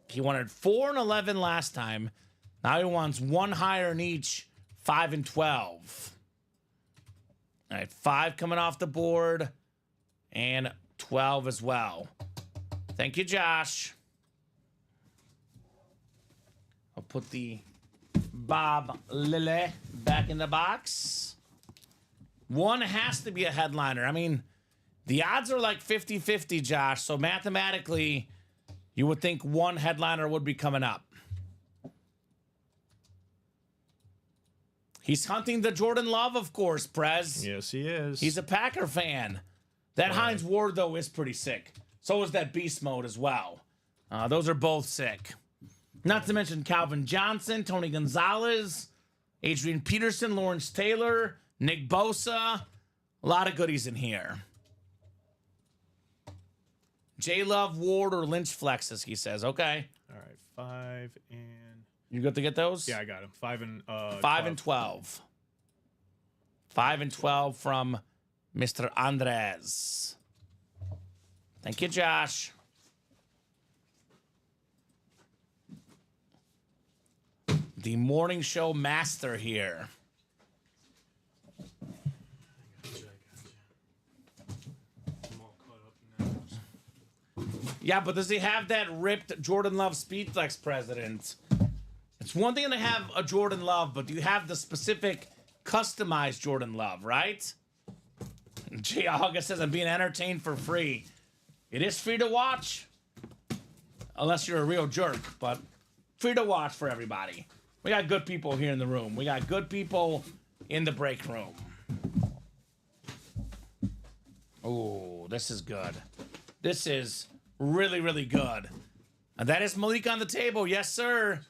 [SPEAKER 2] He wanted 4 and 11 last time. Now he wants 1 higher in each, 5 and 12. All right, 5 coming off the board, and 12 as well. Thank you, Josh. put the Bob Lilly back in the box. One has to be a headliner. I mean, the odds are like 50-50, Josh. So mathematically, you would think one headliner would be coming up. He's hunting the Jordan Love, of course, Prez.
[SPEAKER 3] Yes, he is.
[SPEAKER 2] He's a Packer fan. That Hines Ward, though, is pretty sick. So is that Beast Mode as well. Those are both sick. Not to mention Calvin Johnson, Tony Gonzalez, Adrian Peterson, Lawrence Taylor, Nick Bosa. A lot of goodies in here. J Love, Ward, or Lynch flexes, he says. Okay.
[SPEAKER 3] All right, 5 and...
[SPEAKER 2] You good to get those?
[SPEAKER 3] Yeah, I got him. 5 and
[SPEAKER 2] 5 and 12. 5 and 12 from Mr. Andres. Thank you, Josh. The morning show master here. Yeah, but does he have that ripped Jordan Love Speedflex president? It's one thing to have a Jordan Love, but do you have the specific customized Jordan Love, right? Jay August says I'm being entertained for free. It is free to watch. Unless you're a real jerk, but free to watch for everybody. We got good people here in the room. We got good people in the break room. Oh, this is good. This is really, really good. And that is Malik on the table. Yes, sir.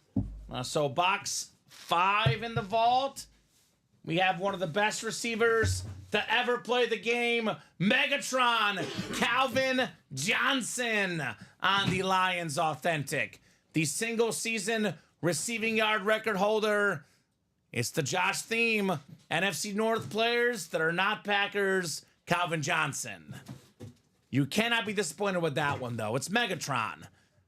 [SPEAKER 2] So box 5 in the vault. We have one of the best receivers to ever play the game, Megatron, Calvin Johnson on the Lions Authentic. The single season receiving yard record holder. It's the Josh theme. NFC North players that are not Packers, Calvin Johnson. You cannot be disappointed with that one, though. It's Megatron.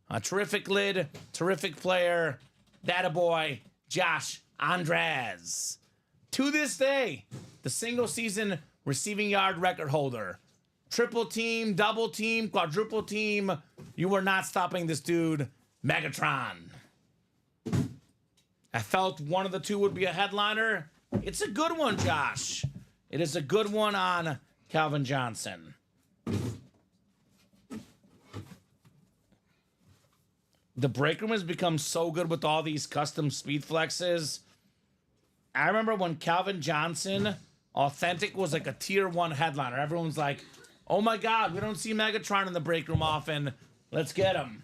[SPEAKER 2] A terrific lid, terrific player. That boy, Josh Andres. To this day, the single season receiving yard record holder. Triple team, double team, quadruple team. You were not stopping this dude, Megatron. I felt one of the two would be a headliner. It's a good one, Josh. It is a good one on Calvin Johnson. The break room has become so good with all these custom speed flexes. I remember when Calvin Johnson Authentic was like a tier 1 headliner. Everyone's like, oh my God, we don't see Megatron in the break room often. Let's get him.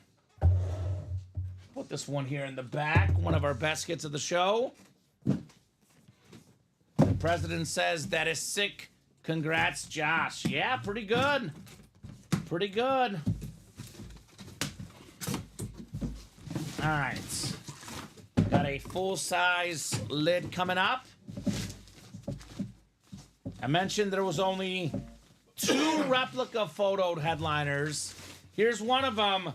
[SPEAKER 2] Put this one here in the back. One of our best hits of the show. The president says that is sick. Congrats, Josh. Yeah, pretty good. Pretty good. All right. Got a full-size lid coming up. I mentioned there was only 2 replica photoed headliners. Here's one of them.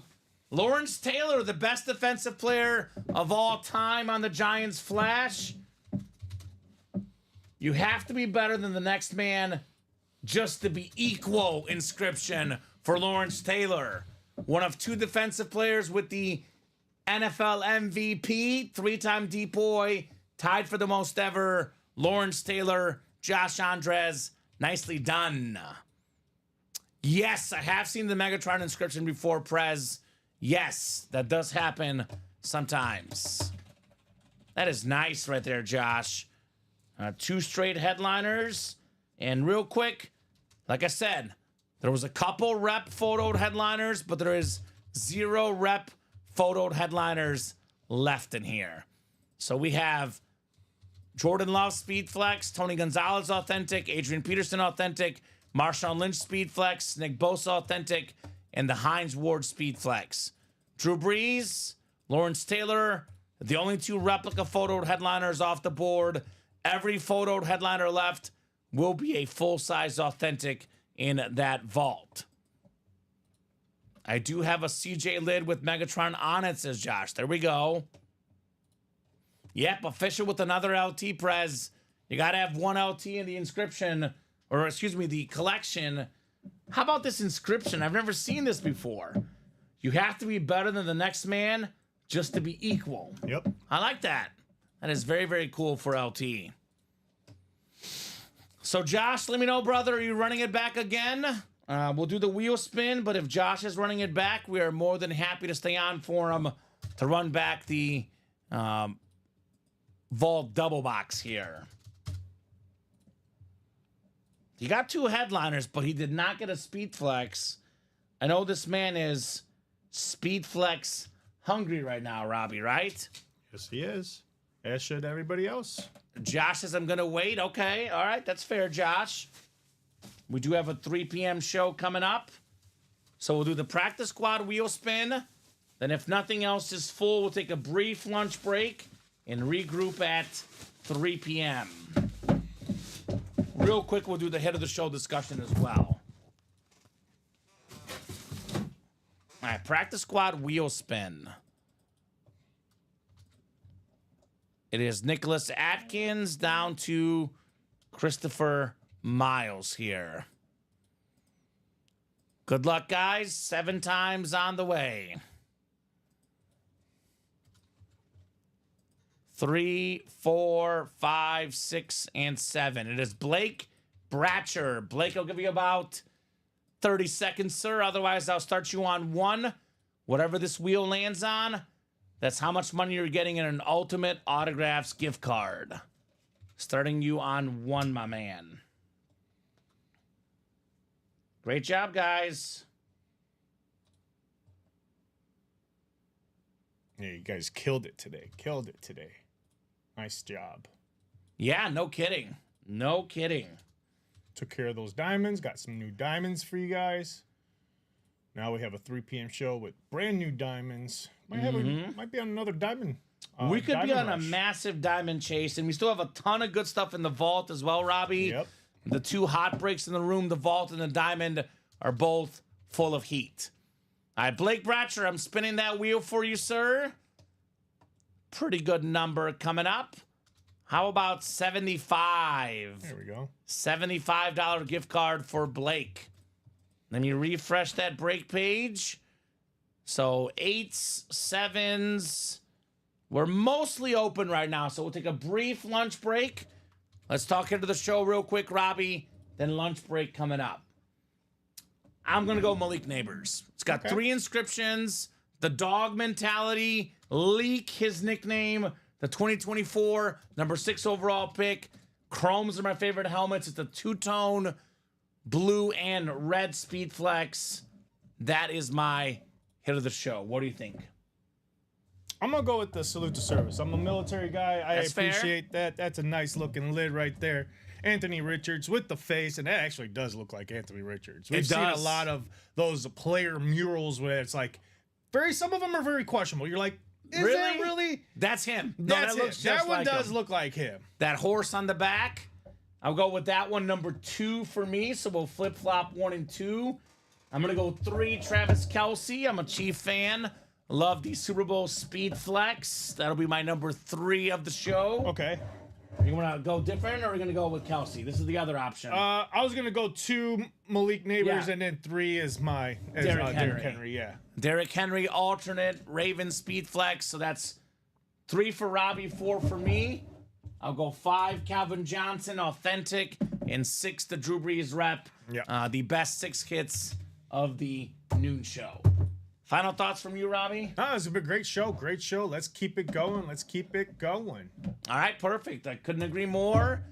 [SPEAKER 2] Lawrence Taylor, the best defensive player of all time on the Giants Flash. You have to be better than the next man just to be equal inscription for Lawrence Taylor. One of 2 defensive players with the NFL MVP, 3-time DPOY, tied for the most ever. Lawrence Taylor, Josh Andres, nicely done. Yes, I have seen the Megatron inscription before, Prez. Yes, that does happen sometimes. That is nice right there, Josh. 2 straight headliners. And real quick, like I said, there was a couple rep photoed headliners, but there is 0 rep photoed headliners left in here. So we have Jordan Love Speedflex, Tony Gonzalez Authentic, Adrian Peterson Authentic, Marshawn Lynch Speedflex, Nick Bosa Authentic, and the Hines Ward Speedflex. Drew Brees, Lawrence Taylor, the only 2 replica photoed headliners off the board. Every photoed headliner left will be a full-size Authentic in that vault. I do have a CJ lid with Megatron on it, says Josh. There we go. Yep, official with another LT, Prez. You got to have 1 LT in the inscription, or excuse me, the collection. How about this inscription? I've never seen this before. You have to be better than the next man just to be equal.
[SPEAKER 3] Yep.
[SPEAKER 2] I like that. That is very, very cool for LT. So, Josh, let me know, brother. Are you running it back again? We'll do the wheel spin, but if Josh is running it back, we are more than happy to stay on for him to run back the Vault double box here. He got 2 headliners, but he did not get a Speed Flex. I know this man is Speed Flex hungry right now, Robbie, right?
[SPEAKER 3] Yes, he is. As should everybody else.
[SPEAKER 2] Josh says, I'm going to wait. Okay. All right. That's fair, Josh. We do have a 3 p.m. show coming up. So we'll do the practice squad wheel spin. Then if nothing else is full, we'll take a brief lunch break and regroup at 3 p.m. Real quick, we'll do the head of the show discussion as well. All right. Practice squad wheel spin. It is Nicholas Atkins down to Christopher Miles here. Good luck, guys. 7 times on the way. 3, 4, 5, 6, and 7. It is Blake Bratcher. Blake, I'll give you about 30 seconds, sir. Otherwise, I'll start you on 1. Whatever this wheel lands on, that's how much money you're getting in an Ultimate Autographs gift card. Starting you on 1, my man. Great job, guys.
[SPEAKER 3] Yeah, you guys killed it today. Killed it today. Nice job.
[SPEAKER 2] Yeah, no kidding. No kidding.
[SPEAKER 3] Took care of those diamonds. Got some new diamonds for you guys. Now we have a 3 p.m. show with brand new diamonds. Might be on another diamond.
[SPEAKER 2] We could be on
[SPEAKER 3] rush.
[SPEAKER 2] a massive diamond chase, and we still have a ton of good stuff in the vault as well, Robbie.
[SPEAKER 3] Yep.
[SPEAKER 2] The 2 hot breaks in the room, the vault and the diamond, are both full of heat. All right, Blake Bratcher, I'm spinning that wheel for you, sir. Pretty good number coming up. How about 75?
[SPEAKER 3] There we go.
[SPEAKER 2] $75 gift card for Blake. Let me refresh that break page. So 8s, 7s. We're mostly open right now, so we'll take a brief lunch break. Let's talk into the show real quick, Robbie. Then lunch break coming up. I'm going to go Malik Neighbors. It's got 3 inscriptions. The dog mentality. Leak, his nickname. The 2024 number 6 overall pick. Chromes are my favorite helmets. It's a 2-tone blue and red Speed Flex. That is my hit of the show. What do you think?
[SPEAKER 3] I'm going to go with the salute to service. I'm a military guy. I
[SPEAKER 2] That's fair.
[SPEAKER 3] appreciate that. That's a nice looking lid right there. Anthony Richards with the face, and that actually does look like Anthony Richards. We've seen a lot of those player murals where it's like, some of them are very questionable. You're like, is that really?
[SPEAKER 2] That's him.
[SPEAKER 3] That's
[SPEAKER 2] that looks
[SPEAKER 3] it.
[SPEAKER 2] just
[SPEAKER 3] That one
[SPEAKER 2] like
[SPEAKER 3] does
[SPEAKER 2] him.
[SPEAKER 3] look like him.
[SPEAKER 2] That horse on the back. I'll go with that one, number 2 for me. So we'll flip-flop 1 and 2. I'm going to go 3, Travis Kelce. I'm a Chief fan. Love the Super Bowl Speed Flex. That'll be my number 3 of the show.
[SPEAKER 3] Okay.
[SPEAKER 2] You want to go different, or are we going to go with Kelce? This is the other option.
[SPEAKER 3] I was going to go 2 Malik Neighbors,
[SPEAKER 2] Yeah.
[SPEAKER 3] and then 3 is
[SPEAKER 2] Derrick
[SPEAKER 3] Derrick
[SPEAKER 2] Henry.
[SPEAKER 3] Henry, yeah.
[SPEAKER 2] Derrick Henry, alternate, Ravens Speed Flex. So that's 3 for Robbie, 4 for me. I'll go 5, Calvin Johnson, authentic, and 6, the Drew Brees rep.
[SPEAKER 3] Yeah.
[SPEAKER 2] The best 6 hits of the noon show. Final thoughts from you, Robbie?
[SPEAKER 3] Oh, it's a great show. Great show. Let's keep it going.
[SPEAKER 2] All right, perfect. I couldn't agree more.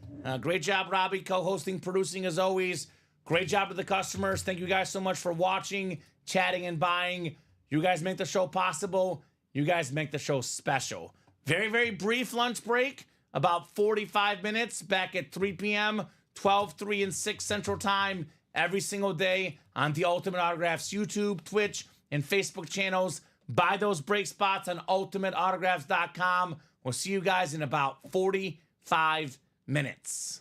[SPEAKER 2] Great job, Robbie, co-hosting, producing as always. Great job to the customers. Thank you guys so much for watching, chatting, and buying. You guys make the show possible. You guys make the show special. Very, very brief lunch break. About 45 minutes back at 3 p.m., 12, 3, and 6 Central Time every single day on the Ultimate Autographs YouTube, Twitch, and Facebook channels. Buy those break spots on ultimateautographs.com. We'll see you guys in about 45 minutes.